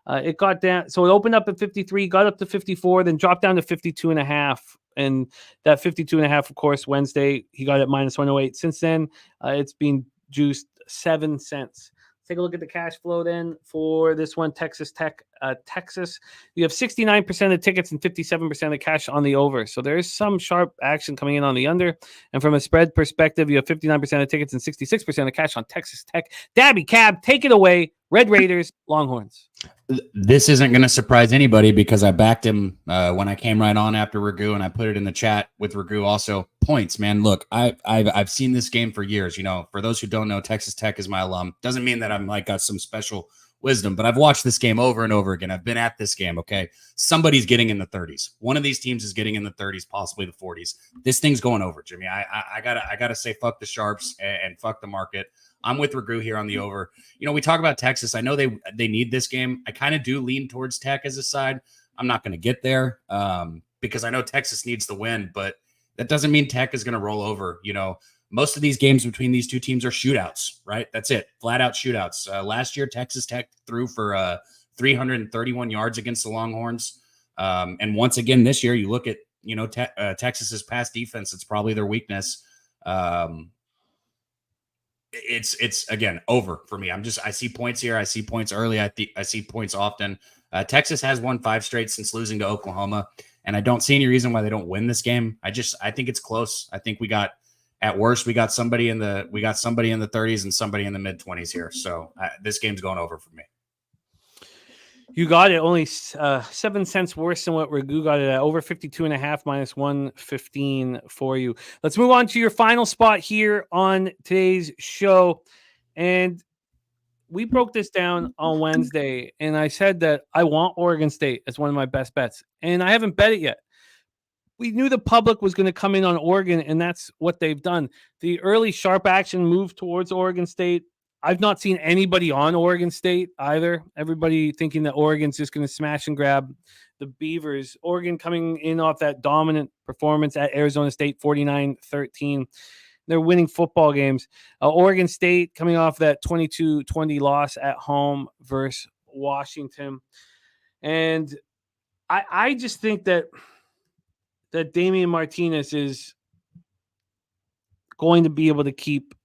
It got down. So it opened up at 53, got up to 54, then dropped down to 52.5. And that 52.5, of course, Wednesday, he got it minus 108. Since then, it's been juiced 7 cents. take a look at the cash flow then for this one, Texas Tech, Texas. You have 69% of the tickets and 57% of the cash on the over. So there is some sharp action coming in on the under. And from a spread perspective, you have 59% of tickets and 66% of cash on Texas Tech. Daby Cab, take it away. Red Raiders, Longhorns. This isn't going to surprise anybody because I backed him when I came right on after Ragu, and I put it in the chat with Ragu also. Points, man. Look, I've seen this game for years. You know, for those who don't know, Texas Tech is my alum. Doesn't mean that I'm like got some special wisdom, but I've watched this game over and over again. I've been at this game. Okay, somebody's getting in the 30s. One of these teams is getting in the 30s, possibly the 40s. This thing's going over, Jimmy. I gotta say fuck the sharps and fuck the market. I'm with Ragu here on the over. You know, we talk about Texas. I know they need this game. I kind of do lean towards Tech as a side. I'm not going to get there because I know Texas needs the win, but that doesn't mean Tech is going to roll over. You know, most of these games between these two teams are shootouts, right? That's it. Flat out shootouts. Last year, Texas Tech threw for 331 yards against the Longhorns. And once again, this year, you look at, you know, Texas's pass defense. It's probably their weakness. It's again over for me. I see points here. I see points early. I see points often. Texas has won 5 straight since losing to Oklahoma, and I don't see any reason why they don't win this game. I think it's close. I think at worst we got somebody in the 30s and somebody in the mid 20s here. So this game's going over for me. You got it only 7 cents worse than what Ragu got it at. Over 52.5 minus 115 for you. Let's move on to your final spot here on today's show. And we broke this down on Wednesday, and I said that I want Oregon State as one of my best bets, and I haven't bet it yet. We knew the public was going to come in on Oregon, and that's what they've done. The early sharp action move towards Oregon State. I've not seen anybody on Oregon State either. Everybody thinking that Oregon's just going to smash and grab the Beavers. Oregon coming in off that dominant performance at Arizona State, 49-13. They're winning football games. Oregon State coming off that 22-20 loss at home versus Washington. And I just think that Damian Martinez is going to be able to keep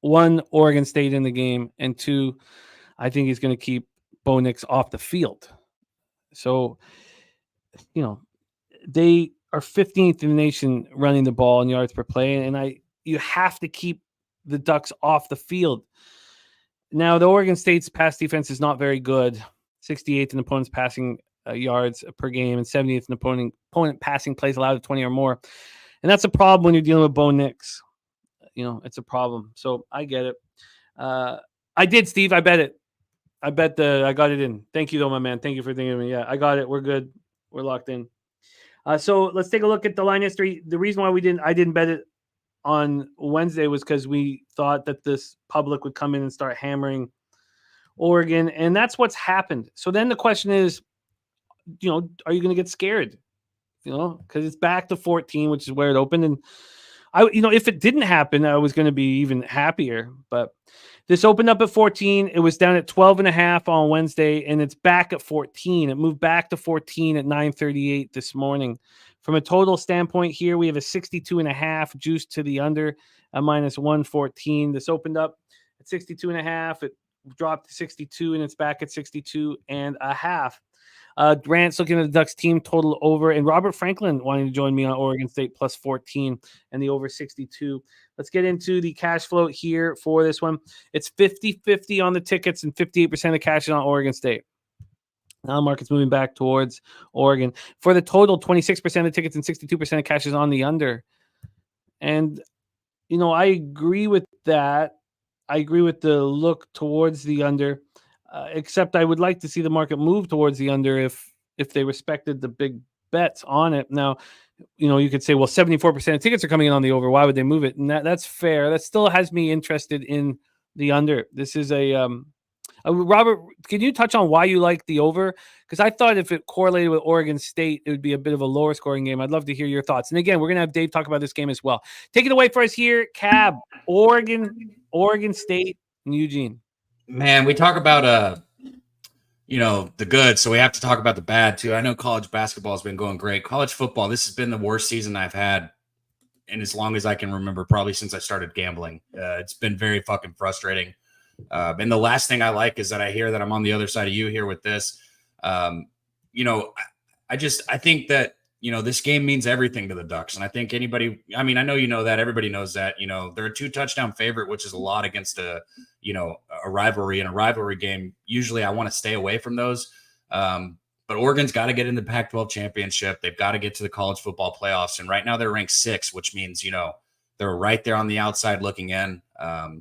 one, Oregon State in the game, and 2, I think he's going to keep Bo Nix off the field. So, you know, they are 15th in the nation running the ball in yards per play, and you have to keep the Ducks off the field. Now, the Oregon State's pass defense is not very good. 68th in opponent's passing yards per game and 70th in opponent passing plays allowed of 20 or more. And that's a problem when you're dealing with Bo Nix. You know, it's a problem. So I get it. I did, Steve. I bet it. I got it in. Thank you, though, my man. Thank you for thinking of me. Yeah, I got it. We're good. We're locked in. So let's take a look at the line history. The reason why I didn't bet it on Wednesday was because we thought that this public would come in and start hammering Oregon, and that's what's happened. So then the question is, you know, are you going to get scared? You know, because it's back to 14, which is where it opened, and if it didn't happen, I was going to be even happier. But this opened up at 14. It was down at 12.5 on Wednesday, and it's back at 14. It moved back to 14 at 9:38 this morning. From a total standpoint here, we have a 62.5 juice to the under, a minus 114. This opened up at 62.5. It dropped to 62, and it's back at 62.5. Grant's looking at the Ducks team total over, and Robert Franklin wanting to join me on Oregon State plus 14 and the over 62. Let's get into the cash flow here for this one. It's 50-50 on the tickets and 58% of cash is on Oregon State. Now the market's moving back towards Oregon. For the total, 26% of the tickets and 62% of cash is on the under. And, you know, I agree with that. I agree with the look towards the under. Except I would like to see the market move towards the under if they respected the big bets on it. Now, you know, you could say, well, 74% of tickets are coming in on the over. Why would they move it? And that's fair. That still has me interested in the under. This is Robert, can you touch on why you like the over? Because I thought if it correlated with Oregon State, it would be a bit of a lower scoring game. I'd love to hear your thoughts. And again, we're going to have Dave talk about this game as well. Take it away for us here, Cab, Oregon State, and Eugene. Man, we talk about the good, so we have to talk about the bad too. I know college basketball has been going great. College football, this has been the worst season I've had in as long as I can remember, probably since I started gambling. It's been very fucking frustrating. And the last thing I like is that I hear that I'm on the other side of you here with this. You know, I think that, you know, this game means everything to the Ducks. And I think anybody, I mean, I know, you know, that everybody knows that, you know, they're a 2-touchdown favorite, which is a lot against a rivalry. In a rivalry game, usually I want to stay away from those. But Oregon's got to get in the Pac-12 championship. They've got to get to the college football playoffs. And right now they're ranked 6, which means, you know, they're right there on the outside looking in.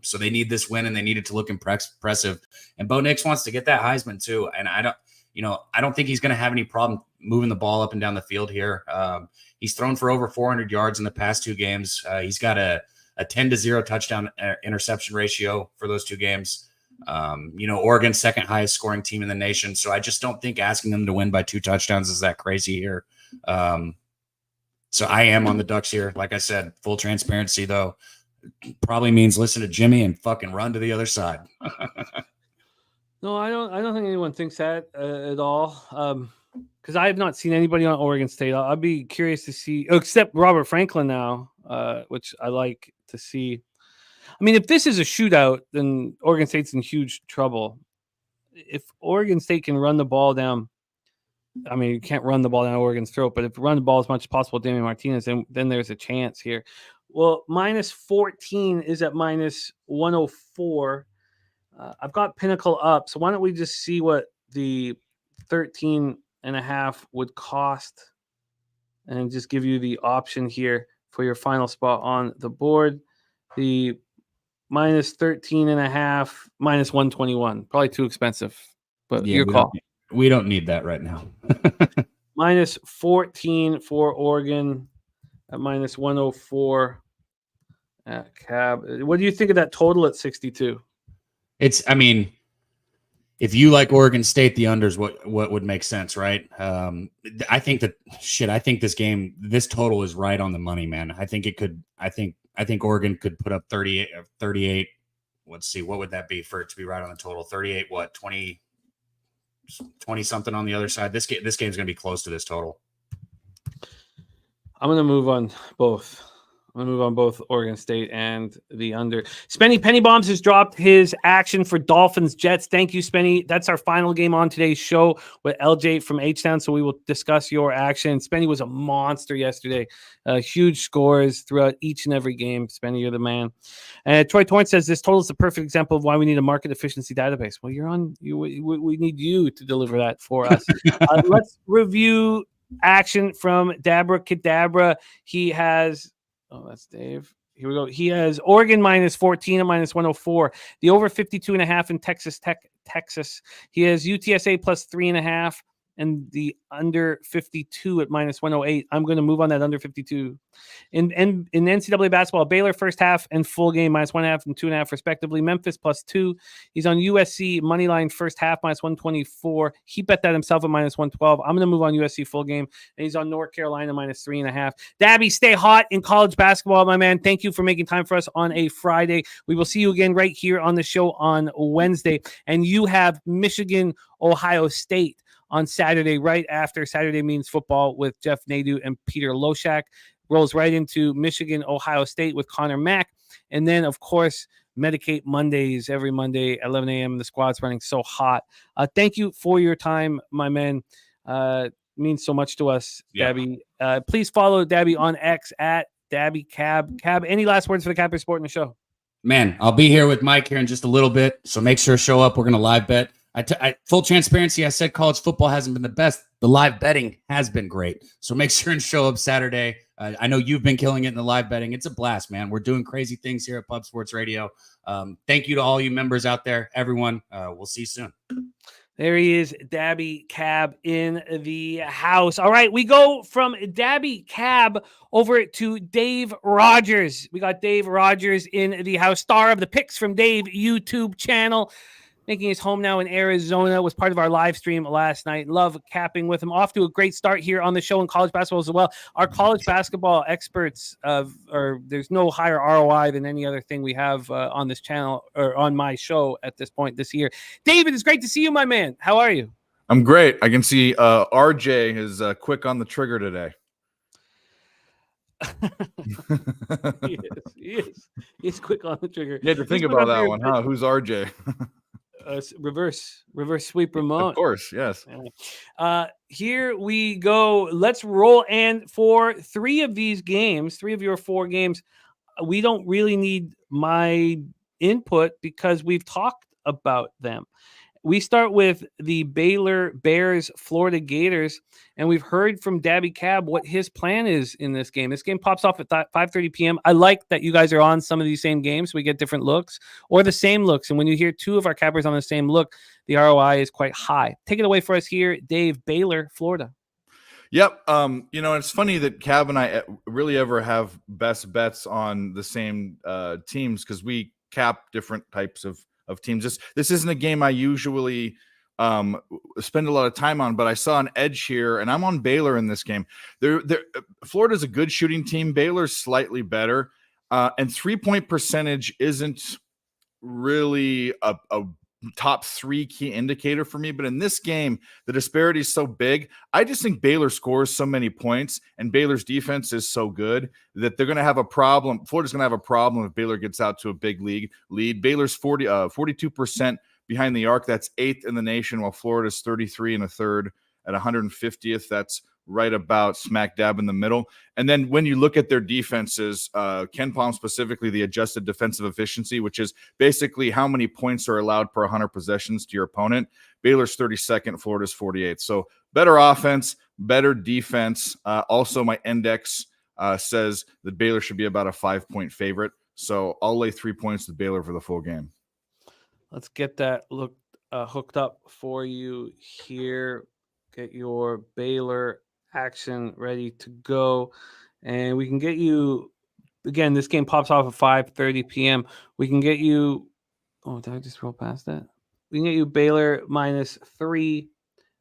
So they need this win and they need it to look impressive. And Bo Nix wants to get that Heisman too. And I don't think he's going to have any problem moving the ball up and down the field here. He's thrown for over 400 yards in the past 2 games. He's got a 10-0 touchdown interception ratio for those 2 games. You know, Oregon's second highest scoring team in the nation. So I just don't think asking them to win by 2 touchdowns is that crazy here. So I am on the Ducks here. Like I said, full transparency though, probably means listen to Jimmy and fucking run to the other side. No, I don't think anyone thinks that at all. Because I have not seen anybody on Oregon State. I'll be curious to see, except Robert Franklin now, which I like to see. I mean, if this is a shootout, then Oregon State's in huge trouble. If Oregon State can run the ball down, I mean, you can't run the ball down Oregon's throat, but if you run the ball as much as possible, Damian Martinez, then there's a chance here. Well, -14 is at -104. I've got Pinnacle up, so why don't we just see what the 13.5 would cost and just give you the option here for your final spot on the board. The -13.5, -121. Probably too expensive, but Yeah, your call. We don't need that right now. -14 for Oregon at -104 at Cab. What do you think of that total at 62? I mean, if you like Oregon State, the unders what would make sense, right? I think this total is right on the money, man. I think Oregon could put up 38. Let's see, what would that be for it to be right on the total? 38, what, 20 something on the other side? This game's going to be close to this total. I'm going to move on both. I'm going to move on both Oregon State and the under. Spenny Penny Bombs has dropped his action for Dolphins Jets. Thank you, Spenny. That's our final game on today's show with LJ from HTown, so we will discuss your action. Spenny was a monster yesterday. Huge scores throughout each and every game. Spenny, you're the man. And Troy Torrance says this total is the perfect example of why we need a market efficiency database. Well, we need you to deliver that for us. Let's review action from Dabra Kadabra. He has... Oh, that's Dave. Here we go. He has Oregon -14 at -104. The over 52.5 in Texas. He has UTSA +3.5 and the under 52 at -108. I'm going to move on that under 52. In NCAA basketball, Baylor first half and full game -1.5 and 2.5 respectively. Memphis +2. He's on USC money line first half -124. He bet that himself at -112. I'm going to move on USC full game, and he's on North Carolina -3.5. Dabby, stay hot in college basketball, my man. Thank you for making time for us on a Friday. We will see you again right here on the show on Wednesday, and you have Michigan, Ohio State on Saturday, right after Saturday Means Football with Jeff Nadeau and Peter Loshak. Rolls right into Michigan, Ohio State with Connor Mack. And then, of course, Medicate Mondays every Monday, 11 a.m. The squad's running so hot. Thank you for your time, my man. Means so much to us, yeah. Dabby. Please follow Dabby on X at Daby Cab. Cab, any last words for the Capper Sport in the show? Man, I'll be here with Mike here in just a little bit, so make sure to show up. We're going to live bet. Full transparency, I said college football hasn't been the best. The live betting has been great. So make sure and show up Saturday. I know you've been killing it in the live betting. It's a blast, man. We're doing crazy things here at Pub Sports Radio. Thank you to all you members out there, everyone. We'll see you soon. There he is, Daby Cab in the house. All right, we go from Daby Cab over to Dave Rogers. We got Dave Rogers in the house, star of the Picks from Dave YouTube channel. Making his home now in Arizona, was part of our live stream last night. Love capping with him. Off to a great start here on the show in college basketball as well. Our college basketball experts, there's no higher ROI than any other thing we have on this channel or on my show at this point this year. David, it's great to see you, my man. How are you? I'm great. I can see RJ is quick on the trigger today. He's quick on the trigger. You had to think He's put about up that here, one, huh? Who's RJ? reverse sweep Ramon. Of course, yes. Here we go. Let's roll. And for 3 of these games, 3 of your 4 games, we don't really need my input because we've talked about them. We start with the Baylor Bears, Florida Gators, and we've heard from Daby Cab what his plan is in this game. This game pops off at 5:30 p.m. I like that you guys are on some of these same games. So we get different looks or the same looks. And when you hear 2 of our cappers on the same look, the ROI is quite high. Take it away for us here, Dave. Baylor, Florida. Yep. It's funny that Cab and I really ever have best bets on the same teams because we cap different types of teams. This isn't a game I usually spend a lot of time on, but I saw an edge here, and I'm on Baylor in this game. Florida's a good shooting team. Baylor's slightly better, and 3-point percentage isn't really a top 3 key indicator for me. But in this game, the disparity is so big. I just think Baylor scores so many points, and Baylor's defense is so good that they're going to have a problem. Florida's going to have a problem if Baylor gets out to a big lead. Baylor's 42% behind the arc. That's 8th in the nation, while Florida's 33 1/3 at 150th. That's right about smack dab in the middle. And then when you look at their defenses, Ken Palm specifically, the adjusted defensive efficiency, which is basically how many points are allowed per 100 possessions to your opponent. Baylor's 32nd, Florida's 48th. So better offense, better defense. Also, my index says that Baylor should be about a 5-point favorite. So I'll lay 3 points to Baylor for the full game. Let's get that hooked up for you here. Get your Baylor action ready to go, and we can get you again. This game pops off at 5:30 p.m. We can get you. Oh, did I just roll past that? We can get you Baylor -3,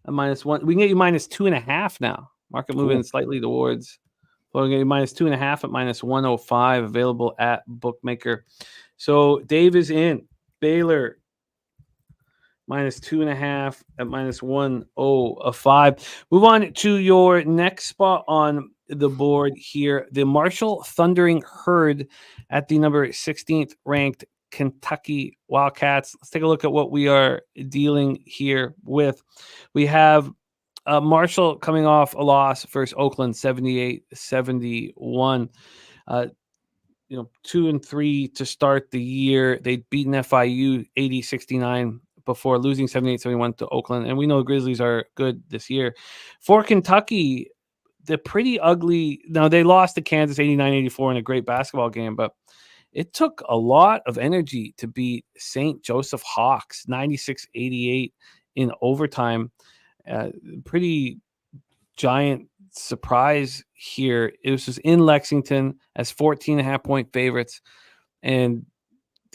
-1. We can get you -2.5 now. Market moving slightly towards. Well, we can get you -2.5 at -105 available at Bookmaker. So Dave is in Baylor. -2.5 at -105. Move on to your next spot on the board here. The Marshall Thundering Herd at the number 16th ranked Kentucky Wildcats. Let's take a look at what we are dealing here with. We have Marshall coming off a loss versus Oakland, 78-71. 2-3 to start the year. They'd beaten FIU 80-69. Before losing 78-71 to Oakland. And we know the Grizzlies are good this year. For Kentucky, they're pretty ugly. Now, they lost to Kansas 89-84 in a great basketball game, but it took a lot of energy to beat St. Joseph Hawks 96-88 in overtime. Pretty giant surprise here. It was just in Lexington as 14.5-point favorites. And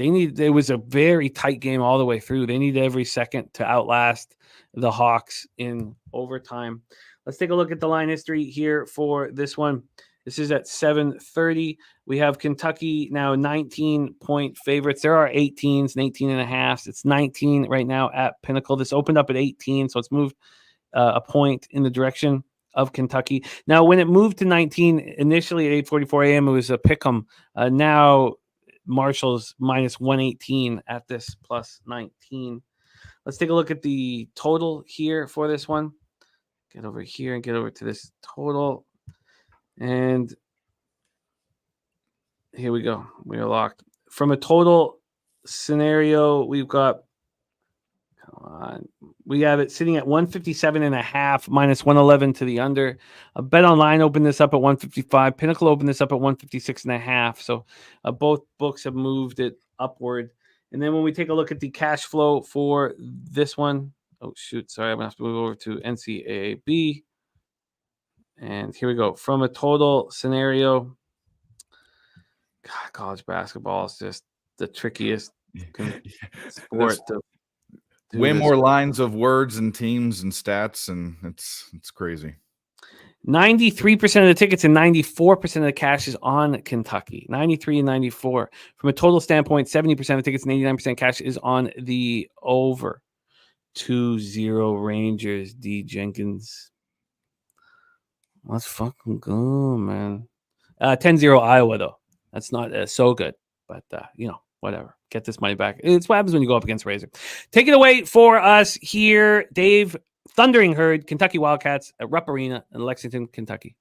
it was a very tight game all the way through. They needed every second to outlast the Hawks in overtime. Let's take a look at the line history here for this one. This is at 7:30. We have Kentucky now 19-point favorites. There are 18s and 18.5s. It's 19 right now at Pinnacle. This opened up at 18, so it's moved a point in the direction of Kentucky. Now, when it moved to 19 initially at 8:44 a.m., it was a pick'em. Now Marshall's -118 at this +19. Let's take a look at the total here for this one. Get over here and get over to this total. And here we go. We are locked. From a total scenario, we've got, we have it sitting at 157.5 -111 to the under. Bet Online opened this up at 155. Pinnacle opened this up at 156.5. So both books have moved it upward. And then when we take a look at the cash flow for this one, oh shoot, sorry, I'm gonna have to move over to NCAAB. And here we go. From a total scenario, God, college basketball is just the trickiest sport to way more lines of words and teams and stats, and it's crazy. 93% of the tickets and 94% of the cash is on Kentucky. 93 and 94. From a total standpoint, 70% of the tickets and 89% cash is on the over. 2-0 Rangers, D. Jenkins. Let's fucking go, man. 10-0 Iowa, though. That's not so good, but whatever. Get this money back. It's what happens when you go up against Razor. Take it away for us here, Dave. Thundering Herd, Kentucky Wildcats at Rupp Arena in Lexington, Kentucky.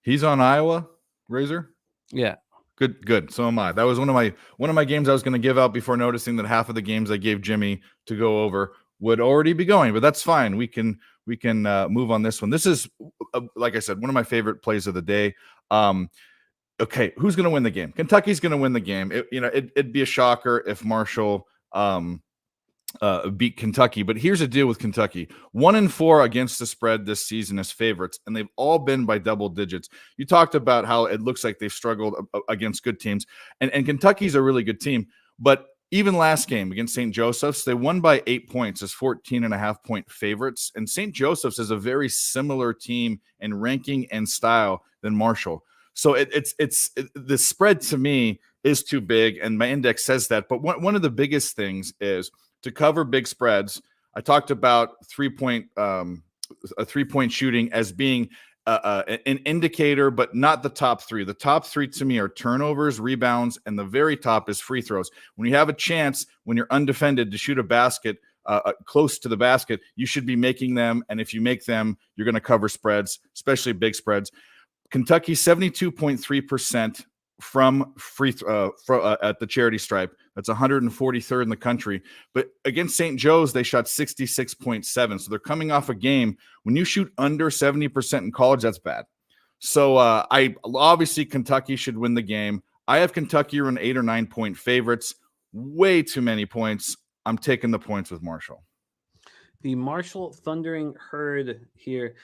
He's on Iowa, Razor? Yeah. Good. So am I. That was one of my games I was going to give out before noticing that half of the games I gave Jimmy to go over would already be going, but that's fine. We can move on this one. This is, like I said, one of my favorite plays of the day. Okay, who's going to win the game? Kentucky's going to win the game. It'd be a shocker if Marshall beat Kentucky. But here's the deal with Kentucky: 1-4 against the spread this season as favorites, and they've all been by double digits. You talked about how it looks like they've struggled against good teams, and Kentucky's a really good team. But even last game against St. Joseph's, they won by 8 points as 14.5-point favorites. And St. Joseph's is a very similar team in ranking and style than Marshall. So it's the spread to me is too big, and my index says that. But one of the biggest things is to cover big spreads. I talked about a 3-point shooting as being an indicator, but not the top three. The top three to me are turnovers, rebounds, and the very top is free throws. When you have a chance, when you're undefended, to shoot a basket close to the basket, you should be making them. And if you make them, you're going to cover spreads, especially big spreads. Kentucky 72.3% from free at the charity stripe. That's 143rd in the country. But against St. Joe's, they shot 66.7. So they're coming off a game. When you shoot under 70% in college, that's bad. So I obviously Kentucky should win the game. I have Kentucky around 8 or 9 point favorites. Way too many points. I'm taking the points with Marshall. The Marshall Thundering Herd here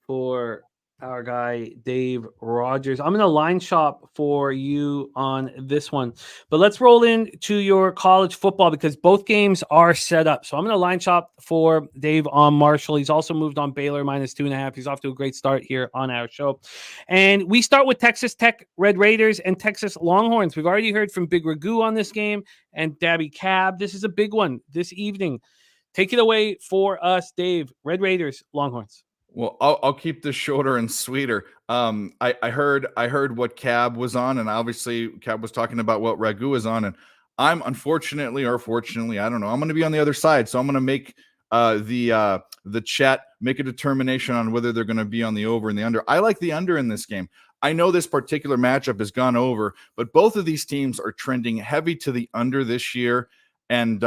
for our guy, Dave Rogers. I'm going to line shop for you on this one. But let's roll into your college football because both games are set up. So I'm going to line shop for Dave on Marshall. He's also moved on Baylor -2.5. He's off to a great start here on our show. And we start with Texas Tech Red Raiders and Texas Longhorns. We've already heard from Big Ragu on this game and Daby Cab. This is a big one this evening. Take it away for us, Dave. Red Raiders, Longhorns. Well, I'll keep this shorter and sweeter. I heard what Cab was on, and obviously Cab was talking about what Ragu was on, and I'm unfortunately or fortunately, I don't know, I'm going to be on the other side, so I'm going to make the chat make a determination on whether they're going to be on the over and the under. I like the under in this game. I know this particular matchup has gone over, but both of these teams are trending heavy to the under this year, and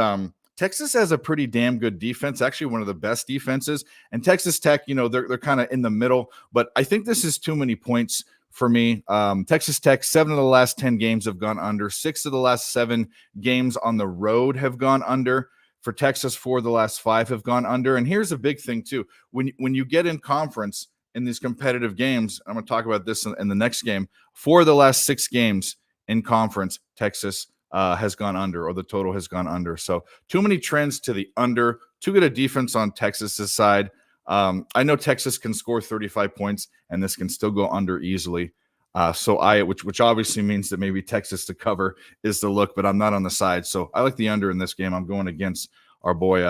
Texas has a pretty damn good defense, actually one of the best defenses. And Texas Tech, they're kind of in the middle. But I think this is too many points for me. Texas Tech, 7 of the last 10 games have gone under. 6 of the last 7 games on the road have gone under. For Texas, 4 of the last 5 have gone under. And here's a big thing, too. When you get in conference in these competitive games, I'm going to talk about this in the next game, 4 of the last 6 games in conference, Texas has gone under, or the total has gone under. So too many trends to the under. Too good a defense on Texas's side. I know Texas can score 35 points, and this can still go under easily. Which obviously means that maybe Texas to cover is the look, but I'm not on the side. So I like the under in this game. I'm going against our boy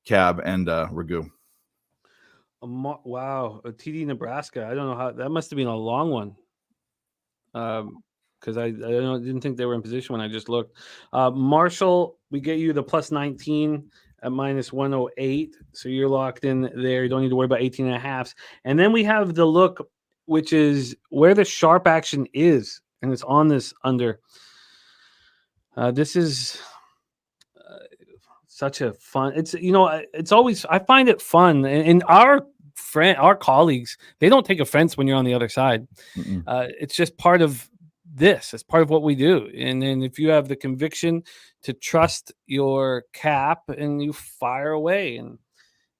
Cab and Ragu. Wow, TD Nebraska. I don't know how that must have been a long one. Because I didn't think they were in position when I just looked. Marshall, we get you the +19 at -108. So you're locked in there. You don't need to worry about 18.5. And then we have the look, which is where the sharp action is. And it's on this under. This is such a fun. It's always, I find it fun. And our colleagues, they don't take offense when you're on the other side. It's just part of this. It's part of what we do. And then if you have the conviction to trust your cap and you fire away, and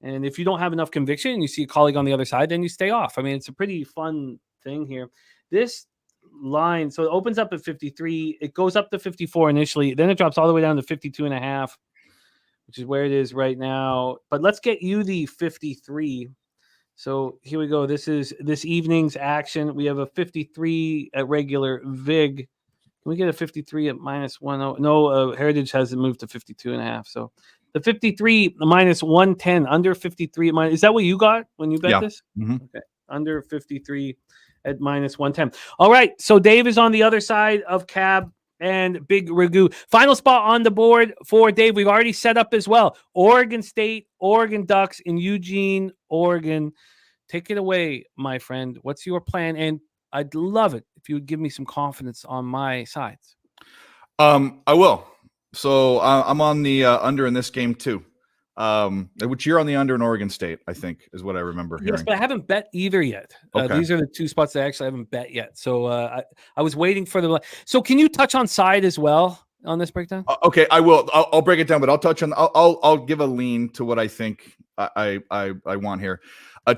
if you don't have enough conviction and you see a colleague on the other side, then you stay off. I mean, it's a pretty fun thing here. This line, so it opens up at 53. It goes up to 54 initially. Then it drops all the way down to 52.5, which is where it is right now. But let's get you the 53. So here we go. This is this evening's action. We have a 53 at regular VIG. Can we get a 53 at -10? No, Heritage hasn't moved to 52.5. So the 53 -110, under 53 at minus. Is that what you got when you bet this? Mm-hmm. Okay, under 53 at -110. All right, so Dave is on the other side of Cab and Big Ragu. Final spot on the board for Dave. We've already set up as well. Oregon State, Oregon Ducks in Eugene, Oregon. Take it away, my friend. What's your plan? And I'd love it if you would give me some confidence on my sides. I will. So I'm on the under in this game too. Which you're on the under in Oregon State, I think, is what I remember hearing. Yes, but I haven't bet either yet. Okay. These are the two spots that I actually haven't bet yet. So I was waiting for the. So can you touch on side as well on this breakdown? Okay, I will. I'll break it down, but I'll touch on. I'll give a lean to what I think I want here.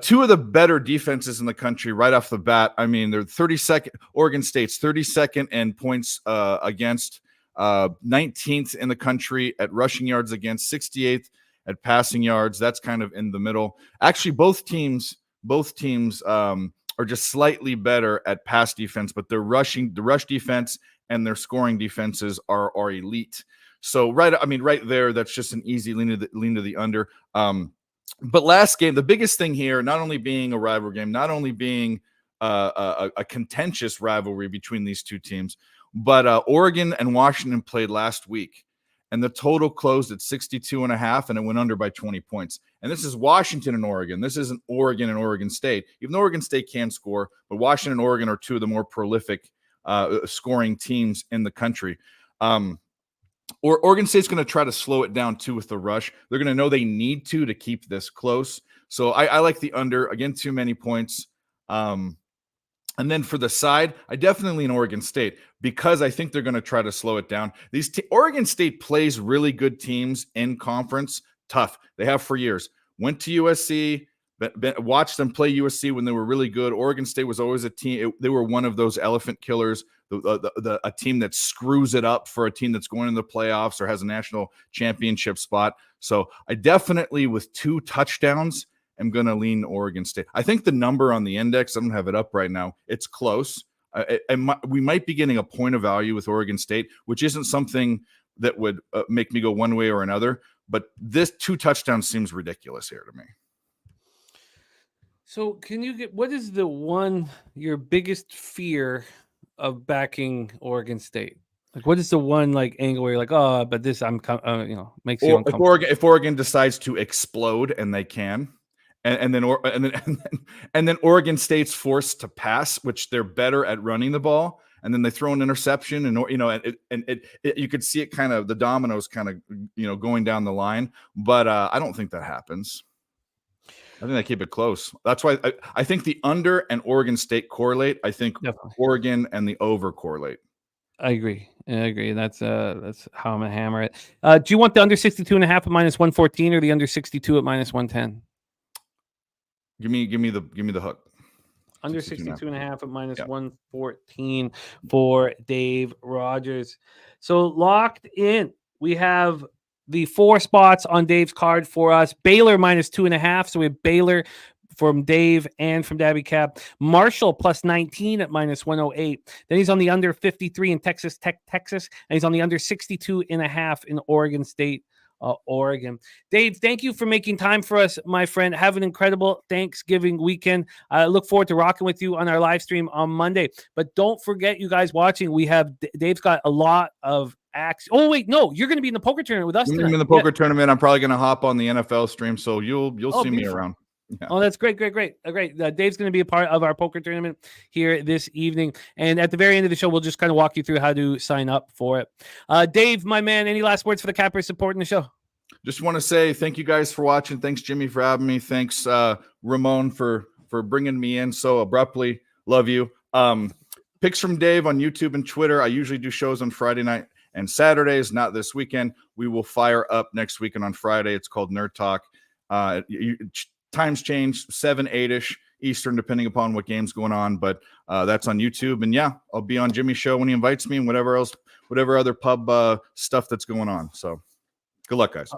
Two of the better defenses in the country right off the bat. I mean, they're 32nd. Oregon State's 32nd in points against, 19th in the country at rushing yards against, 68th at passing yards. That's kind of in the middle. Actually, both teams are just slightly better at pass defense, but the rush defense and their scoring defenses are elite. So right there, that's just an easy lean to the under. But last game, the biggest thing here, not only being a rivalry game, not only being a contentious rivalry between these two teams, but Oregon and Washington played last week, and the total closed at 62.5, and it went under by 20 points. And this is Washington and Oregon. This isn't Oregon and Oregon State. Even though Oregon State can score, but Washington and Oregon are two of the more prolific scoring teams in the country. Oregon State's going to try to slow it down too with the rush. They're going to know they need to keep this close. So I like the under. Again, too many points. And then for the side, I definitely lean Oregon State because I think they're going to try to slow it down. Oregon State plays really good teams in conference. Tough. They have for years. Went to USC, watched them play USC when they were really good. Oregon State was always a team. They were one of those elephant killers, a team that screws it up for a team that's going into the playoffs or has a national championship spot. So I definitely, with 2 touchdowns, am going to lean Oregon State. I think the number on the index, I don't have it up right now, it's close. We might be getting a point of value with Oregon State, which isn't something that would make me go one way or another. But this 2 touchdowns seems ridiculous here to me. So can you what is your biggest fear of backing Oregon State? Like, what is the one angle where you're like, oh, but this makes you uncomfortable? If Oregon decides to explode, and they can, and then Oregon State's forced to pass, which they're better at running the ball, and then they throw an interception, and you could see it kind of the dominoes kind of going down the line, but I don't think that happens. I think they keep it close. That's why I think the under and Oregon State correlate. I think definitely Oregon and the over correlate. I agree. That's how I'm gonna hammer it. Do you want the under 62.5 at -114 or the under 62 at -110? Give me the hook. Under 62.5 at -114 for Dave Rogers. So locked in. We have the 4 spots on Dave's card for us. Baylor -2.5. So we have Baylor from Dave and from Daby Cab. Marshall +19 at -108. Then he's on the under 53 in Texas Tech, Texas. And he's on the under 62.5 in Oregon State, Oregon. Dave, thank you for making time for us, my friend. Have an incredible Thanksgiving weekend. I look forward to rocking with you on our live stream on Monday. But don't forget, you guys watching, we have Dave's got a lot of acts. Oh wait, no, you're going to be in the poker tournament with us. I'm in the poker tournament. I'm probably going to hop on the NFL stream, so you'll see me around. Yeah. Oh, that's great. Dave's going to be a part of our poker tournament here this evening. And at the very end of the show, we'll just kind of walk you through how to sign up for it. Dave, my man, any last words for the Cappers supporting the show? Just want to say thank you guys for watching. Thanks, Jimmy, for having me. Thanks, Ramon, for bringing me in so abruptly. Love you. Picks from Dave on YouTube and Twitter. I usually do shows on Friday night and Saturdays, not this weekend. We will fire up next weekend on Friday. It's called Nerd Talk. Times change, 7, 8-ish Eastern, depending upon what game's going on. But that's on YouTube. And yeah, I'll be on Jimmy's show when he invites me and whatever other pub stuff that's going on. So good luck, guys.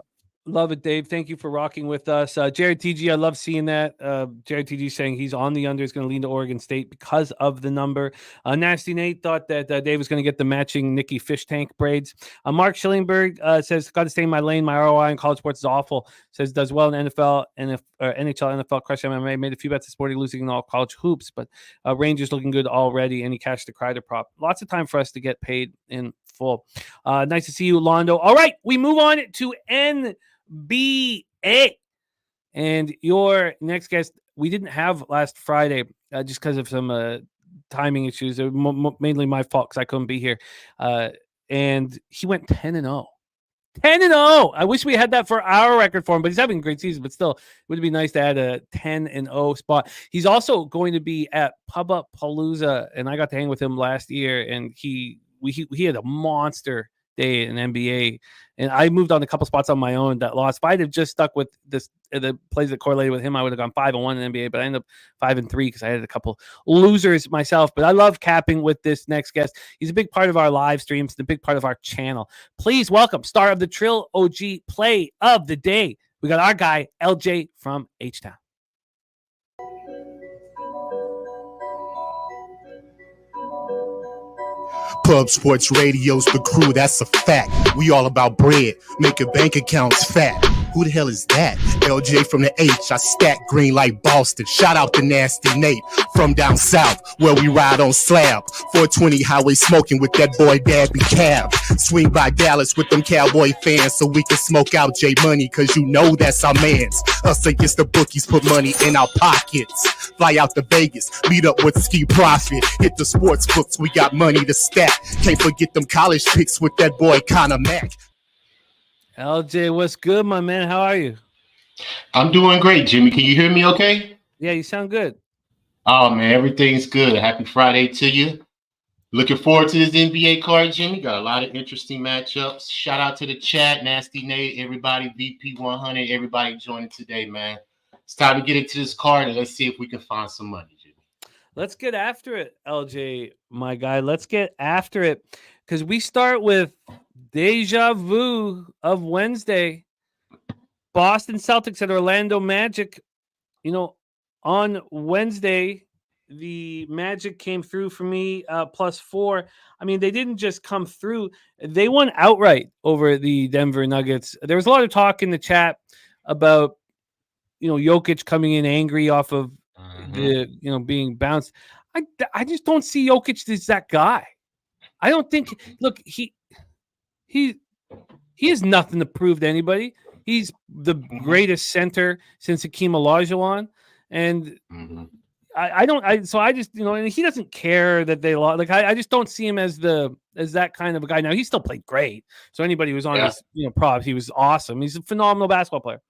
Love it, Dave. Thank you for rocking with us. Jared TG, I love seeing that. Jared TG saying he's on the under, is going to lean to Oregon State because of the number. Nasty Nate thought that Dave was going to get the matching Nikki fish tank braids. Mark Schillingberg says, got to stay in my lane. My ROI in college sports is awful. Says, does well in NFL, NHL, NFL, Crush MMA. Made a few bets this morning, losing in all college hoops, but Rangers looking good already. Any cash to Kreider prop. Lots of time for us to get paid in full. Nice to see you, Londo. All right, we move on to NBA. And your next guest, we didn't have last Friday just because of some timing issues. Mainly my fault because I couldn't be here. And he went 10-0. 10-0. I wish we had that for our record for him, but he's having a great season. But still, it would be nice to add a 10-0 spot. He's also going to be at Pubapalooza, and I got to hang with him last year, and he had a monster day in NBA, and I moved on a couple spots on my own that lost. If I'd have just stuck with the plays that correlated with him, I would have gone 5-1 in NBA, but I ended up 5-3 because I had a couple losers myself. But I love capping with this next guest. He's a big part of our live streams, and a big part of our channel. Please welcome star of the Trill OG play of the day. We got our guy LJ from HTown. Pub Sports Radio's the crew, that's a fact. We all about bread, making bank accounts fat. Who the hell is that? LJ from the H, I stack green like Boston. Shout out to Nasty Nate from down south, where we ride on slab. 420 highway smoking with that boy Daby Cab. Swing by Dallas with them Cowboy fans so we can smoke out J Money, cause you know that's our mans. Us against the bookies, put money in our pockets. Fly out to Vegas, meet up with Ski Profit. Hit the sports books, we got money to stack. Can't forget them college picks with that boy Connor Mack. LJ, what's good, my man? How are you? I'm doing great, Jimmy. Can you hear me okay? Yeah, you sound good. Oh, man, everything's good. Happy Friday to you. Looking forward to this NBA card, Jimmy. Got a lot of interesting matchups. Shout out to the chat, Nasty Nate, everybody, VP100, everybody joining today, man. It's time to get into this card, and let's see if we can find some money, Jimmy. Let's get after it, LJ, my guy. Let's get after it because we start with deja vu of Wednesday. Boston Celtics at Orlando Magic. You know, on Wednesday, the Magic came through for me +4. I mean, they didn't just come through. They won outright over the Denver Nuggets. There was a lot of talk in the chat about, Jokic coming in angry off of the, being bounced. I just don't see Jokic as that guy. I don't think, look, he has nothing to prove to anybody. He's the greatest center since Hakeem Olajuwon. And I just, and he doesn't care that they lost. Like, I just don't see him as that kind of a guy. Now, he still played great. So anybody who's on his, props, he was awesome. He's a phenomenal basketball player.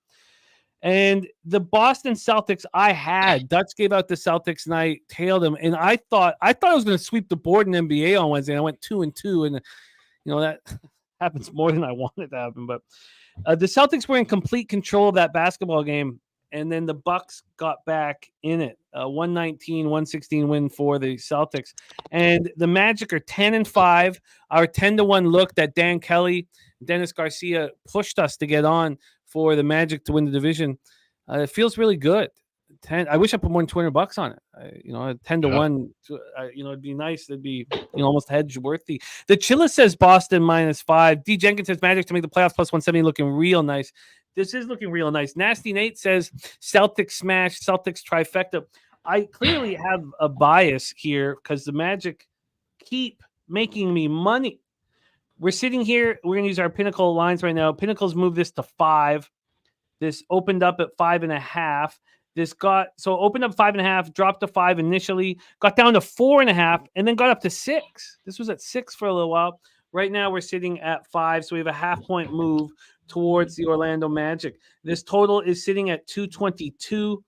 And the Boston Celtics, Dutch gave out the Celtics and I tailed him. And I thought I was going to sweep the board in NBA on Wednesday. And I went 2-2. And, that happens more than I wanted to happen. But the Celtics were in complete control of that basketball game. And then the Bucks got back in it. 119-116 win for the Celtics. And the Magic are 10-5. Our 10-1 look that Dan Kelly, Dennis Garcia pushed us to get on for the Magic to win the division. It feels really good. I wish I put more than $200 on it. 10-1. It'd be nice. It'd be almost hedge worthy. The Chilla says Boston -5. D Jenkins says Magic to make the playoffs +170, looking real nice. This is looking real nice. Nasty Nate says Celtics smash, Celtics trifecta. I clearly have a bias here because the Magic keep making me money. We're sitting here. We're going to use our Pinnacle lines right now. Pinnacle's moved this to 5. This opened up at 5.5. Opened up 5.5, dropped to 5 initially, got down to 4.5, and then got up to 6. This was at 6 for a little while. Right now we're sitting at 5, so we have a half-point move towards the Orlando Magic. This total is sitting at 222.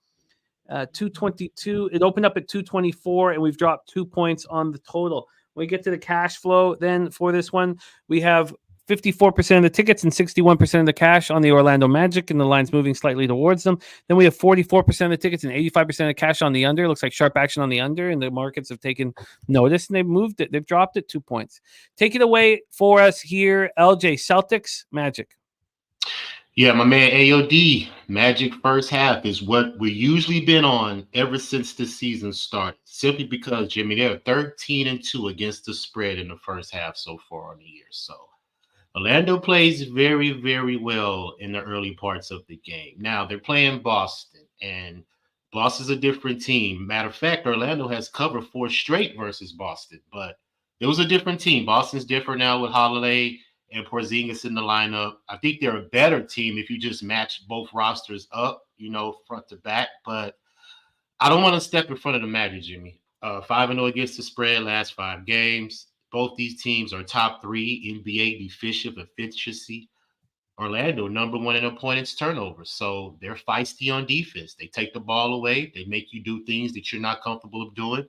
222. It opened up at 224, and we've dropped 2 points on the total. When we get to the cash flow, then for this one, we have 54% of the tickets and 61% of the cash on the Orlando Magic, and the line's moving slightly towards them. Then we have 44% of the tickets and 85% of the cash on the under. It looks like sharp action on the under, and the markets have taken notice, and they've moved it. They've dropped it 2 points. Take it away for us here, LJ. Celtics, Magic. Yeah, my man AOD, Magic first half is what we usually been on ever since the season started. Simply because, Jimmy, they're 13-2 against the spread in the first half so far on the year. So Orlando plays very, very well in the early parts of the game. Now they're playing Boston, and Boston's a different team. Matter of fact, Orlando has covered 4 straight versus Boston, but it was a different team. Boston's different now with Holiday and Porzingis in the lineup. I think they're a better team if you just match both rosters up, front to back. But I don't want to step in front of the Magic, Jimmy. 5-0 against the spread last 5 games. Both these teams are top 3 NBA defensive efficiency. Orlando, number 1 in opponents' turnovers. So they're feisty on defense. They take the ball away. They make you do things that you're not comfortable of doing.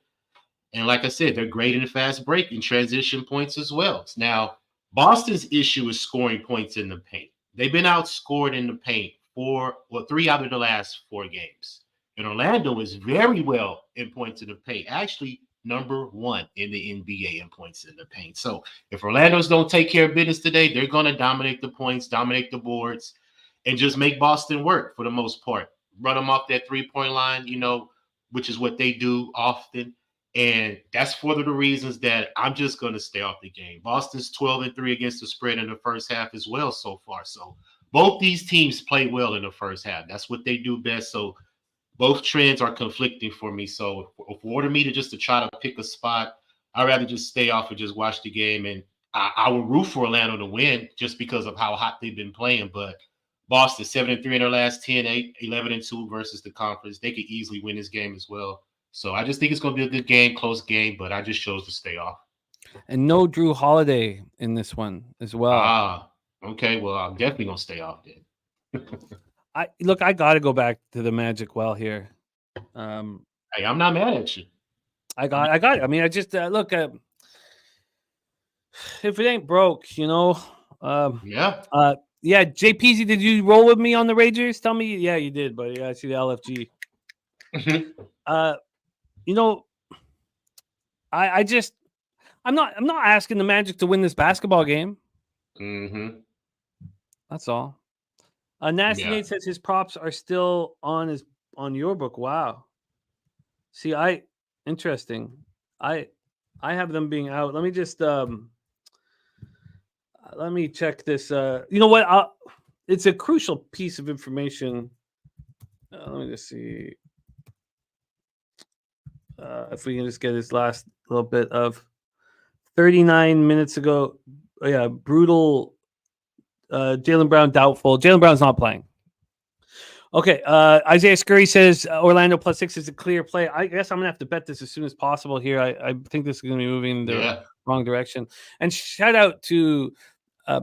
And like I said, they're great in the fast break and transition points as well. Now, Boston's issue is scoring points in the paint. They've been outscored in the paint 3 out of the last 4 games. And Orlando is very well in points in the paint. Actually, number 1 in the NBA in points in the paint. So if Orlando's don't take care of business today, they're going to dominate the points, dominate the boards, and just make Boston work for the most part. Run them off that 3-point line, which is what they do often. And that's for the reasons that I'm just going to stay off the game. Boston's 12-3 against the spread in the first half as well so far. So both these teams play well in the first half. That's what they do best. So both trends are conflicting for me. So if order me to try to pick a spot, I'd rather just stay off and just watch the game. And I will root for Orlando to win just because of how hot they've been playing. But Boston 7-3 in their last 10, 11-2 versus the conference. They could easily win this game as well. So I just think it's going to be a good game, close game, but I just chose to stay off. And no Drew Holiday in this one as well. Okay. Well, I'm definitely going to stay off then. I got to go back to the Magic well here. Hey, I'm not mad at you. I got it. I mean, I just look at if it ain't broke, Yeah. Yeah, JPZ, did you roll with me on the Rangers? Tell me. Yeah, you did, but yeah, I see the LFG. I'm not asking the Magic to win this basketball game. Mm-hmm. That's all. Nasty Nate says his props are still on your book. Wow. See, interesting. I have them being out. Let me just let me check this. You know what? It's a crucial piece of information. Let me just see if we can just get this last little bit of 39 minutes ago. Oh, yeah, brutal. Jaylen Brown doubtful. Jaylen Brown's not playing. Okay. Isaiah Scurry says Orlando +6 is a clear play. I guess I'm gonna have to bet this as soon as possible here. I think this is gonna be moving in the wrong direction. And shout out to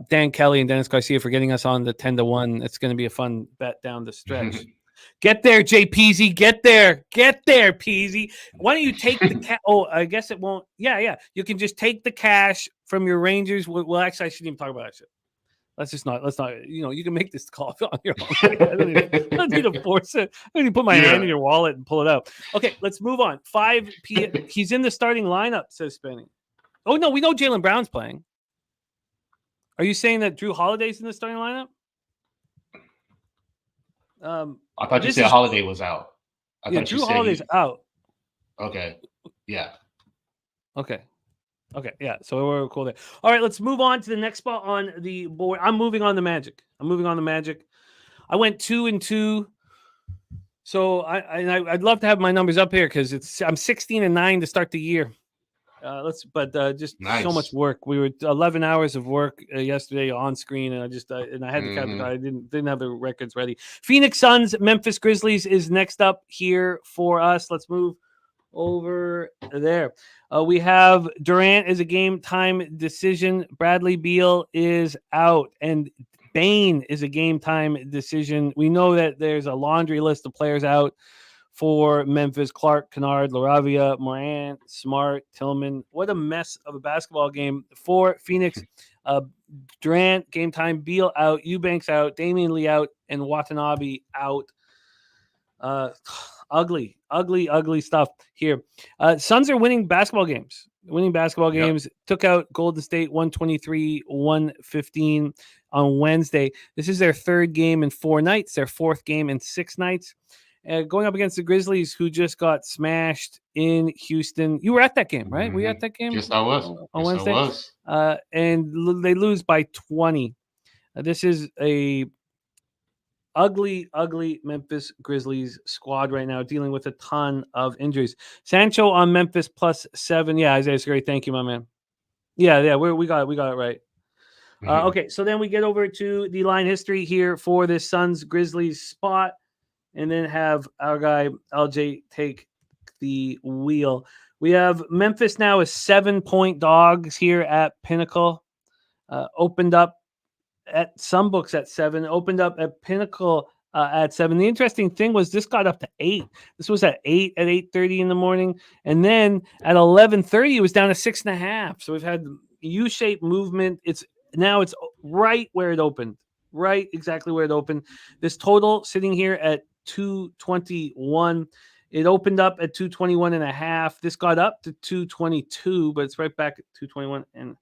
Dan Kelly and Dennis Garcia for getting us on the 10-1. It's gonna be a fun bet down the stretch. Get there, JPZ. Get there, Peasy. Why don't you take the cash? Oh, I guess it won't. Yeah. You can just take the cash from your Rangers. Well, actually, I shouldn't even talk about that shit. Let's not. You can make this call on your own. I don't need to force it. I need to put my hand in your wallet and pull it out. Okay, let's move on. 5 p.m. He's in the starting lineup, says Spenny. Oh, no, we know Jaylen Brown's playing. Are you saying that Drew Holiday's in the starting lineup? I thought you said Holiday was out. Drew Holiday's out. Okay. Yeah. Okay. Yeah. So we're cool there. All right. Let's move on to the next spot on the board. I'm moving on the Magic. I went 2-2. So I'd love to have my numbers up here because I'm 16-9 to start the year. Just nice. So much work. We were 11 hours of work yesterday on screen, and I had to count. I didn't have the records ready. Phoenix Suns, Memphis Grizzlies is next up here for us. Let's move over there. We have Durant is a game time decision. Bradley Beal is out, and Bane is a game time decision. We know that there's a laundry list of players out for Memphis: Clark, Kennard, LaRavia, Morant, Smart, Tillman. What a mess of a basketball game for Phoenix. Durant, game time, Beal out, Eubanks out, Damian Lee out, and Watanabe out. Ugly stuff here. Suns are winning basketball games. Took out Golden State 123-115. on Wednesday. This is their third game in 4 nights, their fourth game in 6 nights. Going up against the Grizzlies, who just got smashed in Houston. You were at that game, right? Were you at that game? Yes, I was. On Wednesday. I was. And they lose by 20. This is a ugly Memphis Grizzlies squad right now, dealing with a ton of injuries. Sancho on Memphis +7. Yeah, Isaiah's great. Thank you, my man. Yeah, we got it right. Okay, so then we get over to the line history here for this Suns Grizzlies spot, and then have our guy LJ take the wheel. We have Memphis now as 7-point dogs here at Pinnacle. Opened up at some books at 7, opened up at Pinnacle at 7. The interesting thing was this got up to 8. This was at 8 at 8:30 in the morning. And then at 11:30, it was down to 6.5. So we've had U-shaped movement. It's right where it opened, right exactly where it opened. This total sitting here at 221. It opened up at 221.5. This got up to 222, but it's right back at 221. And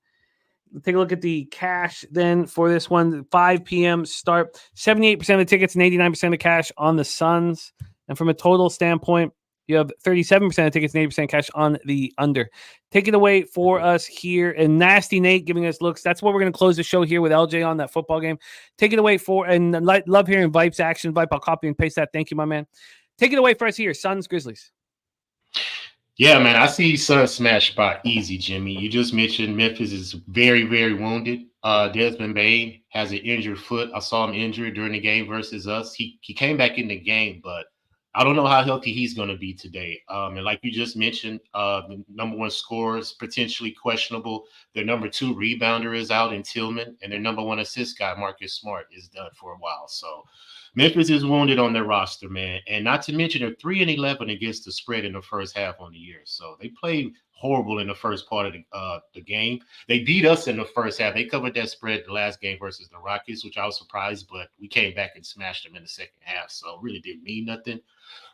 take a look at the cash then for this one. 5 p.m. start. 78% of the tickets and 89% of cash on the Suns. And from a total standpoint, you have 37% of tickets and 80% cash on the under. Take it away for us here. And Nasty Nate giving us looks. That's what we're going to close the show here with LJ on that football game. Take it away and love hearing Vipe's action. Vipe, I'll copy and paste that. Thank you, my man. Take it away for us here. Suns, Grizzlies. Yeah, man, I see Suns smash spot easy, Jimmy. You just mentioned Memphis is very, very wounded. Desmond Bane has an injured foot. I saw him injured during the game versus us. He came back in the game, but I don't know how healthy he's going to be today. And like you just mentioned, the number 1 scorer is potentially questionable. Their number 2 rebounder is out in Tillman, and their number 1 assist guy, Marcus Smart, is done for a while. So Memphis is wounded on their roster, man. And not to mention they're 3-11 against the spread in the first half on the year. So they played horrible in the first part of the game. They beat us in the first half. They covered that spread the last game versus the Rockets, which I was surprised, but we came back and smashed them in the second half. So it really didn't mean nothing.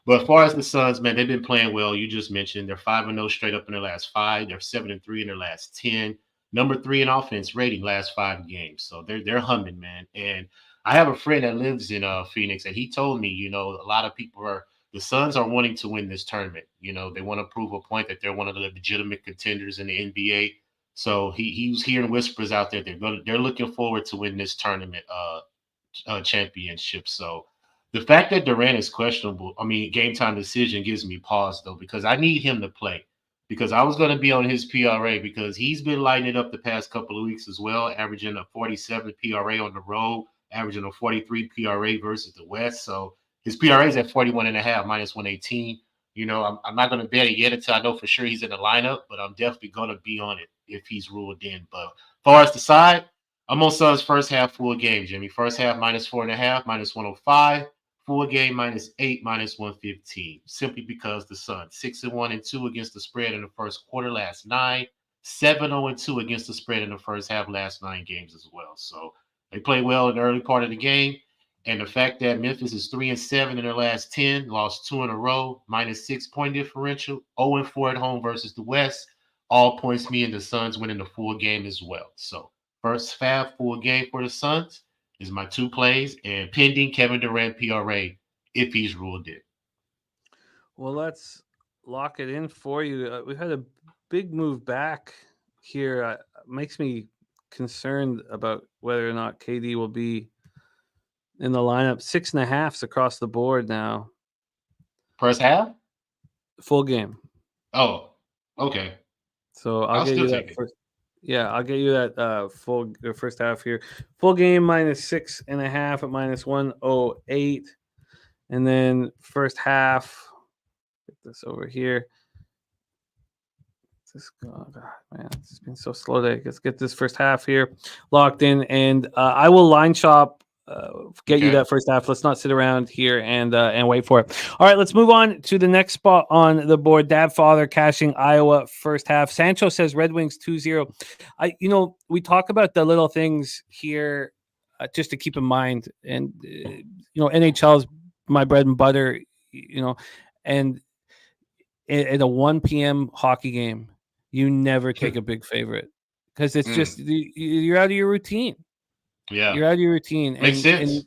But as far as the Suns, man, they've been playing well. You just mentioned they're 5-0 straight up in their last 5. They're 7-3 in their last 10. Number 3 in offense rating last 5 games. So they're humming, man. And I have a friend that lives in Phoenix, and he told me, a lot of people the Suns are wanting to win this tournament. They want to prove a point that they're one of the legitimate contenders in the NBA. So he was hearing whispers out there. They're looking forward to win this tournament championship. So the fact that Durant is questionable, game time decision gives me pause, though, because I need him to play. Because I was going to be on his PRA because he's been lighting it up the past couple of weeks as well, averaging a 47 PRA on the road, averaging a 43 PRA versus the West. So his PRA is at 41.5, minus 118. I'm not going to bet it yet until I know for sure he's in the lineup, but I'm definitely going to be on it if he's ruled in. But as far as the side, I'm on Suns first half full game, Jimmy. First half minus 4.5, minus 105. Full game minus 8, minus 115. Simply because the Suns 6-1-2 against the spread in the first quarter last 9, 7-0-2 against the spread in the first half last 9 games as well. So they play well in the early part of the game. And the fact that Memphis is 3-7 in their last 10, lost 2 in a row, minus 6 point differential, 0-4 at home versus the West, all points me in the Suns winning the full game as well. So first half full game for the Suns is my 2 plays, and pending Kevin Durant PRA if he's ruled in. Well, let's lock it in for you. We've had a big move back here. Makes me concerned about whether or not KD will be in the lineup. 6.5s across the board now. First half? Full game. Oh, okay. So I'll get you that first. Yeah, I'll get you that full first half here. Full game minus 6.5 at minus 108. And then first half, get this over here. Oh God, man, it's been so slow today. Let's get this first half here locked in. And I will line shop, get you that first half. Let's not sit around here and wait for it. All right, let's move on to the next spot on the board. Dad Father cashing Iowa first half. Sancho says Red Wings 2-0. We talk about the little things here just to keep in mind. And, NHL is my bread and butter, and at a 1 p.m. hockey game, you never take a big favorite because it's just you're out of your routine. Yeah. You're out of your routine. Makes sense.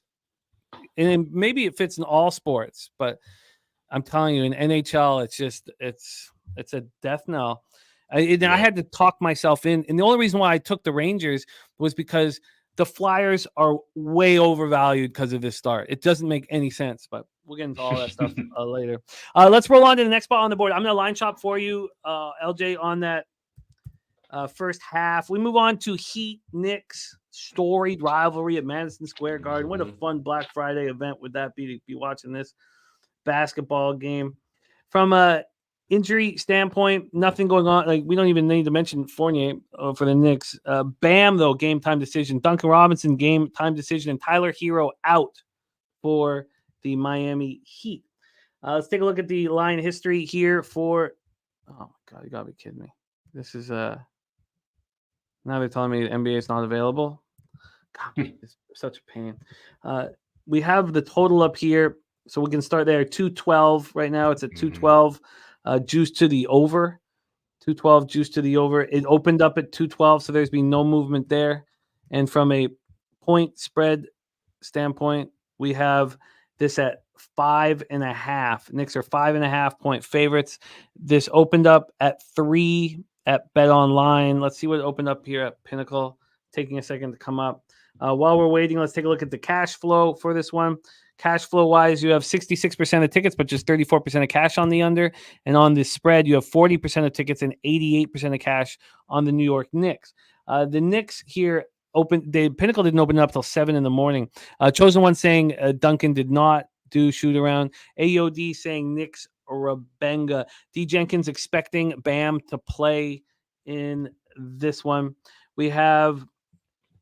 And maybe it fits in all sports, but I'm telling you, in NHL, it's a death knell. I had to talk myself in, and the only reason why I took the Rangers was because the Flyers are way overvalued because of this start. It doesn't make any sense, but we'll get into all that stuff later. Let's roll on to the next spot on the board. I'm going to line shop for you, LJ, on that first half. We move on to Heat Knicks storied rivalry at Madison Square Garden. What a fun Black Friday event would that be to be watching this basketball game. From a injury standpoint, nothing going on. Like, we don't even need to mention Fournier for the Knicks. Bam, though, game time decision. Duncan Robinson, game time decision, and Tyler Hero out for the Miami Heat. Let's take a look at the line history here for. Oh my God, you gotta be kidding me! This is now they're telling me the NBA is not available. God, it's such a pain. We have the total up here, so we can start there. 212 right now. It's at 212. Juice to the over. 212 juice to the over. It opened up at 212, so there's been no movement there. And from a point spread standpoint, we have this at 5.5. Knicks are 5.5 point favorites. This opened up at 3 at Bet Online. Let's see what opened up here at Pinnacle. Taking a second to come up. While we're waiting, let's take a look at the cash flow for this one. Cash flow wise, you have 66% of tickets, but just 34% of cash on the under. And on the spread, you have 40% of tickets and 88% of cash on the New York Knicks. The Knicks here the Pinnacle didn't open up till 7 in the morning. Chosen One saying Duncan did not do shoot around. AOD saying Knicks Rabenga. D Jenkins expecting Bam to play in this one. We have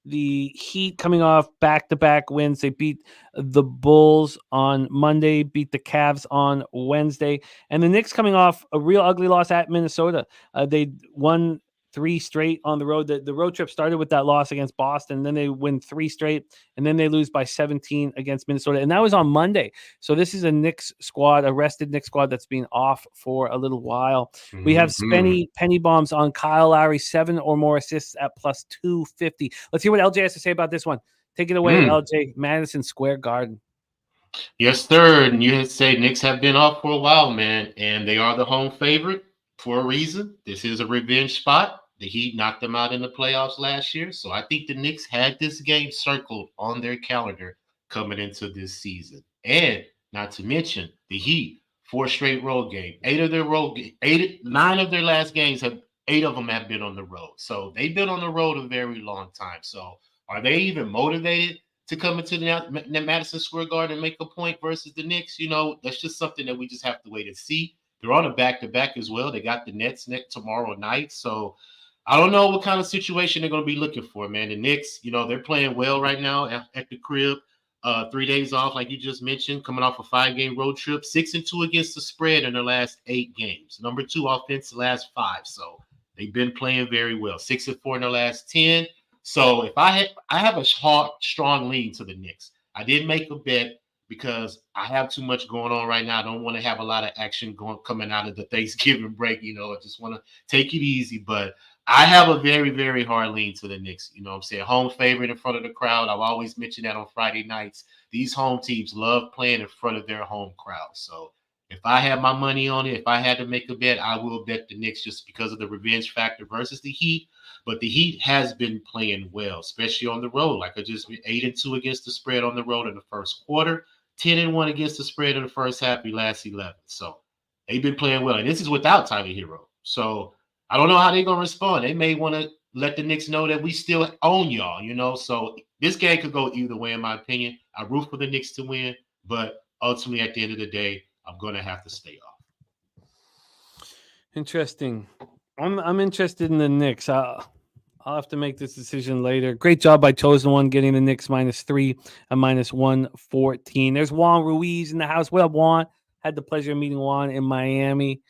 the Heat coming off back-to-back wins. They beat the Bulls on Monday, beat the Cavs on Wednesday, and the Knicks coming off a real ugly loss at Minnesota. They won 3 straight on the road. The road trip started with that loss against Boston, then they win 3 straight, and then they lose by 17 against Minnesota, and that was on Monday. So this is a Knicks squad, a rested Knicks squad that's been off for a little while. We have penny bombs on Kyle Lowry, 7 or more assists at plus 250. Let's hear what LJ has to say about this one. Take it away, LJ. Madison Square Garden. Yes, sir. And you say Knicks have been off for a while, man, and they are the home favorite for a reason. This is a revenge spot. The Heat knocked them out in the playoffs last year. So I think the Knicks had this game circled on their calendar coming into this season. And not to mention the Heat, 4 straight road games. 9 of their last games 8 of them have been on the road. So they've been on the road a very long time. So are they even motivated to come into the Madison Square Garden and make a point versus the Knicks? You know, that's just something that we just have to wait and see. They're on a back-to-back as well. They got the Nets tomorrow night. So I don't know what kind of situation they're going to be looking for, man. The Knicks, you know, they're playing well right now at the crib. 3 days off, like you just mentioned, coming off a 5-game road trip. 6-2 against the spread in their last 8 games. Number 2 offense last 5. So they've been playing very well. 6-4 in their last 10. So if I have a strong lean to the Knicks. I did make a bet because I have too much going on right now. I don't want to have a lot of action coming out of the Thanksgiving break. You know, I just want to take it easy. But I have a very, very hard lean to the Knicks. You know what I'm saying? Home favorite in front of the crowd. I've always mentioned that on Friday nights. These home teams love playing in front of their home crowd. So if I had my money on it, if I had to make a bet, I will bet the Knicks just because of the revenge factor versus the Heat. But the Heat has been playing well, especially on the road. Like I just 8-2 against the spread on the road in the first quarter, 10-1 against the spread in the first half, the last 11. So they've been playing well. And this is without Tyler Hero. So I don't know how they're going to respond. They may want to let the Knicks know that we still own y'all, you know. So this game could go either way, in my opinion. I root for the Knicks to win, but ultimately at the end of the day, I'm going to have to stay off. Interesting. I'm interested in the Knicks. I'll have to make this decision later. Great job by Chosen One getting the Knicks -3 and -114. There's Juan Ruiz in the house. What up, Juan? Had the pleasure of meeting Juan in Miami.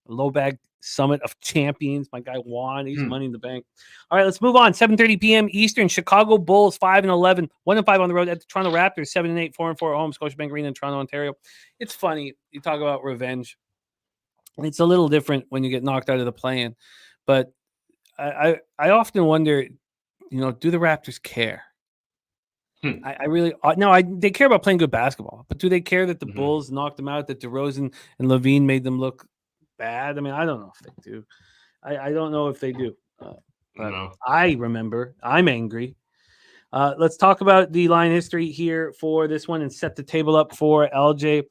Low bag Summit of Champions. My guy Juan, he's money in the bank. All right, let's move on. 7:30 p.m. Eastern. Chicago Bulls 5-11, 1-5 on the road at the Toronto Raptors. 7-8, 4-4 at home. Scotiabank Arena in Toronto, Ontario. It's funny. You talk about revenge. It's a little different when you get knocked out of the play-in, but I often wonder, you know, do the Raptors care? I really no. They care about playing good basketball, but do they care that the Mhm. Bulls knocked them out? That DeRozan and Levine made them look bad? I mean, I don't know if they do. I don't know if they do. But No. I remember. I'm angry. Let's talk about the line history here for this one and set the table up for LJ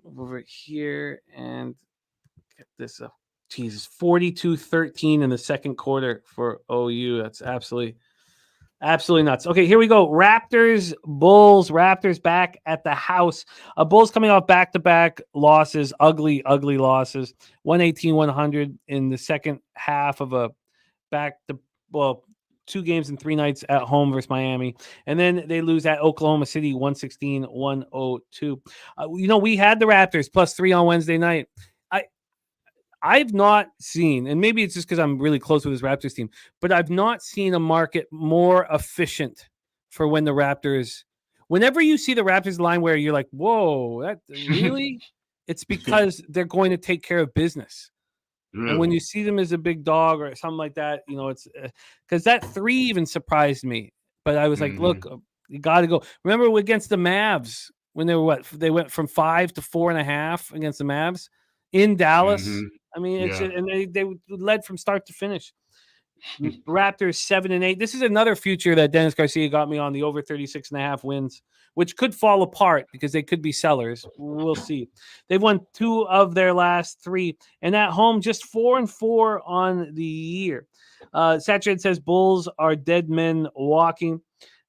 over here and get this up. Jesus, 42-13 in the second quarter for OU. That's absolutely nuts. Okay, here we go. Raptors, Bulls. Raptors back at the house. Bulls coming off back-to-back losses, ugly losses. 118-100 in the second half of a well, 2 games in 3 nights at home versus Miami. And then they lose at Oklahoma City 116-102. We had the Raptors +3 on Wednesday night. I've not seen, and maybe it's just because I'm really close with this Raptors team, but I've not seen a market more efficient for when the Raptors, whenever you see the Raptors line where you're like, whoa, that really? It's because they're going to take care of business. Really? And when you see them as a big dog or something like that, it's because that 3 even surprised me. But I was like, look, you got to go. Remember against the Mavs when they were they went from 5 to 4.5 against the Mavs in Dallas. I mean, and they led from start to finish. Raptors 7-8. This is another future that Dennis Garcia got me on, the over 36.5 wins, which could fall apart because they could be sellers. We'll see. They've won 2 of their last 3, and at home just 4-4 on the year. Saturated says Bulls are dead men walking.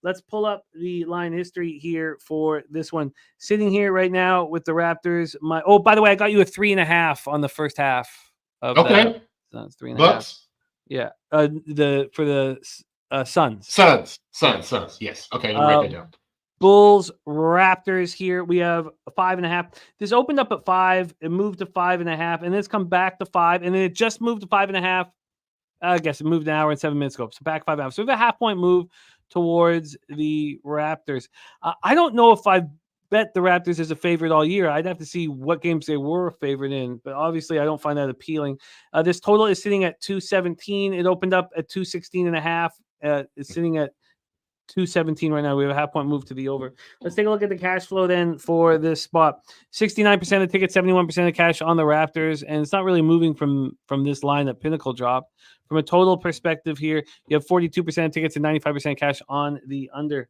Let's pull up the line history here for this one. Sitting here right now with the Raptors. By the way, I got you a 3.5 on the first half of that. So it's 3.5. Bucks? Yeah. For the Suns. Suns. Yes. Okay, let me write that down. Bulls, Raptors here. We have a 5.5. This opened up at 5. It moved to 5.5, and then it's come back to 5, and then it just moved to 5.5. I guess it moved an hour and 7 minutes ago. So back 5.5. So we have a half-point move towards the Raptors. I don't know if I've bet the Raptors as a favorite all year. I'd have to see what games they were a favorite in, but obviously I don't find that appealing. This total is sitting at 217. It opened up at 216.5. It's sitting at 217 right now. We have a half-point move to the over. Let's take a look at the cash flow then for this spot. 69% of tickets, 71% of cash on the Raptors, and it's not really moving from this line that Pinnacle dropped. From a total perspective here, you have 42% of tickets and 95% cash on the under.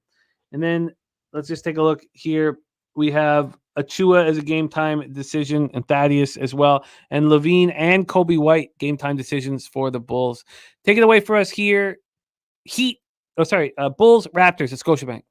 And then let's just take a look here. We have Achua as a game time decision and Thaddeus as well. And Levine and Kobe White game time decisions for the Bulls. Take it away for us here. Bulls, Raptors at Scotiabank.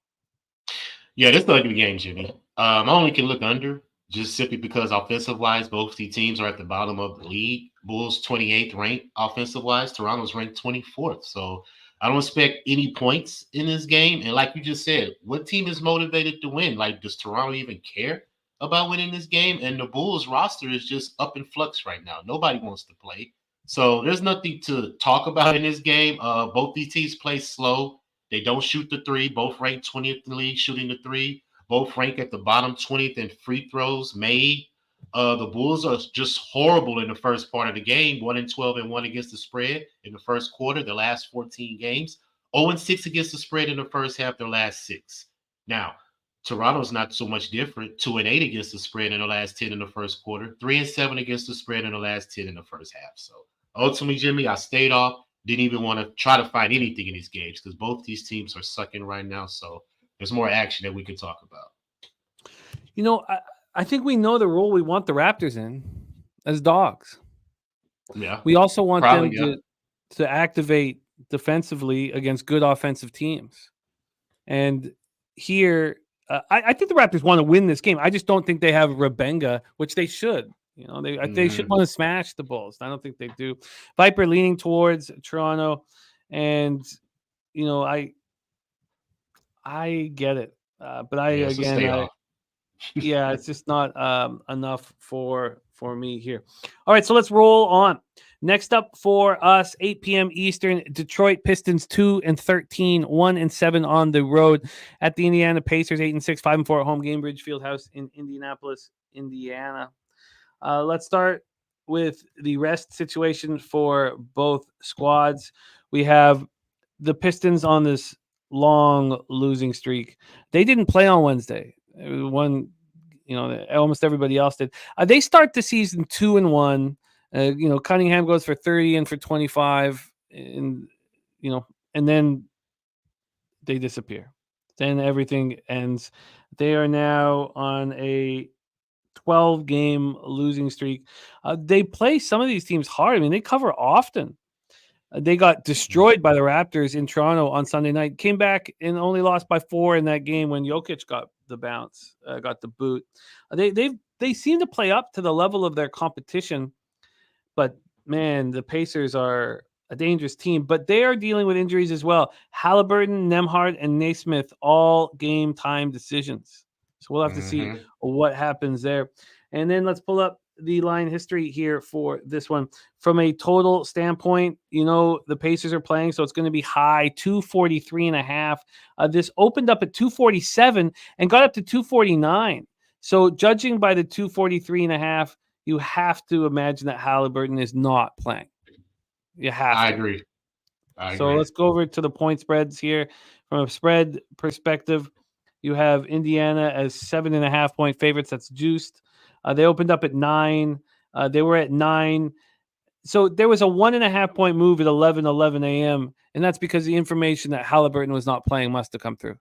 Yeah, this is an ugly game, Jimmy. I only can look under just simply because offensive-wise, both the teams are at the bottom of the league. Bulls 28th ranked offensive-wise. Toronto's ranked 24th. So I don't expect any points in this game. And like you just said, what team is motivated to win? Like, does Toronto even care about winning this game? And the Bulls roster is just up in flux right now. Nobody wants to play. So there's nothing to talk about in this game. Both these teams play slow. They don't shoot the 3. Both ranked 20th in the league shooting the 3. Both rank at the bottom 20th in free throws made. The Bulls are just horrible in the first part of the game, 1-12-1 against the spread in the first quarter, the last 14 games. 0-6 against the spread in the first half, their last 6. Now, Toronto's not so much different, 2-8 against the spread in the last 10 in the first quarter, 3-7 against the spread in the last 10 in the first half. So ultimately, Jimmy, I stayed off. Didn't even want to try to find anything in these games because both these teams are sucking right now. So there's more action that we could talk about. I think we know the role we want the Raptors in as dogs. Yeah. We also want them to activate defensively against good offensive teams. And here, I think the Raptors want to win this game. I just don't think they have Rebenga, which they should. They should want to smash the Bulls. I don't think they do. Viper leaning towards Toronto, and I get it, but it's just not enough for me here. All right, so let's roll on. Next up for us, 8 p.m. Eastern, Detroit Pistons 2-13, 1-7 on the road at the Indiana Pacers, 8-6, 5-4 at home, Gainbridge Fieldhouse in Indianapolis, Indiana. Let's start with the rest situation for both squads. We have the Pistons on this long losing streak. They didn't play on Wednesday. It was one, almost everybody else did. They start the season 2-1. Cunningham goes for 30 and for 25, and and then they disappear. Then everything ends. They are now on a 12-game losing streak. They play some of these teams hard. I mean, they cover often. They got destroyed by the Raptors in Toronto on Sunday night. Came back and only lost by 4 in that game when Jokic got the bounce, got the boot. They seem to play up to the level of their competition, but man, the Pacers are a dangerous team. But they are dealing with injuries as well. Halliburton, Nembhard, and Naismith, all game time decisions. So we'll have to see what happens there. And then let's pull up the line history here for this one. From a total standpoint, the Pacers are playing, so it's going to be high, 243.5. This opened up at 247 and got up to 249. So judging by the 243.5, you have to imagine that Halliburton is not playing. You have to. I agree. So let's go over to the point spreads here. From a spread perspective, you have Indiana as 7.5 point favorites. That's juiced. They opened up at 9. They were at 9. So there was a 1.5 point move at 11 a.m. And that's because the information that Halliburton was not playing must have come through.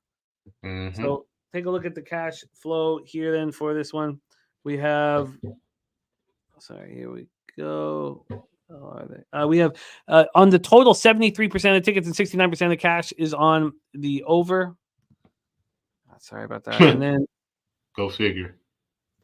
So take a look at the cash flow here then for this one. We have, here we go. We have on the total, 73% of the tickets and 69% of the cash is on the over. Sorry about that. And then go figure.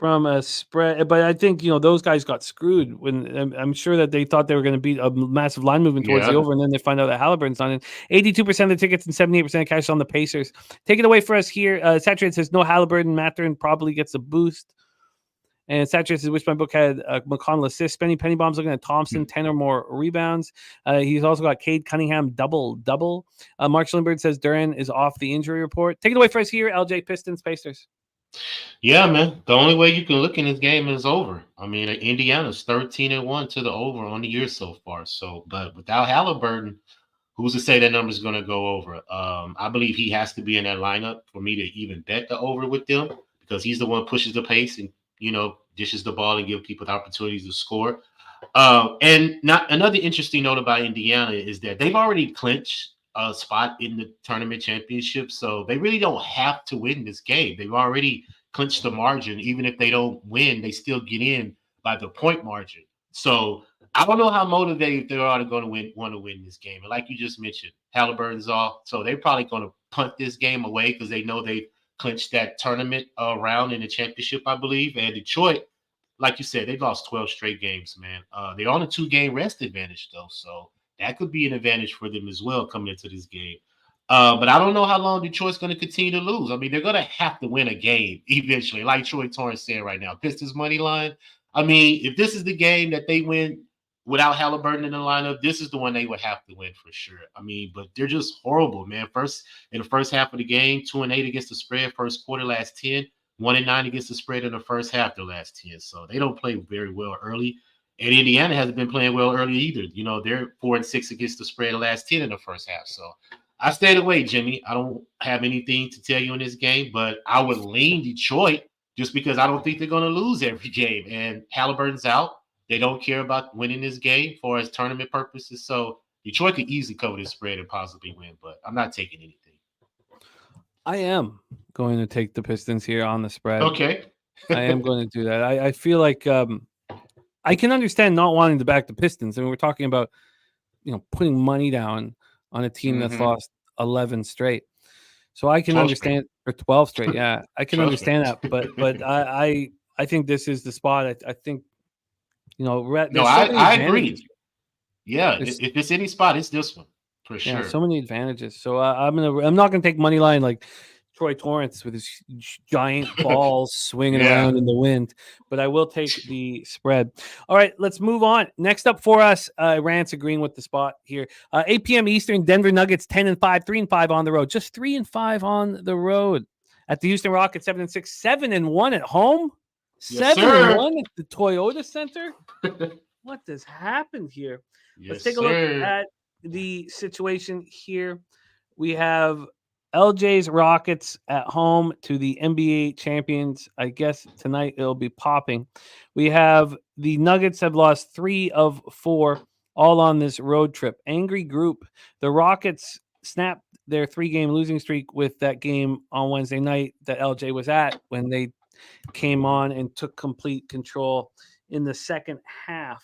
From a spread, but I think those guys got screwed when I'm sure that they thought they were going to beat a massive line movement towards the over, and then they find out that Halliburton's on it. 82% of the tickets and 78% of cash on the Pacers. Take it away for us here. Saturated says no Halliburton. Mathurin probably gets a boost. And Saturated says, wish my book had McConnell assist. Penny Bomb's looking at Thompson, 10 or more rebounds. He's also got Cade Cunningham double. Mark Schlimberg says Duran is off the injury report. Take it away for us here, LJ. Pistons, Pacers. Yeah, man. The only way you can look in this game is over. I mean, Indiana's 13-1 to the over on the year so far. So, but without Halliburton, who's to say that number's going to go over? I believe he has to be in that lineup for me to even bet the over with them, because he's the one who pushes the pace and dishes the ball and give people the opportunities to score. And not another interesting note about Indiana is that they've already clinched a spot in the tournament championship, so they really don't have to win this game. They've already clinched the margin. Even if they don't win, they still get in by the point margin. So I don't know how motivated they are going to want to win this game. And like you just mentioned, Halliburton's off, so they're probably going to punt this game away because they know they've clinched that tournament round in the championship, I believe. And Detroit, like you said, they've lost 12 straight games, man. They're on a 2-game rest advantage, though, so that could be an advantage for them as well coming into this game. But I don't know how long Detroit's going to continue to lose. I mean, they're going to have to win a game eventually, like Troy Torrance said right now. Pistons money line. I mean, if this is the game that they win without Halliburton in the lineup, this is the one they would have to win for sure. I mean, but they're just horrible, man. In the first half of the game, 2-8 against the spread. First quarter, last 10. 1-9 against the spread in the first half, the last 10. So they don't play very well early. And Indiana hasn't been playing well early either. They're 4-6 against the spread the last 10 in the first half. So I stayed away, Jimmy. I don't have anything to tell you in this game, but I would lean Detroit just because I don't think they're going to lose every game. And Halliburton's out. They don't care about winning this game for as tournament purposes. So Detroit could easily cover this spread and possibly win, but I'm not taking anything. I am going to take the Pistons here on the spread. Okay. I am going to do that. I feel like I can understand not wanting to back the Pistons. I mean, we're talking about, putting money down on a team that's lost 11 straight. So I can understand, or 12 straight. Yeah, I can understand that. But I think this is the spot. I think, I agree. Yeah, if it's any spot, it's this one for sure. Yeah, so many advantages. So I'm not gonna take money line like Troy Torrance with his giant balls swinging around in the wind, but I will take the spread. All right, let's move on. Next up for us, Rance agreeing with the spot here. 8 p.m. Eastern, Denver Nuggets 10-5, 3-5 on the road. Just 3-5 on the road. At the Houston Rockets 7-6, 7-1 at home. 7-1 at the Toyota Center. What has happened here? Let's take a look at the situation here. We have LJ's Rockets at home to the NBA champions. I guess tonight it'll be popping. We have the Nuggets have lost 3 of 4, all on this road trip. Angry group. The Rockets snapped their 3-game losing streak with that game on Wednesday night that LJ was at when they came on and took complete control in the second half.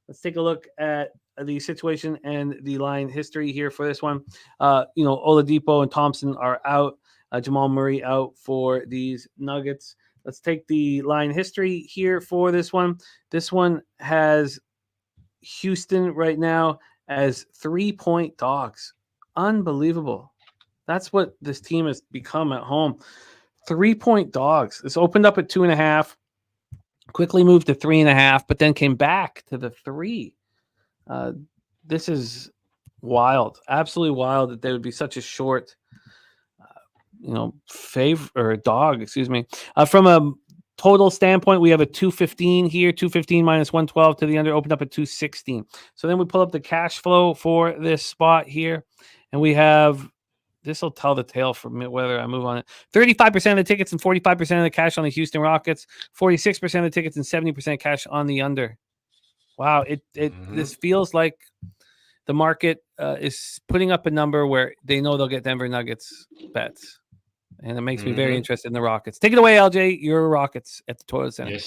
Let's take a look at the situation and the line history here for this one. Oladipo and Thompson are out. Jamal Murray out for these Nuggets. Let's take the line history here for this one. This one has Houston right now as 3-point dogs. Unbelievable. That's what this team has become at home. 3-point dogs. This opened up at 2.5, quickly moved to 3.5, but then came back to the 3. This is wild, absolutely wild that there would be such a short, dog. Excuse me. From a total standpoint, we have a 215 here, 215 minus 112 to the under, opened up at 216. So then we pull up the cash flow for this spot here, and we have. This will tell the tale for me whether I move on it. 35% of the tickets and 45% of the cash on the Houston Rockets, 46% of the tickets and 70% cash on the under. Wow, this feels like the market is putting up a number where they know they'll get Denver Nuggets bets. And it makes me very interested in the Rockets. Take it away, LJ. Your Rockets at the Toilet Center.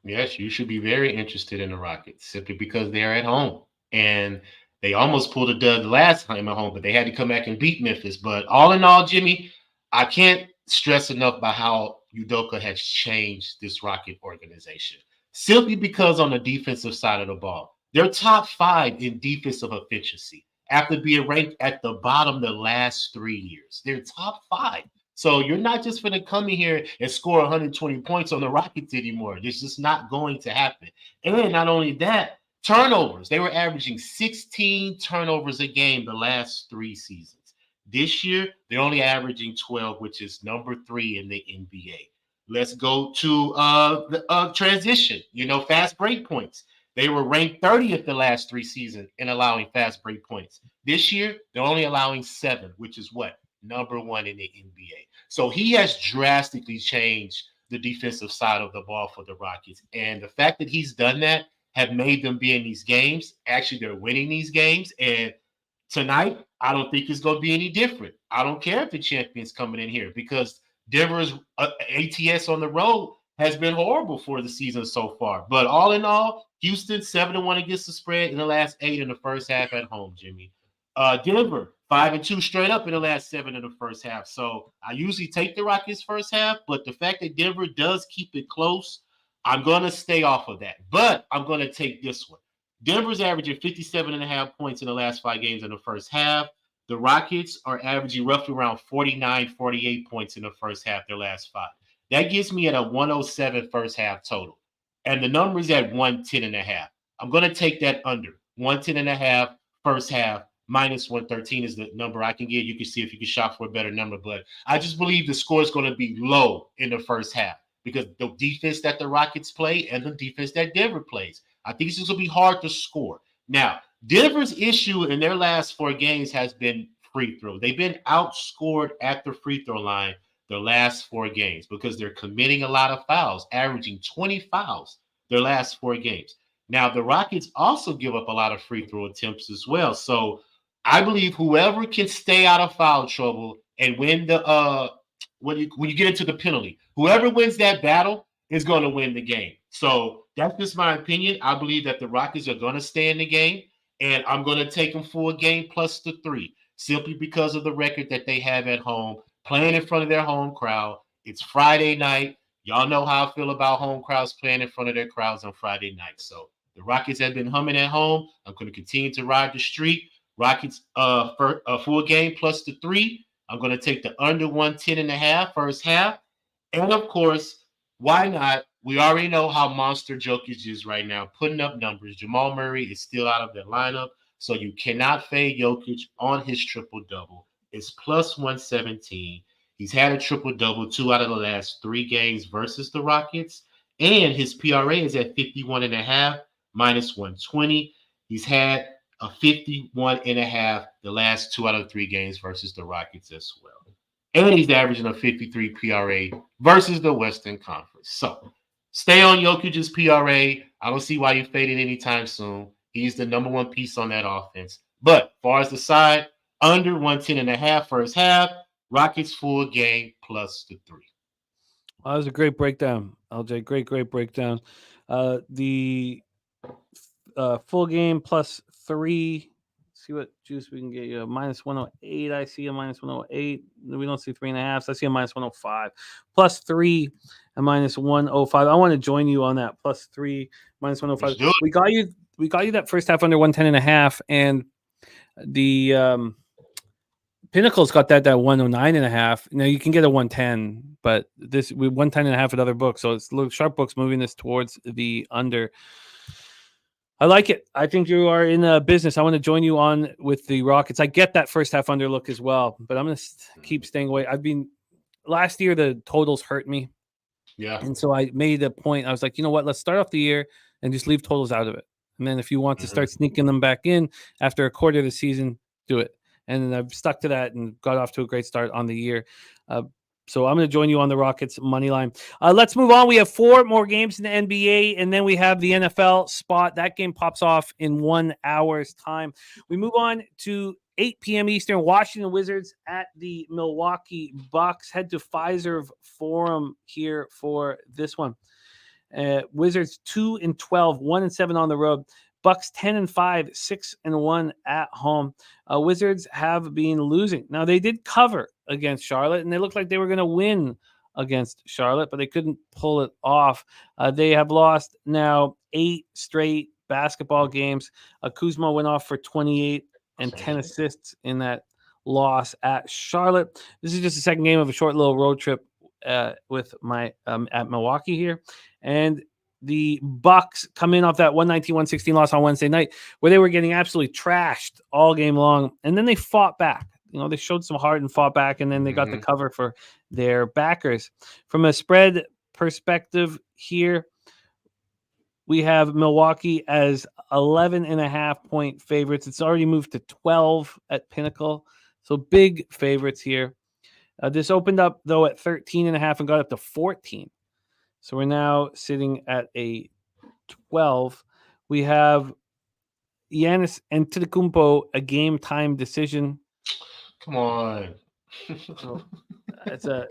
Yes, you should be very interested in the Rockets simply because they're at home. And they almost pulled a dud last time at home, but they had to come back and beat Memphis. But all in all, Jimmy, I can't stress enough about how Udoka has changed this Rocket organization. Simply because on the defensive side of the ball, they're top 5 in defensive efficiency after being ranked at the bottom the last 3 years. They're top 5. So you're not just going to come in here and score 120 points on the Rockets anymore. It's just not going to happen. And not only that, turnovers. They were averaging 16 turnovers a game the last 3 seasons. This year, they're only averaging 12, which is number 3 in the NBA. Let's go to the transition, fast break points. They were ranked 30th the last 3 seasons in allowing fast break points. This year, they're only allowing 7, which is what? Number 1 in the NBA. So he has drastically changed the defensive side of the ball for the Rockets. And the fact that he's done that have made them be in these games. Actually, they're winning these games. And tonight, I don't think it's going to be any different. I don't care if the champion's coming in here because Denver's ATS on the road has been horrible for the season so far. But all in all, Houston 7-1 against the spread in the last 8 in the first half at home, Jimmy. Denver 5-2 straight up in the last 7 in the first half. So I usually take the Rockets first half, but the fact that Denver does keep it close, I'm going to stay off of that. But I'm going to take this one. Denver's averaging 57.5 points in the last 5 games in the first half. The Rockets are averaging roughly around 49, 48 points in the first half, their last 5. That gives me at a 107 first half total. And the number is at 110.5. I'm going to take that under. 110.5 first half minus 113 is the number I can get. You can see if you can shop for a better number. But I just believe the score is going to be low in the first half because the defense that the Rockets play and the defense that Denver plays. I think it's just going to be hard to score. Now, Denver's issue in their last 4 games has been free throw. They've been outscored at the free throw line the last 4 games because they're committing a lot of fouls, averaging 20 fouls their last 4 games. Now, the Rockets also give up a lot of free throw attempts as well. So I believe whoever can stay out of foul trouble and win the when you get into the penalty, whoever wins that battle is going to win the game. So that's just my opinion. I believe that the Rockets are going to stay in the game, and I'm going to take them for a game plus the 3, simply because of the record that they have at home, playing in front of their home crowd. It's Friday night. Y'all know how I feel about home crowds playing in front of their crowds on Friday night. So the Rockets have been humming at home. I'm going to continue to ride the streak. Rockets for a full game plus the 3. I'm going to take the under 110.5 first half. And, of course, why not? We already know how monster Jokic is right now, putting up numbers. Jamal Murray is still out of the lineup, so you cannot fade Jokic on his triple-double. It's plus 117. He's had a triple-double 2 out of the last 3 games versus the Rockets, and his PRA is at 51.5, minus 120. He's had a 51.5 the last 2 out of 3 games versus the Rockets as well. and he's averaging a 53 PRA versus the Western Conference. So stay on Jokic's PRA. I don't see why you're fading anytime soon. He's the number one piece on that offense. But as far as the side, under 110.5 first half, Rockets full game plus the 3. That was a great breakdown, LJ. Great breakdown. The full game plus 3. See what juice we can get you. Minus 108. I see a minus 108. We don't see 3.5. So I see a minus 105. Plus 3 and minus 105. I want to join you on that. Plus 3, minus 105. We got you that first half under 110.5, and the Pinnacle's got that 109.5. Now you can get a 110, but this we 110.5 at other books. So it's Sharp Books moving this towards the under. I like it. I think you are in a business. I want to join you on with the Rockets. I get that first half under look as well, but I'm going to keep staying away. Last year, the totals hurt me. Yeah. And so I made a point. I was like, you know what? Let's start off the year and just leave totals out of it. And then if you want to start sneaking them back in after a quarter of the season, do it. And I've stuck to that and got off to a great start on the year. So I'm going to join you on the Rockets money line. Let's move on. We have 4 more games in the NBA, and then we have the NFL spot. That game pops off in 1 hour's time. We move on to 8 p.m. Eastern. Washington Wizards at the Milwaukee Bucks. Head to Fiserv Forum here for this one. Wizards 2-12, 1-7 on the road. Bucks 10-5, 6-1 at home. Wizards have been losing. Now they did cover against Charlotte, and they looked like they were going to win against Charlotte, but they couldn't pull it off. They have lost now 8 straight basketball games. Kuzma went off for 28 and 10 assists in that loss at Charlotte. This is just the second game of a short little road trip with my at Milwaukee here, and the Bucks come in off that 119-116 loss on Wednesday night, where they were getting absolutely trashed all game long, and then they fought back. They showed some heart and fought back, and then they got the cover for their backers. From a spread perspective here, we have Milwaukee as 11.5-point favorites. It's already moved to 12 at Pinnacle, so big favorites here. This opened up, though, at 13.5 and got up to 14. So we're now sitting at a 12. We have Giannis Antetokounmpo, a game time decision. Come on. So it's a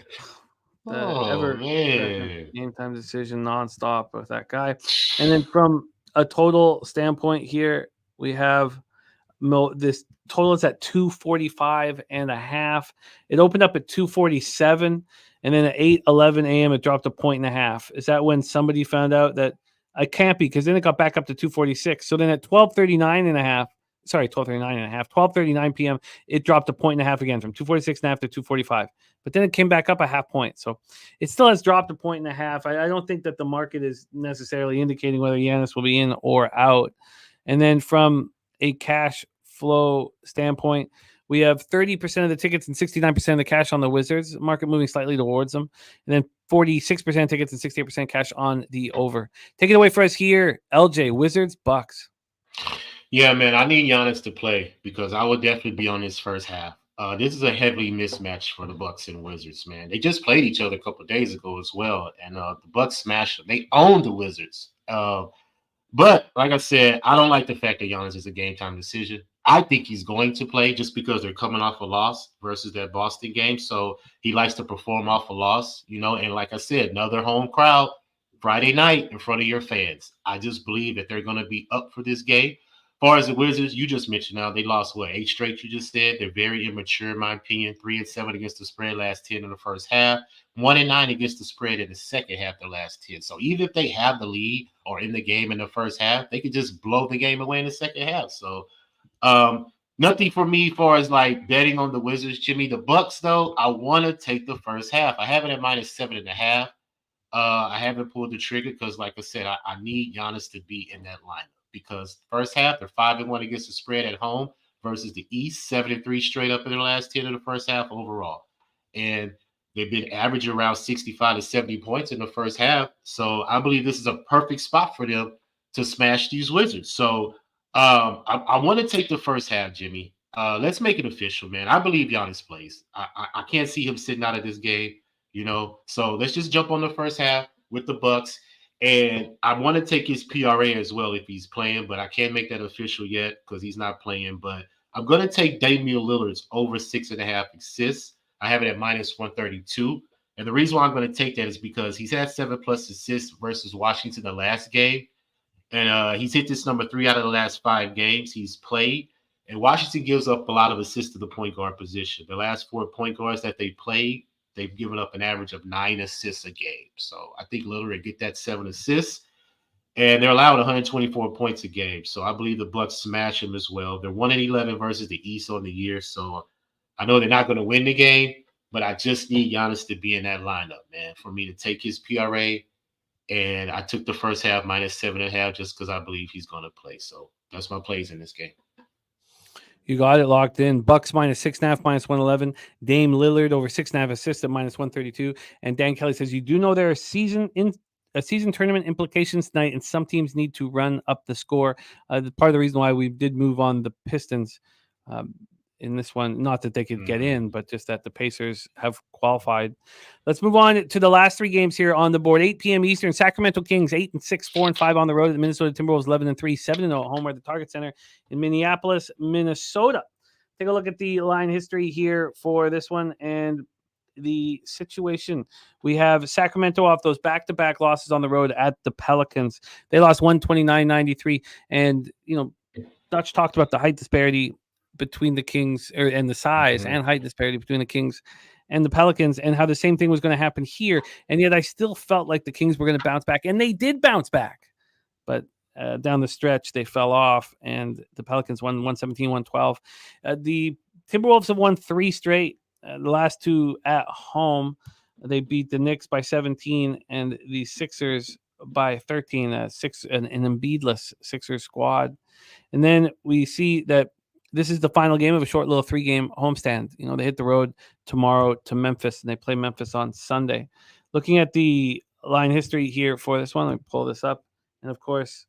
man. Game time decision nonstop with that guy. And then from a total standpoint here, we have this total is at 245.5. It opened up at 247. And then at 8:11 a.m., it dropped 1.5. Is that when somebody found out that I can't be? Because then it got back up to 246. So then at 12:39 p.m., it dropped 1.5 again from 246.5 to 245. But then it came back up a half point. So it still has dropped 1.5. I don't think that the market is necessarily indicating whether Giannis will be in or out. And then from a cash flow standpoint, we have 30% of the tickets and 69% of the cash on the Wizards. Market moving slightly towards them. And then 46% tickets and 68% cash on the over. Take it away for us here, LJ. Wizards, Bucks. Yeah, man, I need Giannis to play because I would definitely be on this first half. This is a heavily mismatch for the Bucks and Wizards, man. They just played each other a couple of days ago as well. And the Bucks smashed them. They own the Wizards. But like I said, I don't like the fact that Giannis is a game time decision. I think he's going to play just because they're coming off a loss versus that Boston game. So he likes to perform off a loss, and like I said, another home crowd Friday night in front of your fans. I just believe that they're going to be up for this game. As far as the Wizards, you just mentioned now, they lost, 8 straight, you just said. They're very immature, in my opinion. 3-7 against the spread last 10 in the first half. 1-9 against the spread in the second half the last 10. So even if they have the lead or in the game in the first half, they could just blow the game away in the second half. So nothing for me as far as like betting on the Wizards, Jimmy. The Bucks, though, I want to take the first half. I have it at minus 7.5. I haven't pulled the trigger because, like I said, I need Giannis to be in that lineup because first half they're 5-1 against the spread at home versus the East, 7-3 straight up in their last 10 of the first half overall, and they've been averaging around 65 to 70 points in the first half. So I believe this is a perfect spot for them to smash these Wizards. So I want to take the first half, Jimmy. Let's make it official, man. I believe Giannis plays. I can't see him sitting out of this game, So let's just jump on the first half with the Bucks. And I want to take his PRA as well if he's playing, but I can't make that official yet because he's not playing. But I'm going to take Damian Lillard's over 6.5 assists. I have it at minus 132. And the reason why I'm going to take that is because he's had 7+ assists versus Washington the last game. And he's hit this number 3 out of the last 5 games he's played. And Washington gives up a lot of assists to the point guard position. The last 4 point guards that they played, they've given up an average of 9 assists a game. So I think Lillard will get that 7 assists. And they're allowed 124 points a game. So I believe the Bucks smash them as well. They're 1-11 versus the East on the year. So I know they're not going to win the game, but I just need Giannis to be in that lineup, man, for me to take his PRA. And I took the first half minus 7.5 just because I believe he's going to play. So that's my plays in this game. You got it locked in. Bucks minus 6.5, minus 111. Dame Lillard over 6.5 assists at minus 132. And Dan Kelly says, you do know there are season tournament implications tonight, and some teams need to run up the score. Part of the reason why we did move on the Pistons in this one, not that they could get in, but just that the Pacers have qualified. Let's move on to the last 3 games here on the board. 8 p.m. Eastern, Sacramento Kings 8-6, 4-5 on the road. The Minnesota Timberwolves 11-3, 7-0 at home at the Target Center in Minneapolis, Minnesota. Take a look at the line history here for this one and the situation. We have Sacramento off those back-to-back losses on the road at the Pelicans. They lost 129-93, and Dutch talked about the height disparity between the Kings and the size and height disparity between the Kings and the Pelicans, and how the same thing was going to happen here. And yet I still felt like the Kings were going to bounce back, and they did bounce back. But down the stretch, they fell off, and the Pelicans won 117-112. The Timberwolves have won 3 straight, the last 2 at home. They beat the Knicks by 17 and the Sixers by 13, an Embiid-less Sixers squad. And then we see that this is the final game of a short little 3-game homestand. They hit the road tomorrow to Memphis, and they play Memphis on Sunday. Looking at the line history here for this one, let me pull this up. And, of course,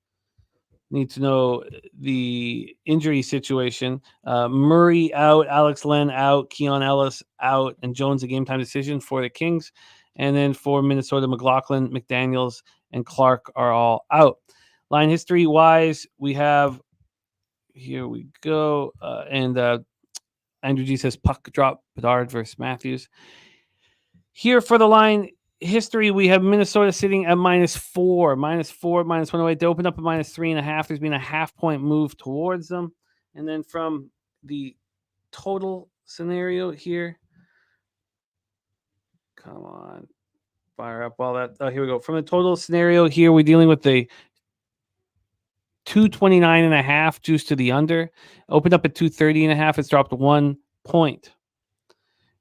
need to know the injury situation. Murray out, Alex Len out, Keon Ellis out, and Jones a game-time decision for the Kings. And then for Minnesota, McLaughlin, McDaniels, and Clark are all out. Line history-wise, we have – here we go. And Andrew G says puck drop, Bedard versus Matthews. Here for the line history, we have Minnesota sitting at -4, -108. They opened up at -3.5. There's been a half-point move towards them. And then from the total scenario here, come on, fire up all that. Oh, here we go. From the total scenario here, we're dealing with the 229.5 juice to the under. Opened up at 230.5. It's dropped 1 point.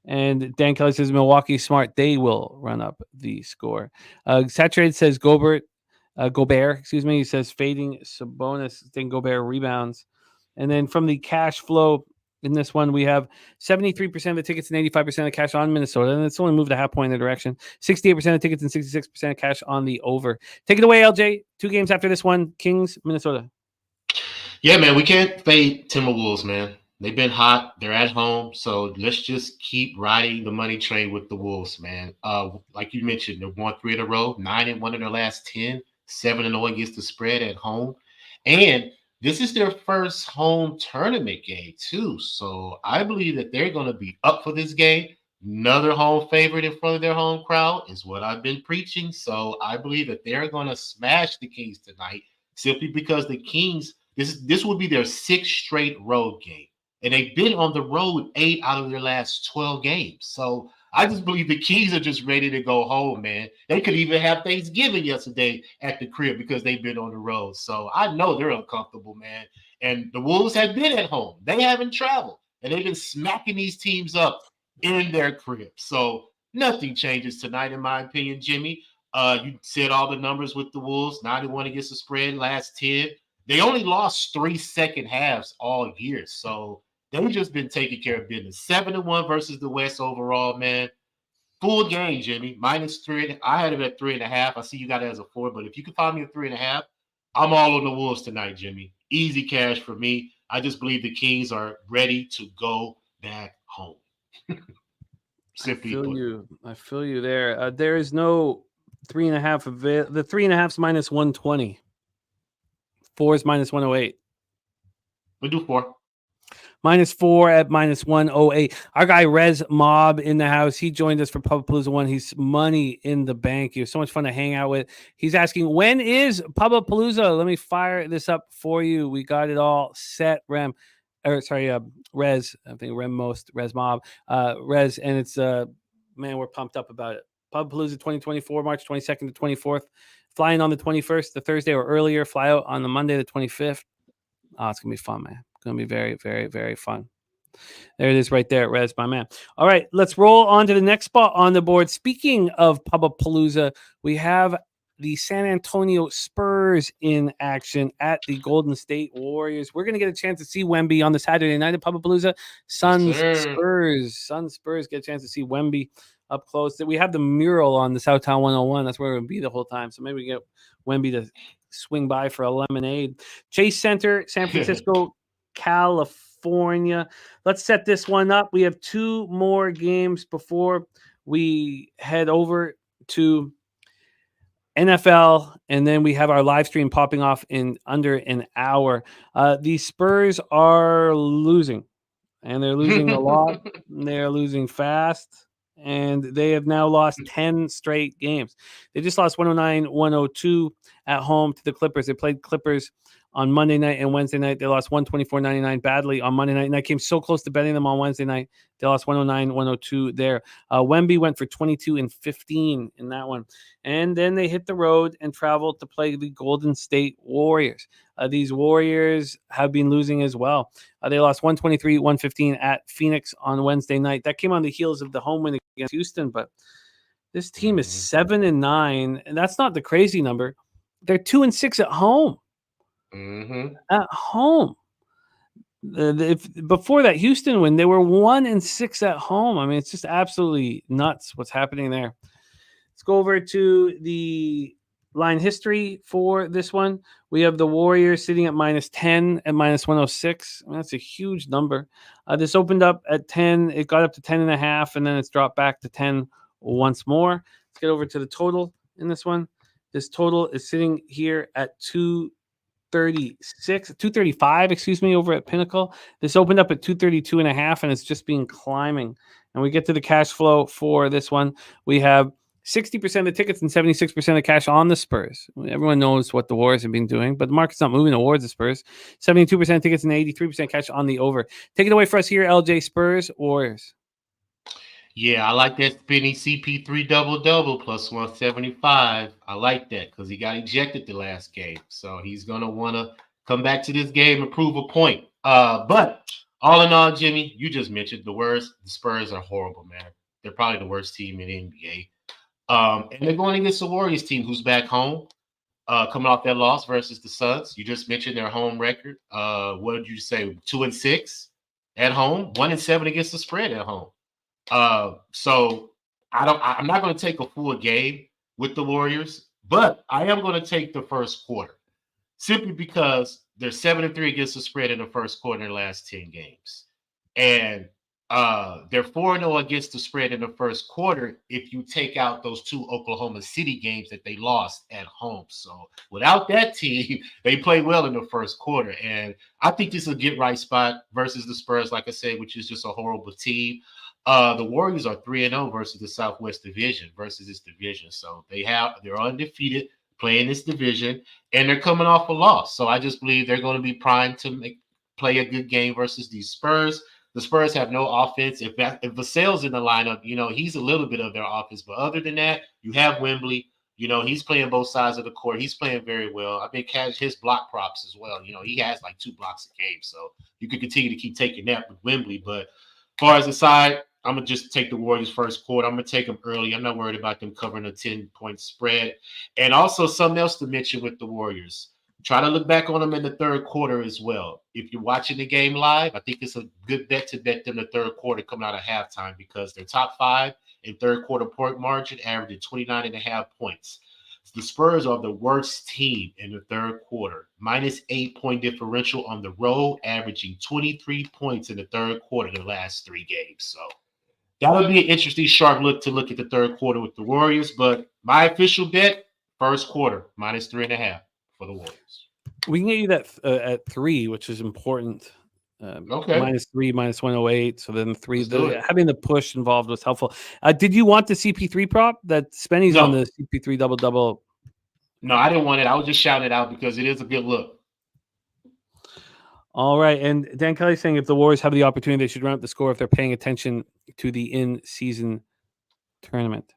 And Dan Kelly says Milwaukee smart. They will run up the score. Saturated says Gobert. He says fading Sabonis. Then Gobert rebounds. And then from the cash flow in this one, we have 73% of the tickets and 85% of cash on Minnesota. And it's only moved a half point in the direction. 68% of tickets and 66% of cash on the over. Take it away, LJ. 2 games after this one, Kings, Minnesota. Yeah, man, we can't fade Timberwolves, man. They've been hot. They're at home. So let's just keep riding the money train with the Wolves, man. Like you mentioned, they've won 3 in a row, 9-1 in their last 10, 7-0 against the spread at home. And this is their first home tournament game, too. So I believe that they're going to be up for this game. Another home favorite in front of their home crowd is what I've been preaching. So I believe that they're going to smash the Kings tonight simply because the Kings, this will be their 6th straight road game. And they've been on the road 8 out of their last 12 games. So I just believe the Kings are just ready to go home, man. They could even have Thanksgiving yesterday at the crib because they've been on the road. So I know they're uncomfortable, man. And the Wolves have been at home. They haven't traveled. And they've been smacking these teams up in their crib. So nothing changes tonight, in my opinion, Jimmy. You said all the numbers with the Wolves. 91 against the spread, last 10. They only lost 3 second halves all year. So they've just been taking care of business. 7-1 versus the West overall, man. Full game, Jimmy. -3. I had it at 3.5. I see you got it as a 4, but if you can find me a 3.5, I'm all on the Wolves tonight, Jimmy. Easy cash for me. I just believe the Kings are ready to go back home. Simply put. I feel you there. There is no 3.5 the 3.5's minus 120. 4 is minus 108. We'll do 4. -4 at minus 108. Our guy Rez Mob in the house. He joined us for Pubapalooza 1. He's money in the bank. He was so much fun to hang out with. He's asking, when is Pubapalooza? Let me fire this up for you. We got it all set, Rez. I think Rez Mob. Rez, and it's man, we're pumped up about it. Pubapalooza 2024, March 22nd to 24th. Flying on the 21st, the Thursday or earlier. Fly out on the Monday, the 25th. Oh, it's gonna be fun, man. Going to be very, very, very fun. There it is right there, Rez, my man. All right, let's roll on to the next spot on the board. Speaking of Pubapalooza, we have the San Antonio Spurs in action at the Golden State Warriors. We're going to get a chance to see Wemby on the Saturday night at Pubapalooza. Suns Spurs get a chance to see Wemby up close. We have the mural on the Southtown 101. That's where we're going to be the whole time. So maybe we get Wemby to swing by for a lemonade. Chase Center, San Francisco, California. Let's set this one up. We have 2 more games before we head over to NFL, and then we have our live stream popping off in under an hour. The Spurs are losing, and they're losing a lot. They're losing fast, and they have now lost 10 straight games. They just lost 109-102 at home to the Clippers. They played Clippers on Monday night and Wednesday night. They lost 124-99 badly on Monday night, and I came so close to betting them on Wednesday night. They lost 109-102 there. Wemby went for 22 and 15 in that one. And then they hit the road and traveled to play the Golden State Warriors. These Warriors have been losing as well. They lost 123-115 at Phoenix on Wednesday night. That came on the heels of the home win against Houston, but this team is 7-9, and that's not the crazy number. They're 2-6 at home. At home. Before that Houston win, they were 1-6 at home. I mean, it's just absolutely nuts what's happening there. Let's go over to the line history for this one. We have the Warriors sitting at -10 at -106. I mean, that's a huge number. This opened up at 10. It got up to 10.5, and then it's dropped back to 10 once more. Let's get over to the total in this one. This total is sitting here at 235, over at Pinnacle. This opened up at 232.5, and it's just been climbing. And we get to the cash flow for this one. We have 60% of the tickets and 76% of cash on the Spurs. Everyone knows what the Warriors have been doing, but the market's not moving towards the Spurs. 72% of tickets and 83% cash on the over. Take it away for us here, LJ. Spurs, Warriors. Yeah, I like that spinny CP3 double-double plus 175. I like that because he got ejected the last game. So he's going to want to come back to this game and prove a point. But all in all, Jimmy, you just mentioned the Spurs are horrible, man. They're probably the worst team in the NBA. And they're going against the Warriors team who's back home, coming off that loss versus the Suns. You just mentioned their home record. What did you say? 2-6 at home, 1-7 against the spread at home. So I'm not going to take a full game with the Warriors, but I am going to take the first quarter simply because they're 7-3 against the spread in the first quarter in the last 10 games. And they're 4-0 against the spread in the first quarter if you take out those 2 Oklahoma City games that they lost at home. So without that team, they played well in the first quarter. And I think this is a get-right spot versus the Spurs, like I said, which is just a horrible team. The Warriors are 3-0 versus the Southwest Division versus this division. So they're undefeated playing this division, and they're coming off a loss. So I just believe they're going to be primed to play a good game versus these Spurs. The Spurs have no offense. If Vassell's in the lineup, he's a little bit of their offense. But other than that, you have Wembley. He's playing both sides of the court. He's playing very well. I think his block props as well. He has like 2 blocks a game. So you could continue to keep taking that with Wembley. But as far as the side, I'm going to just take the Warriors first quarter. I'm going to take them early. I'm not worried about them covering a 10-point spread. And also something else to mention with the Warriors. Try to look back on them in the third quarter as well. If you're watching the game live, I think it's a good bet to bet them the third quarter coming out of halftime because they're top 5 in third quarter point margin, averaging 29.5 points. The Spurs are the worst team in the third quarter, minus 8-point differential on the road, averaging 23 points in the third quarter in the last 3 games. So that'll be an interesting, sharp look to look at the third quarter with the Warriors. But my official bet, first quarter, minus 3.5 for the Warriors. We can get you that at 3, which is important. Okay. -3, -108. So then 3. Let's do it. Having the push involved was helpful. Did you want the CP3 prop? That Spenny's No. on the CP3 double-double. No, I didn't want it. I was just shouting it out because it is a good look. All right. And Dan Kelly's saying if the Warriors have the opportunity, they should run up the score if they're paying attention to the in-season tournament.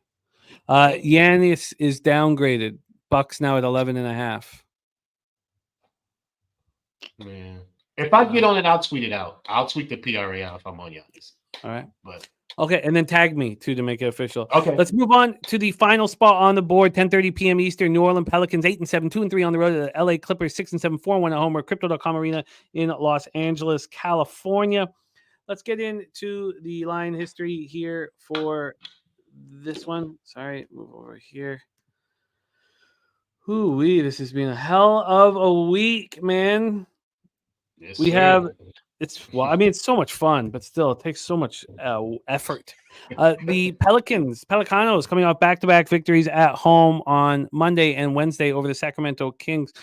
Giannis is downgraded. Bucks now at 11.5. Man. If I get on it, I'll tweet it out. I'll tweet the PRA out if I'm on Giannis. All right. But Okay, and then tag me too to make it official. okay. Let's move on to the final spot on the board. 10:30 p.m. Eastern. New Orleans Pelicans 8-7, 2-3 on the road. The LA Clippers 6-7, 4-1 at home. We're Crypto.com Arena in Los Angeles, California. Let's get into the line history here for this one. Sorry, move over here. Hoo-wee, this has been a hell of a week, man. Yes, We sir. have it's so much fun, but still, it takes so much effort. The Pelicanos coming off back-to-back victories at home on Monday and Wednesday over the Sacramento Kings.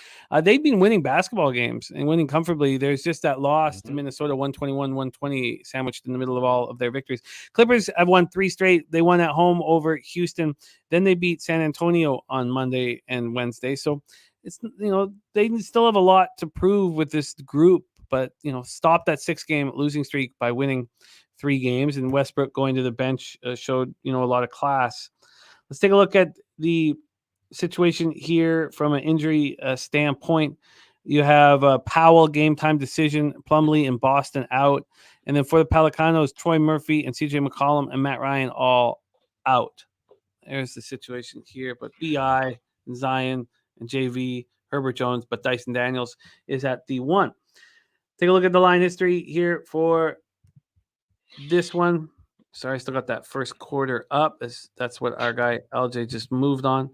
They've been winning basketball games and winning comfortably. There's just that loss to Minnesota, 121-120, sandwiched in the middle of all of their victories. Clippers have won 3 straight. They won at home over Houston. Then they beat San Antonio on Monday and Wednesday. So it's, they still have a lot to prove with this group. But, stop that 6-game losing streak by winning 3 games. And Westbrook going to the bench showed, a lot of class. Let's take a look at the situation here from an injury standpoint. You have Powell, game time decision, Plumlee and Boston out. And then for the Pelicanos, Troy Murphy and CJ McCollum and Matt Ryan all out. There's the situation here. But B.I., and Zion, and JV, Herbert Jones, but Dyson Daniels is at the 1. Take a look at the line history here for this one. Sorry, I still got that first quarter up. That's what our guy LJ just moved on.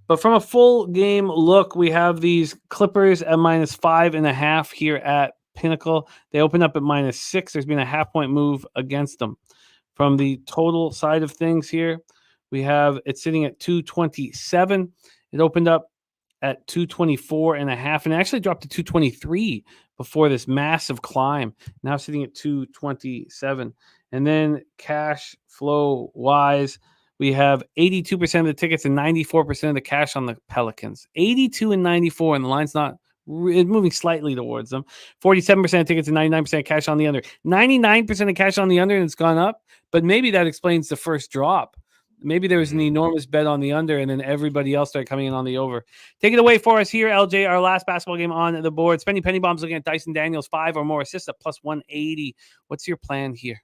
But from a full game look, we have these Clippers at -5.5 here at Pinnacle. They open up at -6. There's been a half-point move against them. From the total side of things here, we have it sitting at 227. It opened up at 224.5 and actually dropped to 223 before this massive climb. Now sitting at 227. And then cash flow wise, we have 82% of the tickets and 94% of the cash on the Pelicans. 82 and 94, and the line's not moving slightly towards them. 47% of tickets and 99% cash on the under. 99% of cash on the under, and it's gone up. But maybe that explains the first drop. Maybe there was an enormous bet on the under, and then everybody else started coming in on the over. Take it away for us here, LJ. Our last basketball game on the board. Spenny Penny Bombs looking at Dyson Daniels 5 or more assists at +180. What's your plan here?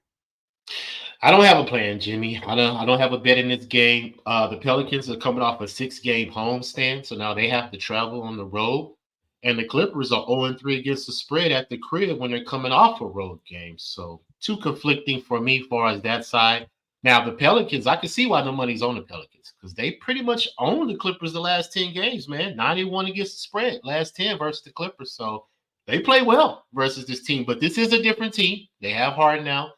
I don't have a plan, Jimmy. I don't have a bet in this game. The Pelicans are coming off a 6-game homestand, so now they have to travel on the road. And the Clippers are 0-3 against the spread at the crib when they're coming off a road game. So 2 conflicting for me as far as that side. Now, the Pelicans, I can see why the money's on the Pelicans because they pretty much own the Clippers the last 10 games, man. 91 against the spread, last 10 versus the Clippers. So they play well versus this team. But this is a different team. They have Harden now.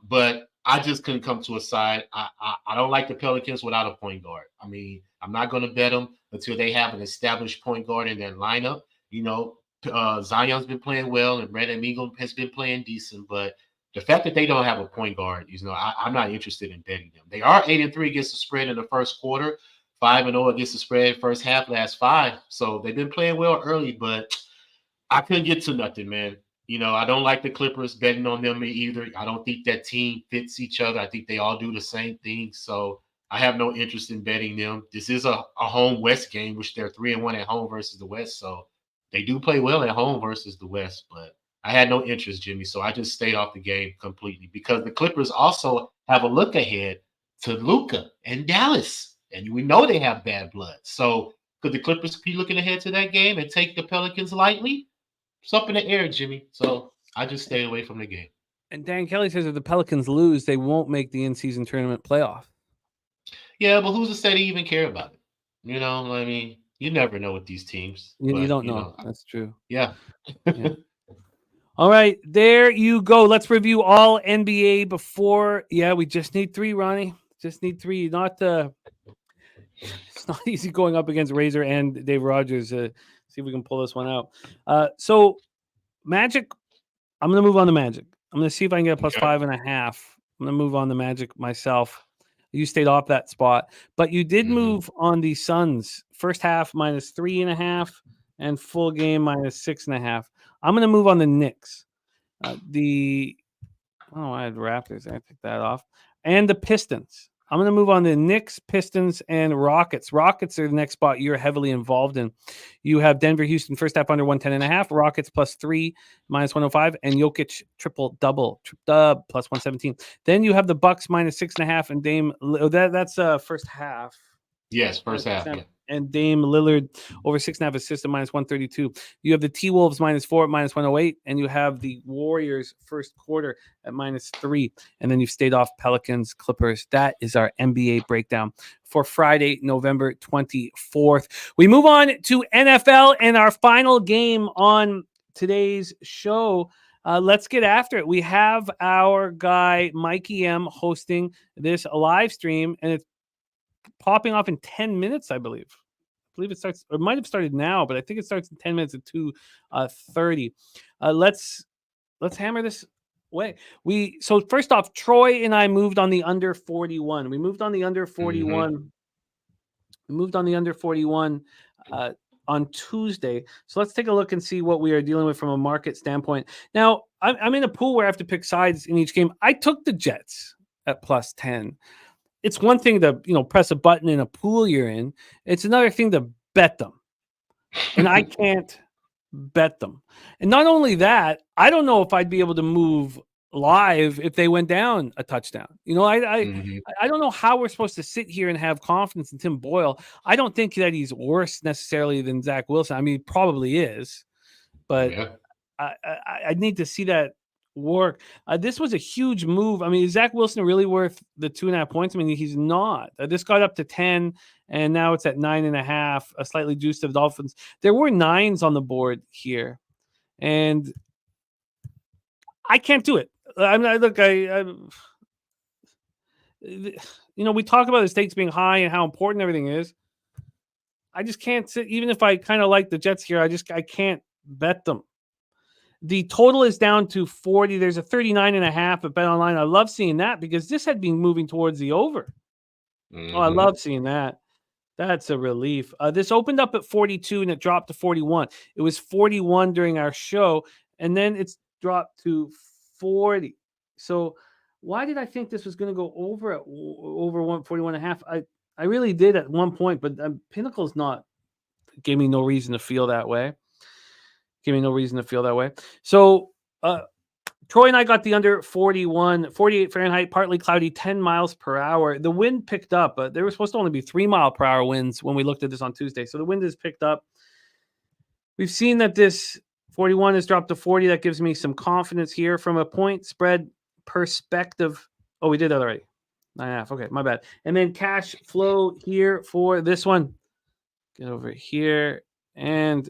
But I just couldn't come to a side. I don't like the Pelicans without a point guard. I mean, I'm not going to bet them until they have an established point guard in their lineup. Zion's been playing well and Brandon Ingram has been playing decent, but the fact that they don't have a point guard, I'm not interested in betting them. They are 8-3 against the spread in the first quarter, 5-0 against the spread first half, last 5. So they've been playing well early, but I couldn't get to nothing, man. I don't like the Clippers betting on them either. I don't think that team fits each other. I think they all do the same thing. So I have no interest in betting them. This is a home West game, which they're 3-1 at home versus the West. So they do play well at home versus the West, but I had no interest, Jimmy, so I just stayed off the game completely because the Clippers also have a look ahead to Luka and Dallas, and we know they have bad blood. So could the Clippers be looking ahead to that game and take the Pelicans lightly? It's up in the air, Jimmy. So I just stayed away from the game. And Dan Kelly says if the Pelicans lose, they won't make the in-season tournament playoff. Yeah, but who's to say they even care about it? You know, I mean, you never know with these teams. You But, don't you know. know, That's true. yeah. Yeah. All right, there you go. Let's review all NBA before. Yeah, we just need 3, Ronnie. Just need 3. It's not easy going up against Razor and Dave Rogers. See if we can pull this one out. So Magic, I'm going to move on to Magic. I'm going to see if I can get a plus Okay. 5.5. I'm going to move on to Magic myself. You stayed off that spot, but you did move on the Suns. First half minus 3.5 and full game minus 6.5. I'm going to move on the Knicks. I had Raptors. I took that off. And the Pistons. I'm going to move on to Knicks, Pistons, and Rockets. Rockets are the next spot you're heavily involved in. You have Denver, Houston, first half under 110.5. Rockets plus 3, minus 105. And Jokic triple-double, trip-dub, plus 117. Then you have the Bucks minus 6.5 and Dame. That's first half. Yes, first half. Yeah. And Dame Lillard over 6.5 assists at minus 132. You have the T-Wolves minus 4 at minus 108. And you have the Warriors first quarter at minus 3. And then you've stayed off Pelicans, Clippers. That is our NBA breakdown for Friday, November 24th. We move on to NFL and our final game on today's show. Let's get after it. We have our guy, Mikey M, hosting this live stream. And it's popping off in 10 minutes, I believe. It starts, or it might have started now, but I think it starts in 10 minutes at 2:30. Let's hammer this away. So first off, Troy and I moved on the under 41. We moved on the under 41. We moved on the under 41 on Tuesday. So let's take a look and see what we are dealing with from a market standpoint. Now, I'm in a pool where I have to pick sides in each game. I took the Jets at plus 10. It's one thing to, press a button in a pool you're in. It's another thing to bet them. And I can't bet them. And not only that, I don't know if I'd be able to move live if they went down a touchdown. I don't know how we're supposed to sit here and have confidence in Tim Boyle. I don't think that he's worse necessarily than Zach Wilson. I mean, he probably is. But yeah. I need to see that work. This was a huge move. I mean, is Zach Wilson really worth the 2.5 points? I mean, he's not. This got up to 10, and now it's at 9.5, a slightly juiced to the Dolphins. There were 9s on the board here, and I can't do it. We talk about the stakes being high and how important everything is. I just can't sit, even if I kind of like the Jets here, I can't bet them. The total is down to 40. There's a 39.5 at BetOnline. I love seeing that because this had been moving towards the over. Oh, I love seeing that. That's a relief. This opened up at 42 and it dropped to 41. It was 41 during our show, and then it's dropped to 40. So why did I think this was going to go over at over 141.5? I really did at one point, but Pinnacle's gave me no reason to feel that way. So Troy and I got the under 41, 48 Fahrenheit, partly cloudy, 10 miles per hour. The wind picked up. There were supposed to only be 3 mile per hour winds when we looked at this on Tuesday. So the wind has picked up. We've seen that this 41 has dropped to 40. That gives me some confidence here from a point spread perspective. Oh, we did that already. 9.5. Okay, my bad. And then cash flow here for this one. Get over here. And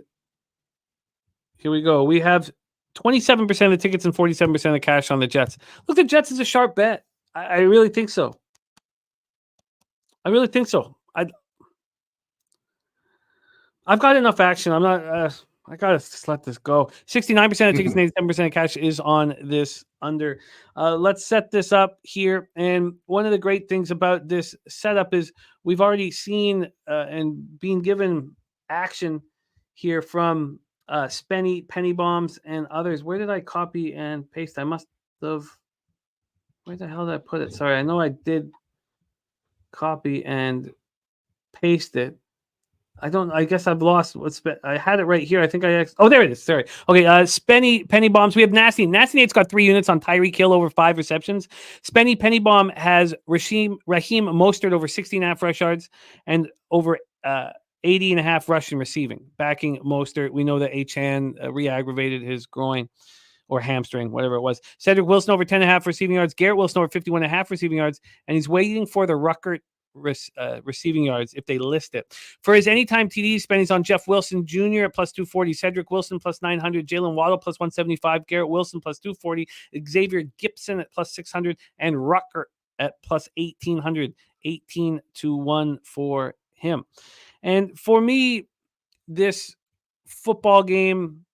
here we go. We have 27% of the tickets and 47% of the cash on the Jets. Look, the Jets is a sharp bet. I really think so. I've got enough action. I'm not. I gotta just let this go. 69% of tickets and 87% of cash is on this under. Let's set this up here. And one of the great things about this setup is we've already seen and been given action here from Spenny, Penny Bombs, and others. Where did I copy and paste? I must have. Where the hell did I put it? Sorry, I know I did copy and paste it. I guess I've lost I had it right here. I think there it is. Sorry. Okay. Spenny, Penny Bombs. We have Nasty. Nasty Nate's got 3 units on Tyreek Hill over 5 receptions. Spenny, Penny Bomb has Raheem Mostert over 16.5 rush yards and over 80.5 rushing receiving. Backing Mostert. We know that Achan re-aggravated his groin or hamstring, whatever it was. Cedric Wilson over 10.5 receiving yards. Garrett Wilson over 51.5 receiving yards. And he's waiting for the receiving yards if they list it. For his anytime TD, spending on Jeff Wilson Jr. at plus 240, Cedric Wilson plus 900, Jalen Waddle plus 175, Garrett Wilson plus 240, Xavier Gibson at plus 600, and Rucker at plus 1,800, 18-1 for him. And for me, this football game,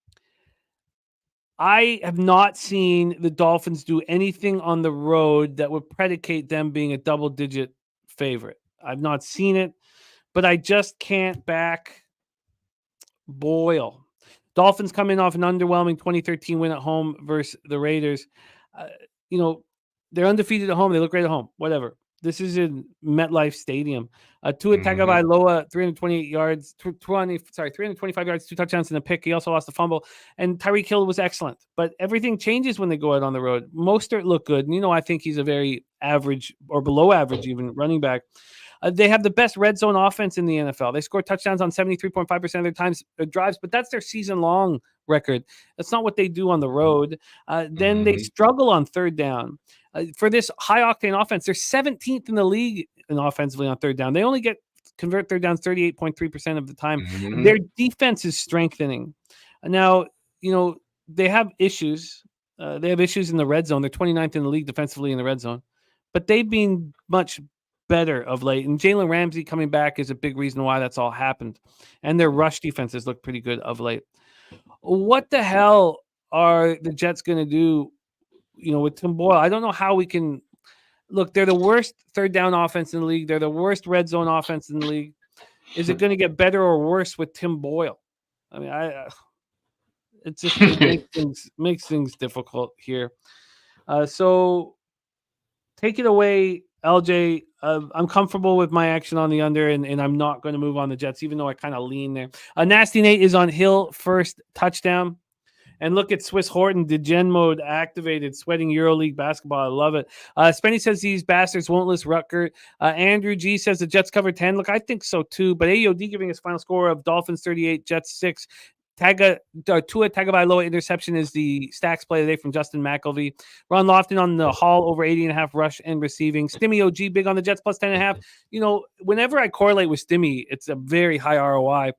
I have not seen the Dolphins do anything on the road that would predicate them being a double-digit favorite. I've not seen it, but I just can't back Boyle. Dolphins come in off an underwhelming 2013 win at home versus the Raiders. They're undefeated at home. They look great at home. Whatever. This is in MetLife Stadium. Tua Tagovailoa, 328 yards, 325 yards, 2 touchdowns and a pick. He also lost a fumble. And Tyreek Hill was excellent. But everything changes when they go out on the road. Mostert looked good. And, I think he's a very average or below average even running back. They have the best red zone offense in the NFL. They score touchdowns on 73.5% of their times drives, but that's their season-long record. That's not what they do on the road. Then they struggle on third down. For this high-octane offense, they're 17th in the league offensively on third down. They only convert third downs 38.3% of the time. Their defense is strengthening. Now, they have issues. They have issues in the red zone. They're 29th in the league defensively in the red zone, but they've been much better of late. And Jalen Ramsey coming back is a big reason why that's all happened. And their rush defenses look pretty good of late. What the hell are the Jets going to do, with Tim Boyle? I don't know how we can look. They're the worst third down offense in the league. They're the worst red zone offense in the league. Is it going to get better or worse with Tim Boyle? I mean, it just makes things difficult here. So take it away, LJ. I'm comfortable with my action on the under, and I'm not going to move on the Jets, even though I kind of lean there. Nasty Nate is on Hill first touchdown. And look at Swiss Horton, Degen mode activated, sweating EuroLeague basketball. I love it. Spenny says these bastards won't list Rucker. Andrew G says the Jets cover 10. Look, I think so too. But AOD giving us final score of Dolphins 38, Jets 6. Tua Tagovailoa interception is the stacks play today from Justin McElvey. Ron Lofton on the Hall over 80.5 rush and receiving. Stimmy OG big on the Jets plus 10.5. Whenever I correlate with Stimmy, it's a very high ROI.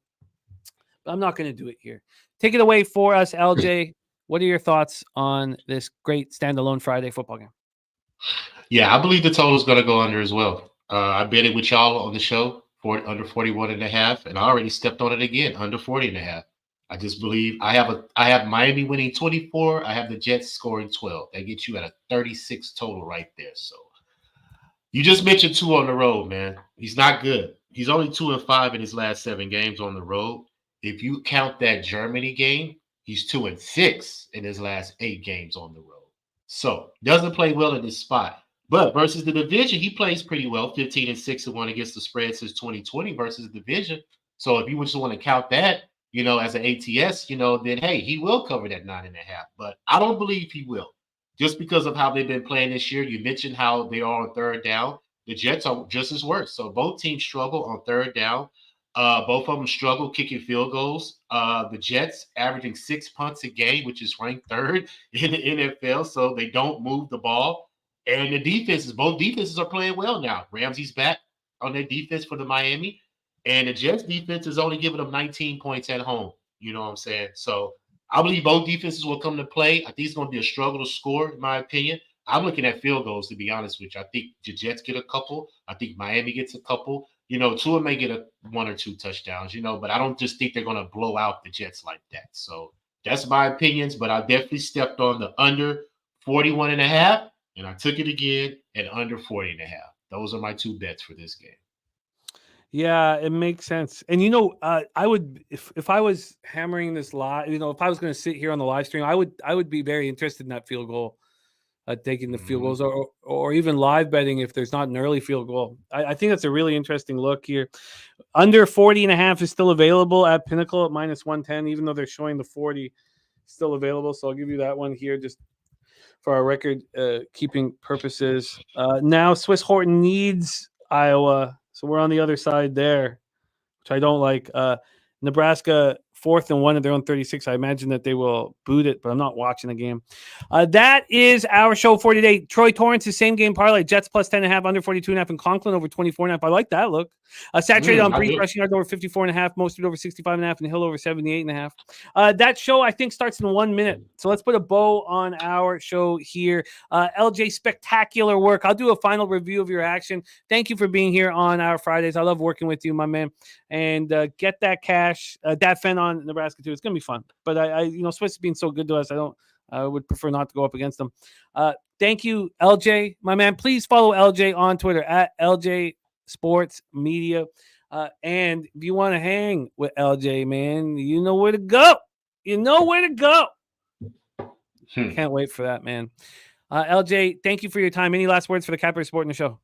But I'm not going to do it here. Take it away for us, LJ. What are your thoughts on this great standalone Friday football game? Yeah, I believe the total is going to go under as well. I bet it with y'all on the show for under 41.5, and I already stepped on it again, under 40.5. I just believe I have Miami winning 24. I have the Jets scoring 12. That gets you at a 36 total right there. So you just mentioned Tua on the road, man. He's not good. He's only 2-5 in his last 7 games on the road. If you count that Germany game, he's 2-6 in his last 8 games on the road. So doesn't play well in this spot. But versus the division, he plays pretty well. 15-6-1 against the spread since 2020 versus the division. So if you just want to count that, as an ATS, then hey, he will cover that 9.5. But I don't believe he will, just because of how they've been playing this year. You mentioned how they are on third down. The Jets are just as worse. So both teams struggle on third down. Both of them struggle kicking field goals. The Jets averaging 6 punts a game, which is ranked 3rd in the NFL. So they don't move the ball. And the both defenses are playing well now. Ramsey's back on their defense for the Miami. And the Jets defense is only giving them 19 points at home. You know what I'm saying? So I believe both defenses will come to play. I think it's going to be a struggle to score, in my opinion. I'm looking at field goals, to be honest with you. I think the Jets get a couple. I think Miami gets a couple. Tua may get 1 or 2 touchdowns, but I don't just think they're going to blow out the Jets like that. So that's my opinions, but I definitely stepped on the under 41.5, and I took it again at under 40.5. Those are my 2 bets for this game. Yeah, it makes sense. And I would, if I was hammering this live, if I was going to sit here on the live stream, I would be very interested in that field goal, taking the field goals, or even live betting if there's not an early field goal. I think that's a really interesting look here. Under 40.5 is still available at Pinnacle at -110, even though they're showing the 40 still available. So I'll give you that one here just for our record keeping purposes. Now Swiss Horton needs Iowa. So we're on the other side there, which I don't like. Nebraska 4th and 1 of their own 36. I imagine that they will boot it, but I'm not watching the game. That is our show for today. Troy Torrance's same game parlay. Jets plus 10.5, under 42.5, and Conklin over 24.5. I like that look. Saturated on Brees rushing yards over 54.5, Mostert over 65.5, and Hill over 78.5. That show, I think, starts in 1 minute. So let's put a bow on our show here. LJ, spectacular work. I'll do a final review of your action. Thank you for being here on our Fridays. I love working with you, my man. And get that cash, that Fen on Nebraska too. It's gonna be fun. But I Swiss is being so good to us. I would prefer not to go up against them. Thank you, LJ, my man. Please follow LJ on Twitter at LJ Sports Media. And if you want to hang with LJ, man, you know where to go. Can't wait for that, man. LJ, thank you for your time. Any last words for the Capper supporting the show?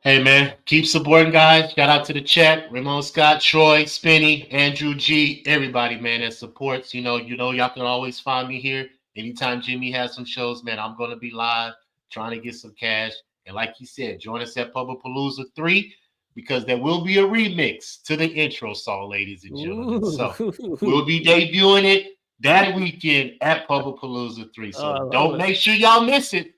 Hey, man, keep supporting, guys. Shout out to the chat. Ramon Scott, Troy, Spinny, Andrew G, everybody, man, that supports. Y'all can always find me here. Anytime Jimmy has some shows, man, I'm going to be live trying to get some cash. And like he said, join us at Publipalooza 3 because there will be a remix to the intro song, ladies and gentlemen. So we'll be debuting it that weekend at Publipalooza 3. So don't make sure y'all miss it.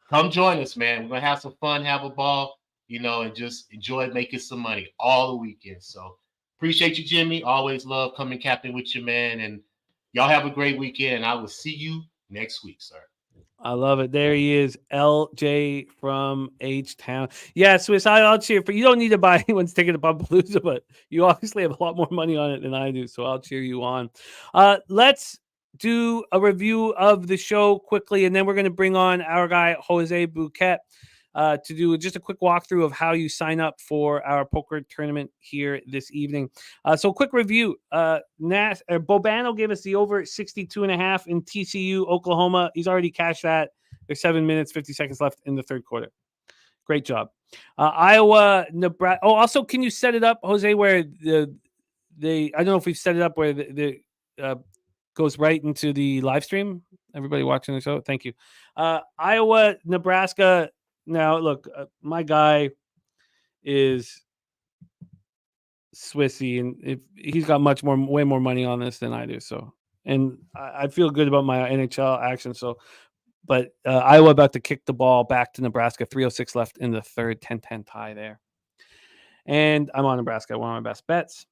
Come join us, man. We're going to have some fun, have a ball, and just enjoy making some money all the weekend. So appreciate you, Jimmy. Always love coming capping with you, man. And y'all have a great weekend. And I will see you next week, sir. I love it. There he is, LJ from H-Town. Yeah, Swiss, I'll cheer for you. Don't need to buy anyone's ticket to Bumpalooza, but you obviously have a lot more money on it than I do, so I'll cheer you on. Let's do a review of the show quickly, and then we're going to bring on our guy, Jose Bouquet, to do just a quick walkthrough of how you sign up for our poker tournament here this evening. So quick review. Bobano gave us the over 62.5 in TCU, Oklahoma. He's already cashed that. There's 7 minutes, 50 seconds left in the third quarter. Great job. Iowa, Nebraska. Oh, also, can you set it up, Jose, where I don't know if we've set it up where the goes right into the live stream. Everybody watching the show, thank you. Iowa, Nebraska. Now, look, my guy is Swissy, and if he's got way more money on this than I do. So, and I feel good about my NHL action. So, but Iowa about to kick the ball back to Nebraska. 3:06 left in the third. 10-10 tie there. And I'm on Nebraska. One of my best bets.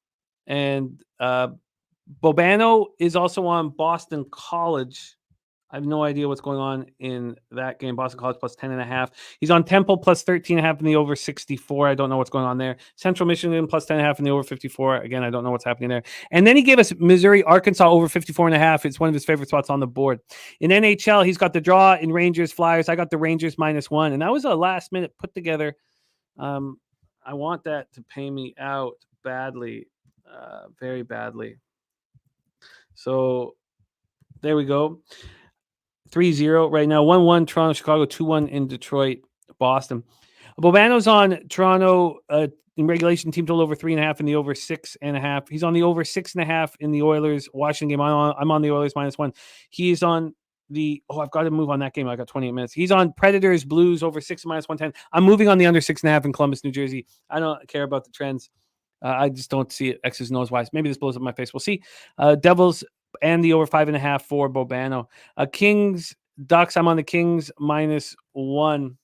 And Bobano is also on Boston College. I have no idea what's going on in that game. Boston College plus 10.5. He's on Temple plus 13.5 in the over 64. I don't know what's going on there. Central Michigan plus 10.5 in the over 54. Again, I don't know what's happening there. And then he gave us Missouri, Arkansas over 54.5. It's one of his favorite spots on the board. In NHL, he's got the draw in Rangers, Flyers. I got the Rangers -1. And that was a last minute put together. I want that to pay me out badly, very badly. So there we go. 3-0 right now. 1-1 Toronto, Chicago, 2-1 in Detroit, Boston. Bobano's on Toronto in regulation, team total over 3.5 in the over 6.5. He's on the over 6.5 in the Oilers Washington game. I'm on the Oilers -1. He's on the I've got to move on that game. I got 28 minutes. He's on Predators Blues over 6 -110. I'm moving on the under 6.5 in Columbus, New Jersey. I don't care about the trends. I just don't see it X's nose wise. Maybe this blows up my face. We'll see. Devils and the over 5.5 for Bobano. Kings, Ducks. I'm on the Kings -1. I'm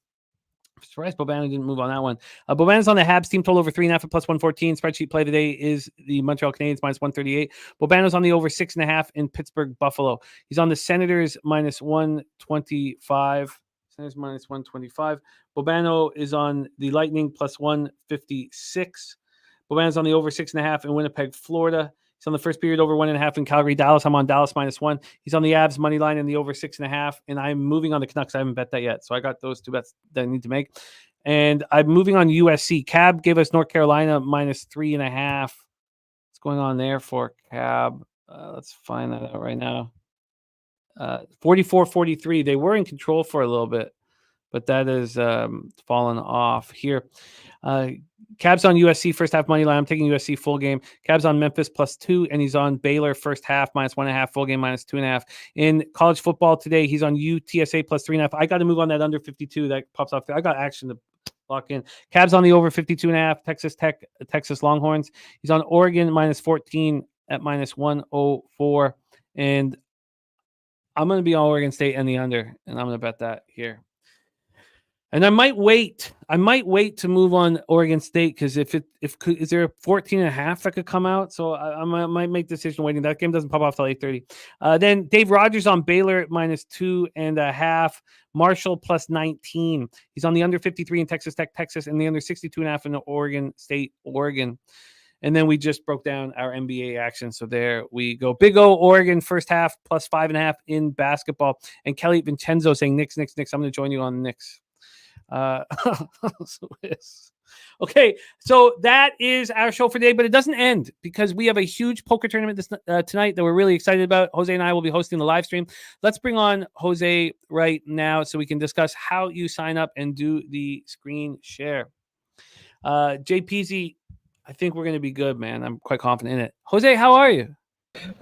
surprised Bobano didn't move on that one. Bobano's on the Habs team total over 3.5 at +114. Spreadsheet play today is the Montreal Canadiens -138. Bobano's on the over 6.5 in Pittsburgh Buffalo. He's on the Senators -125. Senators -125. Bobano is on the Lightning +156. Bobano's on the over 6.5 in Winnipeg, Florida. He's on the first period over 1.5 in Calgary, Dallas. I'm on Dallas -1. He's on the Avs money line in the over 6.5, and I'm moving on the Canucks. I haven't bet that yet, so I got those two bets that I need to make. And I'm moving on USC. Cab gave us North Carolina -3.5. What's going on there for Cab? Let's find that out right now. 44-43. They were in control for a little bit, but that has fallen off here. Cab's on USC first half money line. I'm taking USC full game. Cab's on Memphis +2, and he's on Baylor first half -1.5, full game -2.5. In college football today, he's on UTSA +3.5. I got to move on that under 52. That pops off. I got action to lock in. Cab's on the over 52.5. Texas Tech, Texas Longhorns. He's on Oregon -14. at -104. And I'm going to be on Oregon State and the under, and I'm going to bet that here. And I might wait. To move on Oregon State because is there a 14.5 that could come out? So I might make the decision waiting. That game doesn't pop off till 8:30. Then Dave Rogers on Baylor at -2.5. Marshall +19. He's on the under 53 in Texas Tech, Texas, and the under 62.5 in Oregon State, Oregon. And then we just broke down our NBA action. So there we go. Big O, Oregon, first half +5.5 in basketball. And Kelly Vincenzo saying, Knicks. I'm going to join you on the Knicks. Okay, so that is our show for today, but it doesn't end because we have a huge poker tournament tonight that we're really excited about. Jose and I will be hosting the live stream. Let's bring on Jose right now so we can discuss how you sign up and do the screen share. JPZ, I think we're going to be good, man. I'm quite confident in it. Jose, how are you?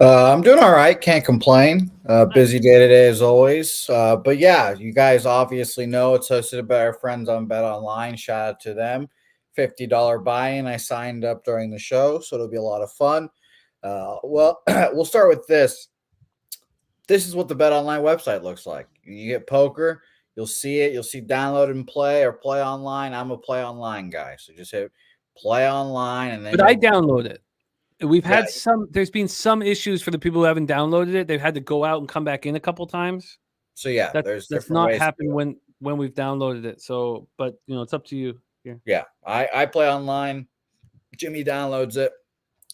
I'm doing all right. Can't complain. Busy day today as always. But yeah, you guys obviously know it's hosted by our friends on Bet Online. Shout out to them. $50 buy-in. I signed up during the show, so it'll be a lot of fun. Well, we'll start with this. This is what the Bet Online website looks like. You get poker. You'll see it. You'll see download and play or play online. I'm a play online guy, so just hit play online. And then. But I download it. We've had there's been some issues for the people who haven't downloaded it. They've had to go out and come back in a couple times. So yeah, that's not happened when we've downloaded it. So, but it's up to you. Yeah. I play online. Jimmy downloads it.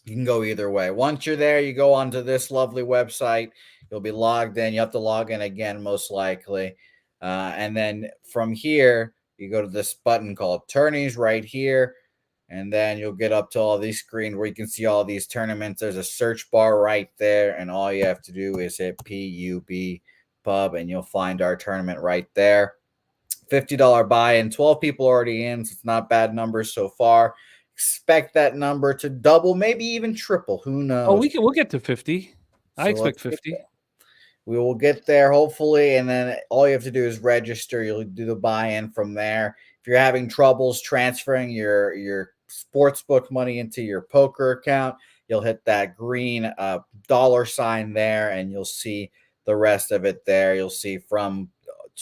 You can go either way. Once you're there, you go onto this lovely website. You'll be logged in. You have to log in again, most likely. And then from here, you go to this button called Tourneys right here. And then you'll get up to all these screens where you can see all these tournaments. There's a search bar right there. And all you have to do is hit PUB Pub, and you'll find our tournament right there. $50 buy-in. 12 people already in, so it's not bad numbers so far. Expect that number to double, maybe even triple. Who knows? Oh, we'll get to 50. I expect 50. We will get there, hopefully. And then all you have to do is register. You'll do the buy-in from there. If you're having troubles transferring your sportsbook money into your poker account, you'll hit that green $ there, and you'll see the rest of it there. You'll see from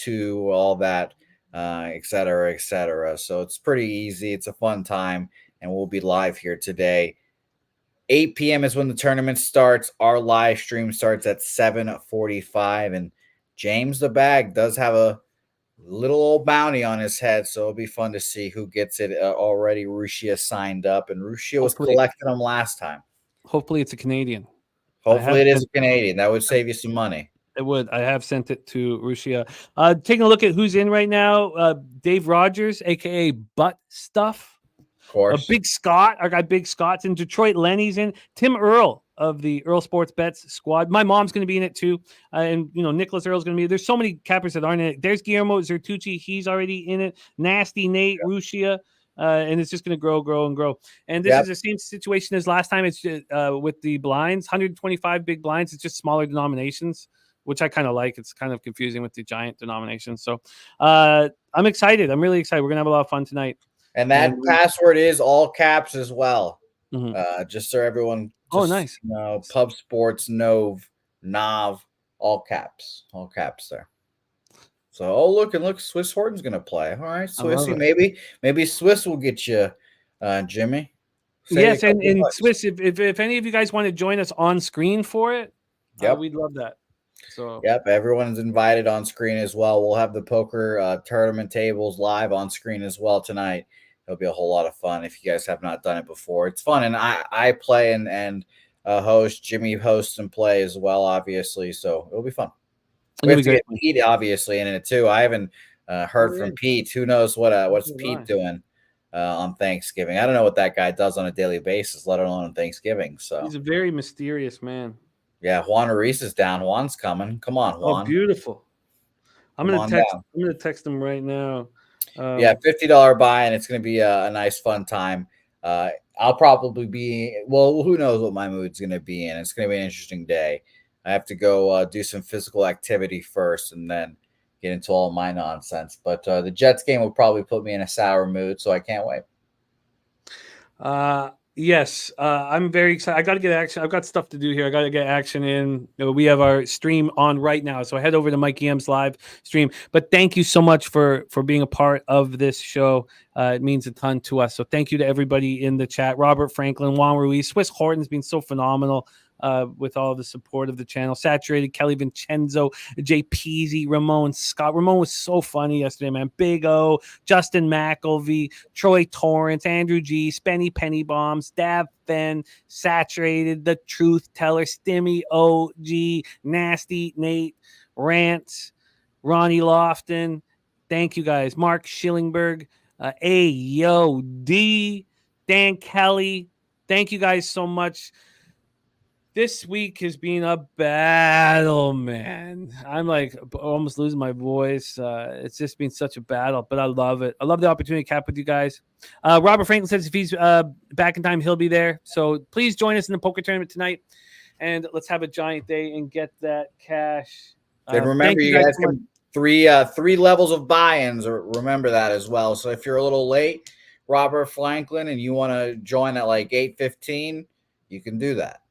to all that, et cetera, et cetera. So it's pretty easy. It's a fun time, and we'll be live here today. 8 p.m. is when the tournament starts. Our live stream starts at 7:45, and James the Bag does have a little old bounty on his head, so it'll be fun to see who gets it already. Rushia signed up, and Rushia was collecting them last time. Hopefully it's a Canadian. Hopefully it is a Canadian. That would save you some money. It would. I have sent it to Rushia. Taking a look at who's in right now. Dave Rogers, a.k.a. Butt Stuff. Of course. Big Scott. Our guy Big Scott's in Detroit. Lenny's in. Tim Earl of the Earl Sports Bets squad. My mom's going to be in it too. And, Nicholas Earl's going to be. There's so many cappers that aren't in it. There's Guillermo Zertucci. He's already in it. Nasty Nate, Rushia. And it's just going to grow and grow. And this is the same situation as last time. It's with the blinds, 125 big blinds. It's just smaller denominations, which I kind of like. It's kind of confusing with the giant denominations. So I'm excited. I'm really excited. We're going to have a lot of fun tonight. And that password is all caps as well. Mm-hmm. Just so everyone. Nice. Pub Sports, Nav, all caps there. So, look, Swiss Horton's going to play. All right, Swissy, maybe Swiss will get you, Jimmy. Yes, and Swiss, if any of you guys want to join us on screen for it, we'd love that. So, everyone's invited on screen as well. We'll have the poker tournament tables live on screen as well tonight. It'll be a whole lot of fun if you guys have not done it before. It's fun, and I play and host. Jimmy hosts and play as well, obviously. So it'll be fun. We have to get Pete obviously in it too. I haven't heard from Pete. Who knows what's Pete doing on Thanksgiving? I don't know what that guy does on a daily basis, let alone on Thanksgiving. So he's a very mysterious man. Yeah, Juan Reese is down. Juan's coming. Come on, Juan. Oh, beautiful. I'm gonna text him right now. $50 buy, and it's gonna be a nice fun time. I'll probably be who knows what my mood's gonna be in. It's gonna be an interesting day. I have to go do some physical activity first, and then get into all my nonsense. But the Jets game will probably put me in a sour mood, so I can't wait. Yes, I'm very excited. I got to get action. I've got stuff to do here. I got to get action in. We have our stream on right now, so head over to Mikey M's live stream. But thank you so much for being a part of this show. It means a ton to us. So thank you to everybody in the chat. Robert Franklin, Juan Ruiz, Swiss Horton's been so phenomenal with all the support of the channel. Saturated, Kelly Vincenzo, Jay Peasy, Ramon Scott. Ramon was so funny yesterday, man. Big O, Justin McElvey, Troy Torrance, Andrew G, Spenny Penny Bombs, Dav Fenn, Saturated, The Truth Teller, Stimmy OG, Nasty Nate, Rants, Ronnie Lofton. Thank you guys. Mark Schillingberg, AOD, Dan Kelly. Thank you guys so much. This week has been a battle, man. I'm like almost losing my voice. It's just been such a battle, but I love it. I love the opportunity to cap with you guys. Robert Franklin says if he's back in time, he'll be there. So please join us in the poker tournament tonight, and let's have a giant day and get that cash. And remember, you guys can three levels of buy-ins. Remember that as well. So if you're a little late, Robert Franklin, and you want to join at like 8:15, you can do that.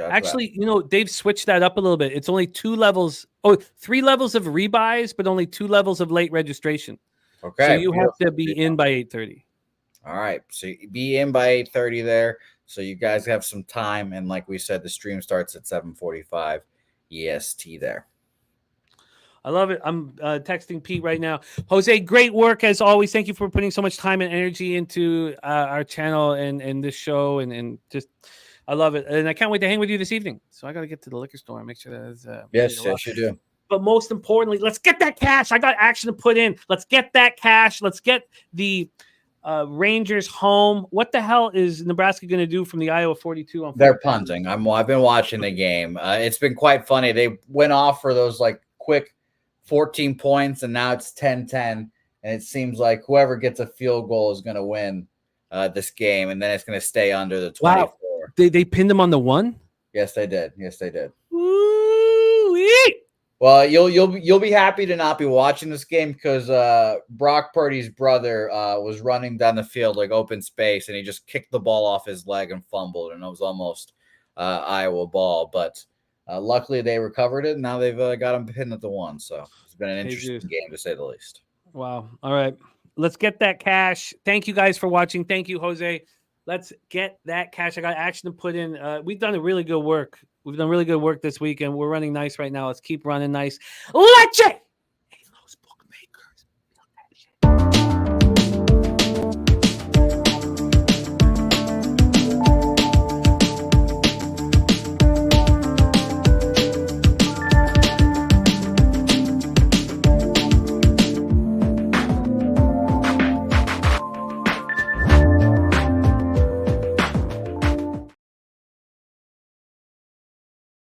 Actually, they've switched that up a little bit. It's only 3 levels of rebuys, but only 2 levels of late registration. Okay. So you have to be in by 8:30. All right. So be in by 8:30 there. So you guys have some time. And like we said, the stream starts at 7:45 EST there. I love it. I'm texting Pete right now. Jose, great work as always. Thank you for putting so much time and energy into our channel and this show and just I love it. And I can't wait to hang with you this evening. So I got to get to the liquor store and make sure that is yes, you do. But most importantly, let's get that cash. I got action to put in. Let's get that cash. Let's get the Rangers home. What the hell is Nebraska going to do from the Iowa 42 on? They're punting. I've been watching the game. It's been quite funny. They went off for those like quick 14 points, and now it's 10-10. And it seems like whoever gets a field goal is going to win this game, and then it's going to stay under the 24. Wow. They pinned him on the 1? Yes, they did. Yes, they did. Woo-wee! Well, you'll be happy to not be watching this game because Brock Purdy's brother was running down the field like open space, and he just kicked the ball off his leg and fumbled, and it was almost Iowa ball. But luckily they recovered it, and now they've got him pinned at the 1. So it's been an interesting game to say the least. Wow. All right. Let's get that cash. Thank you guys for watching. Thank you, Jose. Let's get that cash. I got action to put in. We've done really good work. We've done really good work this week, and we're running nice right now. Let's keep running nice. Leche!